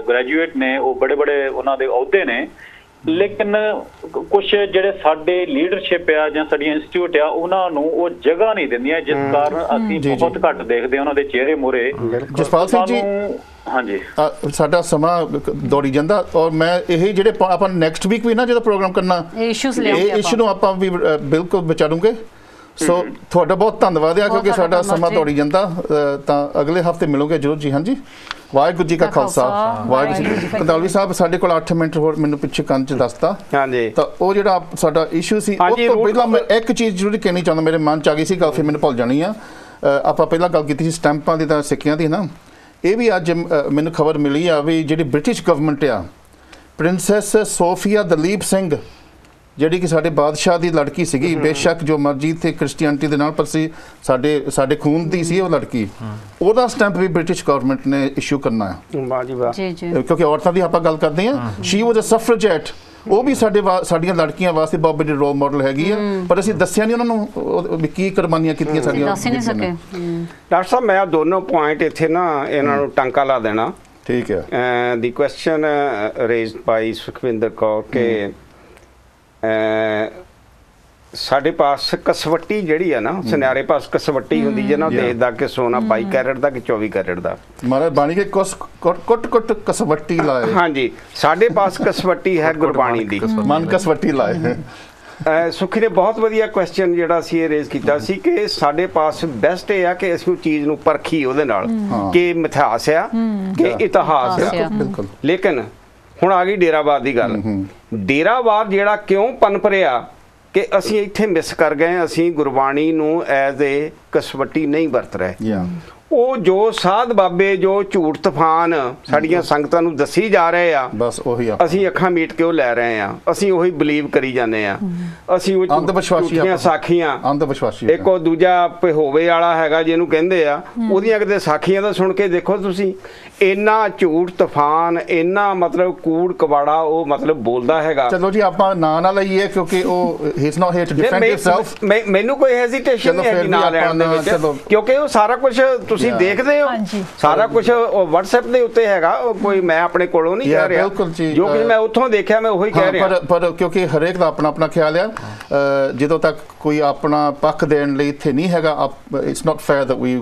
ਗ੍ਰੈਜੂਏਟ ਨੇ ਉਹ ਬੜੇ ਉਹਨਾਂ ਦੇ ਅਹੁਦੇ ਨੇ ਲੇਕਿਨ ਕੁਝ ਜਿਹੜੇ ਸਾਡੇ ਲੀਡਰਸ਼ਿਪ ਆ ਜਾਂ ਸਾਡੀਆਂ ਇੰਸਟੀਚਿਊਟ ਆ ਉਹਨਾਂ ਨੂੰ ਉਹ ਜਗ੍ਹਾ ਨਹੀਂ ਦਿੰਦੀਆਂ ਜਿਸ ਕਾਰਨ ਅਸੀਂ ਬਹੁਤ ਘੱਟ ਦੇਖਦੇ ਉਹਨਾਂ ਦੇ ਚਿਹਰੇ ਮੂਹਰੇ
ਜਸਪਾਲ ਸਿੰਘ ਜੀ
ਹਾਂਜੀ
ਸਾਡਾ ਸਮਾਂ ਦੌੜੀ ਜਾਂਦਾ ਔਰ ਮੈਂ ਇਹ ਜਿਹੜੇ ਆਪਾਂ ਨੈਕਸਟ ਵੀਕ ਵੀ ਨਾ ਜਦੋਂ ਪ੍ਰੋਗਰਾਮ ਕਰਨਾ ਇਹ ਇਸ਼ੂ ਨੂੰ ਆਪਾਂ ਵੀ ਬਿਲਕੁਲ ਵਿਚਾਰੂਗੇ ਸੋ ਤੁਹਾਡਾ ਬਹੁਤ ਧੰਨਵਾਦ ਆ ਕਿਉਂਕਿ ਸਾਡਾ ਸਮਾਂ ਦੌੜੀ ਜਾਂਦਾ ਤਾਂ ਅਗਲੇ ਹਫਤੇ ਮਿਲੋਗੇ ਜਰੂਰ ਜੀ ਹਾਂਜੀ ਵਾਹਿਗੁਰੂ ਜੀ ਕਾ ਖਾਲਸਾ ਵਾਹਿਗੁਰੂ ਜੀ ਕੀ ਫਤਿਹ ਕੰਦਾਲਵੀ ਸਾਹਿਬ ਸਾਡੇ ਕੋਲ 8 ਮਿੰਟ ਹੋਰ ਮੈਨੂੰ ਪਿੱਛੇ ਕੰਨ 'ਚ ਦੱਸਤਾ ਹਾਂਜੀ ਤਾਂ ਉਹ ਜਿਹੜਾ ਸਾਡਾ ਇਸ਼ੂ ਸੀ ਉਹ ਤੋਂ ਪਹਿਲਾਂ ਮੈਂ ਇੱਕ ਚੀਜ਼ ਜ਼ਰੂਰ ਕਹਿਣੀ ਚਾਹੁੰਦਾ ਮੇਰੇ ਮਨ 'ਚ ਆ ਗਈ ਸੀ ਗੱਲ ਫਿਰ ਮੈਨੂੰ ਭੁੱਲ ਜਾਣੀ ਆ ਆਪਾਂ ਪਹਿਲਾਂ ਗੱਲ ਕੀਤੀ ਸੀ ਸਟੈਂਪਾਂ ਦੀ ਤਾਂ ਸਿੱਕਿਆਂ ਦੀ ਨਾ ਇਹ ਵੀ ਅੱਜ ਮੈਨੂੰ ਖਬਰ ਮਿਲੀ ਆ ਵੀ ਜਿਹੜੀ ਬ੍ਰਿਟਿਸ਼ ਗਵਰਨਮੈਂਟ ਆ ਪ੍ਰਿੰਸੈਸ ਸੋਫੀਆ ਦਲੀਪ ਸਿੰਘ ਜਿਹੜੀ ਕਿ ਸਾਡੇ ਬਾਦਸ਼ਾਹ ਦੀ ਲੜਕੀ ਸੀਗੀ ਬੇਸ਼ੱਕ ਜੋ ਮਰਜ਼ੀ ਤੇ ਕ੍ਰਿਸਚੀਅਨਟੀ ਦੇ ਨਾਲ ਪਰ ਸੀ ਸਾਡੇ ਖੂਨ ਦੀ ਸੀ ਉਹ ਲੜਕੀ ਉਹਦਾ ਸਟੈਂਪ ਵੀ ਬ੍ਰਿਟਿਸ਼ ਗਵਰਨਮੈਂਟ ਨੇ ਇਸ਼ੂ ਕਰਨਾ ਹੈ ਵਾਹ ਜੀ ਵਾਹ ਕਿਉਂਕਿ ਔਰਤਾਂ ਦੀ ਆਪਾਂ ਗੱਲ ਕਰਦੇ ਹਾਂ ਸ਼ੀ ਵਾਜ਼ ਅ ਸਫਰੇਜੇਟ ਉਹ ਵੀ ਸਾਡੀਆਂ ਲੜਕੀਆਂ ਵਾਸਤੇ ਬਹੁਤ ਵੱਡੀ ਰੋਲ ਮਾਡਲ ਹੈਗੀ ਆ ਪਰ ਅਸੀਂ ਦੱਸਿਆ ਨਹੀਂ ਉਹਨਾਂ ਨੂੰ ਕੀ ਕੁਰਬਾਨੀਆਂ ਕੀਤੀਆਂ ਸਾਡੀਆਂ
ਡਾਕਟਰ ਸਾਹਿਬ ਮੈਂ ਦੋਨੋਂ ਪੁਆਇੰਟ ਇੱਥੇ ਨਾ ਇਹਨਾਂ ਨੂੰ ਟਾਂਕਾ ਲਾ ਦੇਣਾ ਠੀਕ ਹੈ ਦੀ ਕੁਐਸਚਨ ਰੇਜ਼ਡ ਬਾਈ ਸੁਖਵਿੰਦਰ ਕੌਰ ਕਿ ਸਾਡੇ ਪਾਸ ਕਸਵੱਟੀ ਜਿਹੜੀ ਆ ਨਾ ਸੁਨਿਆਰੇ ਪਾਸ ਕਸਵੱਟੀ ਹੁੰਦੀ ਜਿਹਨਾਂ ਦੇਖਦਾ ਕਿ ਸੋਨਾ 22 ਕੈਰਟ ਦਾ ਕਿ 24 ਕੈਰਟ ਦਾ ਮਹਾਰਾਜ ਬਾਣੀ ਕੇ ਕੁੱਟ ਕਸਵੱਟੀ ਲਾਏ ਹਾਂਜੀ ਸਾਡੇ ਪਾਸ ਕਸਵੱਟੀ ਹੈ ਗੁਰਬਾਣੀ ਦੀ ਮਨ ਕਸਵੱਟੀ ਲਾਏ ਸੁਖੀ ਨੇ ਬਹੁਤ ਵਧੀਆ ਕੁਐਸਚਨ ਜਿਹੜਾ ਸੀ ਇਹ ਰੇਜ਼ ਕੀਤਾ ਸੀ ਕਿ ਸਾਡੇ ਪਾਸ ਬੈਸਟ ਇਹ ਆ ਕਿ ਅਸੀਂ ਉਹ ਚੀਜ਼ ਨੂੰ ਪਰਖੀ ਉਹਦੇ ਨਾਲ ਕਿ ਮਿਥਿਹਾਸ ਆ ਕਿ ਇਤਿਹਾਸ ਆ ਲੇਕਿਨ ਹੁਣ ਆ ਗਈ ਡੇਰਾਵਾਦ ਦੀ ਗੱਲ ਡੇਰਾਵਾਦ ਜਿਹੜਾ ਕਿਉਂ ਪਨਪ ਰਿਹਾ ਕਿ ਅਸੀਂ ਇੱਥੇ ਮਿਸ ਕਰ ਗਏ ਅਸੀਂ ਗੁਰਬਾਣੀ ਨੂੰ ਐਜ਼ ਏ ਕਸਵੱਟੀ ਨਹੀਂ ਵਰਤ ਰਹੇ ਉਹ ਜੋ ਸਾਧ ਬਾਬੇ ਜੋ ਝੂਠ ਤੂਫਾਨ ਸਾਡੀਆਂ ਸੰਗਤਾਂ ਨੂੰ ਦੱਸੀ ਜਾ ਰਹੇ ਆ ਬਸ ਉਹੀ ਅਸੀਂ ਅੱਖਾਂ ਮੀਟ ਕੇ ਉਹ ਲੈ ਰਹੇ ਆ ਅਸੀਂ ਉਹੀ ਬਲੀਵ ਕਰੀ ਜਾਂਦੇ ਆ ਅਸੀਂ ਉਹ ਝੂਠੀਆਂ ਸਾਖੀਆਂ ਇੱਕ ਉਹ ਦੂਜਾ ਹੋਵੇ ਵਾਲਾ ਹੈਗਾ ਜਿਹਨੂੰ ਕਹਿੰਦੇ ਆ ਉਹਦੀਆਂ ਕਿਤੇ ਸਾਖੀਆਂ ਤਾਂ ਸੁਣ ਕੇ ਦੇਖੋ ਤੁਸੀਂ ਇੰਨਾ ਝੂਠ ਤੂਫਾਨ ਇੰਨਾ ਮਤਲਬ ਕੂੜ ਕਵਾੜਾ ਉਹ ਮਤਲਬ ਬੋਲਦਾ ਹੈਗਾ ਚਲੋ ਜੀ ਆਪਾਂ ਨਾਂ ਨਾ ਲਈਏ ਕਿਉਂਕਿ ਉਹ he is not here to defend himself ਮੈਨੂੰ ਕੋਈ ਹੈਜ਼ਿਟੇਸ਼ਨ ਨਹੀਂ ਹੈ ਨਾਂ ਲੈਣ ਦੇ ਵਿੱਚ ਕਿਉਂਕਿ ਉਹ ਸਾਰਾ ਕੁਝ ਤੁਸੀਂ ਦੇਖਦੇ ਹੋ ਸਾਰਾ ਕੁਝ WhatsApp ਦੇ ਉੱਤੇ ਹੈਗਾ ਕੋਈ ਮੈਂ ਆਪਣੇ ਕੋਲੋਂ ਨਹੀਂ ਕਹਿ ਰਿਹਾ ਜੋ ਕਿ ਮੈਂ ਉੱਥੋਂ ਦੇਖਿਆ ਮੈਂ ਉਹੀ ਕਹਿ ਰਿਹਾ ਪਰ ਕਿਉਂਕਿ ਹਰੇਕ ਦਾ ਆਪਣਾ ਖਿਆਲ ਆ ਜਦੋਂ ਤੱਕ ਕੋਈ ਆਪਣਾ ਪੱਖ ਦੇਣ ਲਈ ਇੱਥੇ ਨਹੀਂ ਹੈਗਾ it's not fair that we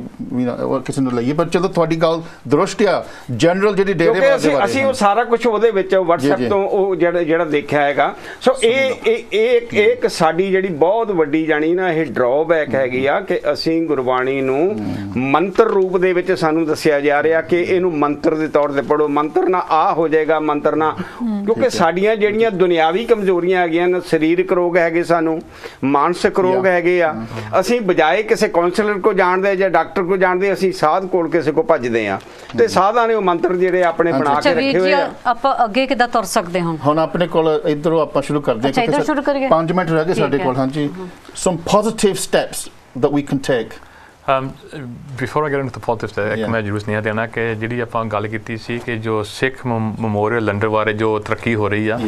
ਕਿਸੇ ਨੂੰ ਲਈਏ ਪਰ ਚਲੋ ਤੁਹਾਡੀ ਗੱਲ ਦਰੁਸਤ ਆ ਜਨਰਲ ਜਿਹੜੀ ਡੇਰੇ ਅਸੀਂ ਉਹ ਸਾਰਾ ਕੁਝ ਉਹਦੇ ਵਿੱਚ WhatsApp ਤੋਂ ਉਹ ਜਿਹੜਾ ਦੇਖਿਆ ਹੈਗਾ ਸੋ ਇਹ ਇੱਕ ਸਾਡੀ ਜਿਹੜੀ ਬਹੁਤ ਵੱਡੀ ਜਾਣੀ ਨਾ ਇਹ ਡਰਾਬੈਕ ਹੈਗੀ ਆ ਕਿ ਅਸੀਂ ਗੁਰਬਾਣੀ ਨੂੰ ਮੰਤਰ ਰੂਪ ਦੇ ਵਿੱਚ ਸਾਨੂੰ ਦੱਸਿਆ ਜਾ ਰਿਹਾ ਕਿ ਇਹਨੂੰ ਮੰਤਰ ਦੇ ਤੌਰ ਤੇ ਪੜੋ ਮੰਤਰ ਨਾ ਆ ਹੋ ਜਾਏਗਾ ਮੰਤਰ ਨਾ ਕਿਉਂਕਿ ਸਾਡੀਆਂ ਜਿਹੜੀਆਂ ਦੁਨਿਆਵੀ ਕਮਜ਼ੋਰੀਆਂ ਹੈਗੀਆਂ ਨੇ ਸਰੀਰਕ ਰੋਗ ਹੈਗੇ ਸਾਨੂੰ ਮਾਨਸਿਕ ਰੋਗ ਹੈਗੇ ਆ ਅਸੀਂ ਬਜਾਏ ਕਿਸੇ ਕਾਉਂਸਲਰ ਕੋ ਜਾਣਦੇ ਜਾਂ ਡਾਕਟਰ ਕੋ ਜਾਣਦੇ ਅਸੀਂ ਸਾਧ ਕੋਲ ਕਿਸੇ ਕੋ ਭੱਜਦੇ ਆ ਤੇ ਸਾਧਾਂ ਨੇ ਉਹ ਮੰਤਰ ਜਿਹੜੇ ਆਪਣੇ ਬਣਾ ਕੇ ਰੱਖੇ ਹੋਏ ਆ ਆਪਾਂ ਅੱਗੇ ਕਿੱਦਾਂ ਤੁਰ ਸਕਦੇ ਹਾਂ ਹੁਣ ਆਪਣੇ ਕੋਲ ਇਧਰੋਂ ਆਪਾਂ ਸ਼ੁਰੂ ਕਰਦੇ ਹਾਂ ਕਿਉਂਕਿ 5 ਮਿੰਟ ਰਹਿ ਗਏ ਸਾਡੇ ਕੋਲ ਹਾਂਜੀ some positive steps that we can take
before I get into the politics ਇੱਕ ਮੈਂ ਜ਼ਰੂਰ ਸੁਨੇਹਾ ਦੇਣਾ ਕਿ ਜਿਹੜੀ ਆਪਾਂ ਗੱਲ ਕੀਤੀ ਸੀ ਕਿ ਜੋ ਸਿੱਖ ਮੈਮੋਰੀਅਲ ਲੰਡਰ ਬਾਰੇ ਜੋ ਤਰੱਕੀ ਹੋ ਰਹੀ ਆ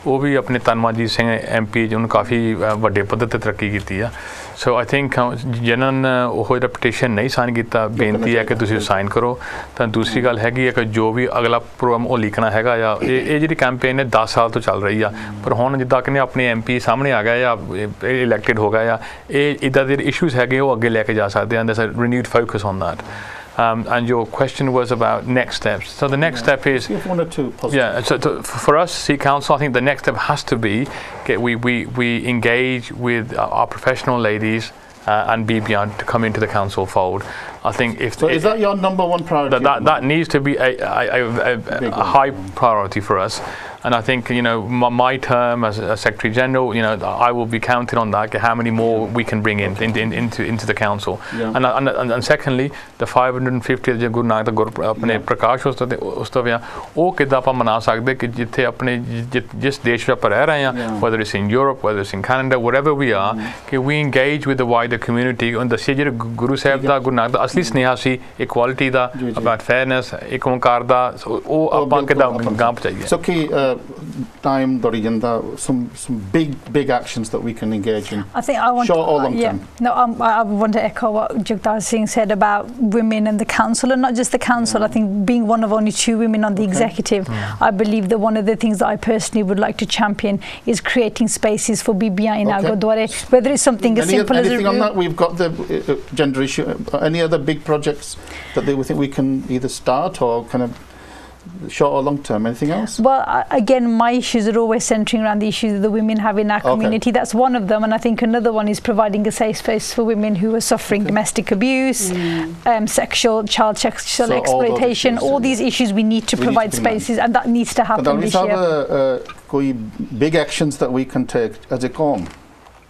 ਉਹ ਵੀ ਆਪਣੇ ਤਨਮਾਜੀਤ ਸਿੰਘ MP ਜੀ ਉਹਨੂੰ ਕਾਫੀ ਵੱਡੇ ਪੱਧਰ ਤੇ ਤਰੱਕੀ ਕੀਤੀ ਆ ਸੋ ਆਈ ਥਿੰਕ ਜਿਹਨਾਂ ਨੇ ਉਹ ਜਿਹੜਾ ਪਟੀਸ਼ਨ ਨਹੀਂ ਸਾਈਨ ਕੀਤਾ ਬੇਨਤੀ ਹੈ ਕਿ ਤੁਸੀਂ ਸਾਈਨ ਕਰੋ ਤਾਂ ਦੂਸਰੀ ਗੱਲ ਹੈਗੀ ਹੈ ਕਿ ਜੋ ਵੀ ਅਗਲਾ ਪ੍ਰੋਗਰਾਮ ਉਹ ਲਿਖਣਾ ਹੈਗਾ ਆ ਇਹ ਜਿਹੜੀ ਕੈਂਪੇਨ ਹੈ 10 ਸਾਲ ਤੋਂ ਚੱਲ ਰਹੀ ਆ ਪਰ ਹੁਣ ਜਿੱਦਾਂ ਕਿ ਆਪਣੇ MP ਸਾਹਮਣੇ ਆ ਗਏ ਆ ਇਲੈਕਟਿਡ ਹੋ ਗਏ ਆ ਇਹ ਇੱਦਾਂ ਦੇ ਇਸ਼ੂਜ਼ ਹੈਗੇ ਉਹ ਅੱਗੇ ਲੈ ਕੇ ਜਾ ਸਕਦੇ ਆ there's a renewed focus on that. And your question was about next steps. So the next step is, so for us, Sikh Council, I think the next step has to be we engage with our professional ladies and BBN to come into the council fold. I think if
so, is that your number one priority?
That needs to be a high priority for us. And I think, you know, my term as Secretary General, you know, I will be counting on that, how many more we can bring into the council. And secondly, the 550 जो गुरु नानक देव अपने प्रकाश उत्सव है वो किद्दां आपां मना सकदे कि जिथे अपने जिस देश में आप रह रहे हैं whether it's in Europe, whether it's in Canada, wherever we are, कि we engage with the wider community and दस्सिए जिहड़े गुरु साहिब दा गुरु नानक दा असली स्नेहा सी equality दा about fairness एक ओंकार दा वो आपां किद्दां गां पहुंचाईए
so कि time दौड़ी जंदा some big actions that we can engage in.
I think I want
short or long term.
No, I want to echo what Jagtar Singh said about women and the council, and not just the council. I think being one of only 2 women on the executive, I believe that one of the things that I personally would like to champion is creating spaces for BBI in our Gurdwara, whether it's something as simple as
anything on that. We've got the gender issue. Any other big projects that we think we can either start or kind of short or long term? Anything else?
Well, again, my issues are always centering around the issues that the women have in our community. That's one of them, and I think another one is providing a safe space for women who are suffering domestic abuse, child sexual exploitation. All these issues we need to provide spaces, and that needs to happen this year.
Koi big actions that we can take as a COM?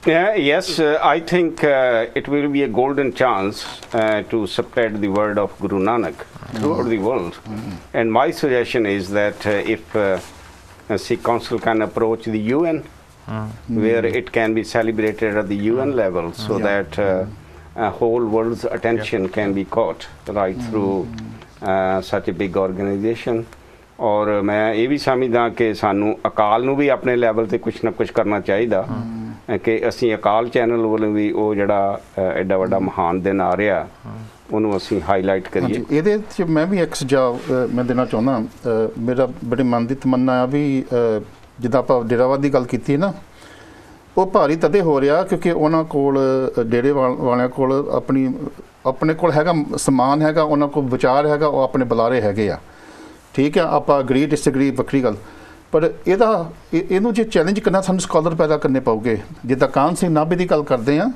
Yes, I think it will be a golden chance to spread the word of Guru Nanak throughout the world. And my suggestion is that if Sikh Council can approach the UN, where it can be celebrated at the UN level, so that whole world's attention can be caught right through such a big organization. और मैं ये भी समझदा कि सानू अकाल नू भी अपने लेवल ते कुछ ना कुछ करना चाहिदा कि ਅਸੀਂ ਅਕਾਲ ਚੈਨਲ ਵੱਲੋਂ ਵੀ ਉਹ ਜਿਹੜਾ ਐਡਾ ਵੱਡਾ ਮਹਾਨ ਦਿਨ ਆ ਰਿਹਾ ਉਹਨੂੰ ਅਸੀਂ ਹਾਈਲਾਈਟ ਕਰੀਏ
ਇਹਦੇ ਵਿੱਚ ਮੈਂ ਵੀ ਇੱਕ ਸੁਝਾਅ ਮੈਂ ਦੇਣਾ ਚਾਹੁੰਦਾ ਮੇਰਾ ਬੜੇ ਮਨ ਦੀ ਤਮੰਨਾ ਆ ਵੀ ਜਿੱਦਾਂ ਆਪਾਂ ਡੇਰਾਵਾਦ ਦੀ ਗੱਲ ਕੀਤੀ ਹੈ ਨਾ ਉਹ ਭਾਰੀ ਤਦੇ ਹੋ ਰਿਹਾ ਕਿਉਂਕਿ ਉਹਨਾਂ ਕੋਲ ਡੇਰੇ ਵਾਲਿਆਂ ਕੋਲ ਆਪਣੇ ਕੋਲ ਹੈਗਾ ਸਮਾਨ ਹੈਗਾ ਉਹਨਾਂ ਕੋਲ ਵਿਚਾਰ ਹੈਗਾ ਉਹ ਆਪਣੇ ਬੁਲਾਰੇ ਹੈਗੇ ਆ ਠੀਕ ਆ ਆਪਾਂ ਅਗਰੀ ਡਿਸਐਗਰੀ ਵੱਖਰੀ ਗੱਲ ਪਰ ਇਹਨੂੰ ਜੇ ਚੈਲੰਜ ਕਰਨਾ ਸਾਨੂੰ ਸਕਾਲਰ ਪੈਦਾ ਕਰਨੇ ਪਊਗੇ ਜਿੱਦਾਂ ਕਾਨ ਸਿੰਘ ਨਾਭੀ ਦੀ ਗੱਲ ਕਰਦੇ ਆ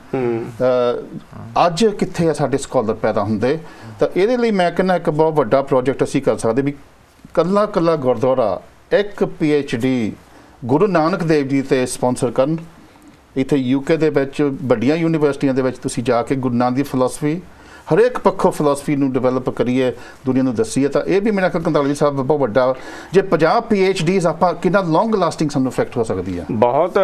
ਅੱਜ ਕਿੱਥੇ ਆ ਸਾਡੇ ਸਕਾਲਰ ਪੈਦਾ ਹੁੰਦੇ ਤਾਂ ਇਹਦੇ ਲਈ ਮੈਂ ਕਹਿੰਦਾ ਇੱਕ ਬਹੁਤ ਵੱਡਾ ਪ੍ਰੋਜੈਕਟ ਅਸੀਂ ਕਰ ਸਕਦੇ ਵੀ ਕੱਲਾ ਗੁਰਦੁਆਰਾ ਇੱਕ PhD ਗੁਰੂ ਨਾਨਕ ਦੇਵ ਜੀ ਤੇ ਸਪਾਂਸਰ ਕਰਨ ਇੱਥੇ UK ਦੇ ਵਿੱਚ ਵੱਡੀਆਂ ਯੂਨੀਵਰਸਿਟੀਆਂ ਦੇ ਵਿੱਚ ਤੁਸੀਂ ਜਾ ਕੇ ਗੁਰੂ ਨਾਨਕ ਦੀ ਫਿਲਾਸਫੀ ਹਰ ਇੱਕ ਪੱਖੋਂ ਫਿਲਾਸਫੀ ਨੂੰ ਡਿਵੈਲਪ ਕਰੀਏ ਦੁਨੀਆ ਨੂੰ ਦੱਸੀਏ ਤਾਂ ਇਹ ਵੀ ਮੇਰਾ ਖਿਆਲ ਕੰਦਾਲੀ ਸਾਹਿਬ ਬਹੁਤ ਵੱਡਾ ਜੇ 50 PhDs ਆਪਾਂ ਕਿੰਨਾ ਲੌਂਗ ਲਾਸਟਿੰਗ ਸਾਨੂੰ ਇਫੈਕਟ ਹੋ ਸਕਦੀ ਆ ਬਹੁਤ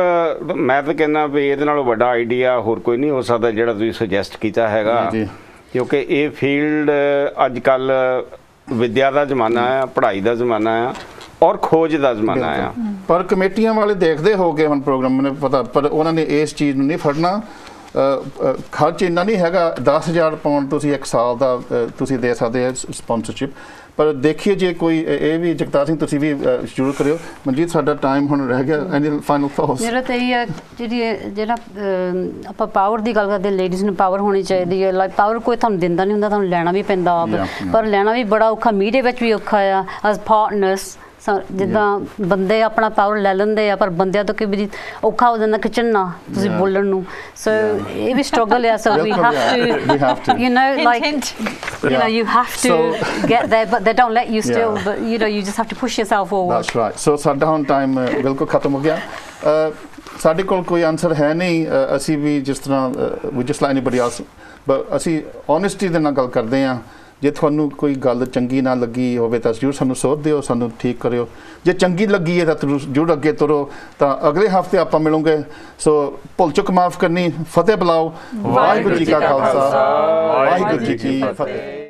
ਮੈਂ ਤਾਂ ਕਹਿੰਦਾ ਵੀ ਇਹਦੇ ਨਾਲੋਂ ਵੱਡਾ ਆਈਡੀਆ ਹੋਰ ਕੋਈ ਨਹੀਂ ਹੋ ਸਕਦਾ ਜਿਹੜਾ ਤੁਸੀਂ ਸੁਜੈਸਟ ਕੀਤਾ ਹੈਗਾ ਕਿਉਂਕਿ ਇਹ ਫੀਲਡ ਅੱਜ ਕੱਲ ਵਿਦਿਆ ਦਾ ਜ਼ਮਾਨਾ ਆ ਪੜ੍ਹਾਈ ਦਾ ਜ਼ਮਾਨਾ ਆ ਔਰ ਖੋਜ ਦਾ ਜ਼ਮਾਨਾ ਆ
ਪਰ ਕਮੇਟੀਆਂ ਵਾਲੇ ਦੇਖਦੇ ਹੋ ਗਏ ਹੁਣ ਪ੍ਰੋਗਰਾਮ ਮੈਨੂੰ ਪਤਾ ਪਰ ਉਹਨਾਂ ਨੇ ਇਸ ਚੀਜ਼ ਨੂੰ ਨਹੀਂ ਫੜਨਾ ਖਰਚ ਇੰਨਾ ਨਹੀਂ ਹੈਗਾ 10,000 ਪਾਉਂਡ ਤੁਸੀਂ ਇੱਕ ਸਾਲ ਦਾ ਤੁਸੀਂ ਦੇ ਸਕਦੇ ਹੋ ਸਪਾਂਸਰਸ਼ਿਪ ਪਰ ਦੇਖੀਏ ਜੇ ਕੋਈ ਇਹ ਵੀ ਜਗਤਾਰ ਸਿੰਘ ਤੁਸੀਂ ਵੀ ਸ਼ੁਰੂ ਕਰਿਓ ਮਨਜੀਤ ਸਾਡਾ ਟਾਈਮ ਹੁਣ ਰਹਿ ਗਿਆ ਐਨੀ ਫਾਈਨਲ ਥਾਟਸ
ਮੇਰਾ ਤਾਂ ਇਹ ਜਿਹੜਾ ਆਪਾਂ ਪਾਵਰ ਦੀ ਗੱਲ ਕਰਦੇ ਲੇਡੀਜ਼ ਨੂੰ ਪਾਵਰ ਹੋਣੀ ਚਾਹੀਦੀ ਹੈ ਲਾਈਕ ਪਾਵਰ ਕੋਈ ਤੁਹਾਨੂੰ ਦਿੰਦਾ ਨਹੀਂ ਹੁੰਦਾ ਤੁਹਾਨੂੰ ਲੈਣਾ ਵੀ ਪੈਂਦਾ ਆਪ ਪਰ ਲੈਣਾ ਵੀ ਬੜਾ ਔਖਾ ਮੀਡੀਆ ਵਿੱਚ ਵੀ ਔਖਾ ਆ ਐਜ਼ ਪਾਰਟਨਰਸ ਜਿੱਦਾਂ ਬੰਦੇ ਆਪਣਾ ਪਾਵਰ ਲੈ ਲੈਂਦੇ ਆ ਪਰ ਬੰਦਿਆਂ ਤੋਂ ਕਈ ਵਾਰੀ ਔਖਾ ਹੋ ਜਾਂਦਾ ਕਿ ਚੰਨਾ ਤੁਸੀਂ ਬੋਲਣ ਨੂੰ ਸੋ ਇਹ ਵੀ ਸਟਰਗਲ ਆ so we have to you know like you have to get there but they don't let you still but you just have to push yourself forward
that's right so ਸਾਡਾ ਹੁਣ ਟਾਈਮ ਬਿਲਕੁਲ ਖਤਮ ਹੋ ਗਿਆ ਸਾਡੇ ਕੋਲ ਕੋਈ ਆਨਸਰ ਹੈ ਨਹੀਂ ਅਸੀਂ ਵੀ ਜਿਸ ਤਰ੍ਹਾਂ we just like anybody else but ਅਸੀਂ honesty ਦੇ ਨਾਲ ਗੱਲ ਕਰਦੇ ਆ ਜੇ ਤੁਹਾਨੂੰ ਕੋਈ ਗੱਲ ਚੰਗੀ ਨਾ ਲੱਗੀ ਹੋਵੇ ਤਾਂ ਜ਼ਰੂਰ ਸਾਨੂੰ ਸੋਧ ਦਿਓ, ਸਾਨੂੰ ਠੀਕ ਕਰਿਓ। ਜੇ ਚੰਗੀ ਲੱਗੀ ਹੈ ਤਾਂ ਜ਼ਰੂਰ ਅੱਗੇ ਤੁਰੋ। ਤਾਂ ਅਗਲੇ ਹਫਤੇ ਆਪਾਂ ਮਿਲਾਂਗੇ। ਸੋ ਭੁੱਲ ਚੁੱਕ ਮਾਫ ਕਰਨੀ, ਫਤਿਹ ਬੁਲਾਓ। ਵਾਹਿਗੁਰੂ ਜੀ ਕਾ ਖਾਲਸਾ, ਵਾਹਿਗੁਰੂ ਜੀ ਕੀ ਫਤਿਹ।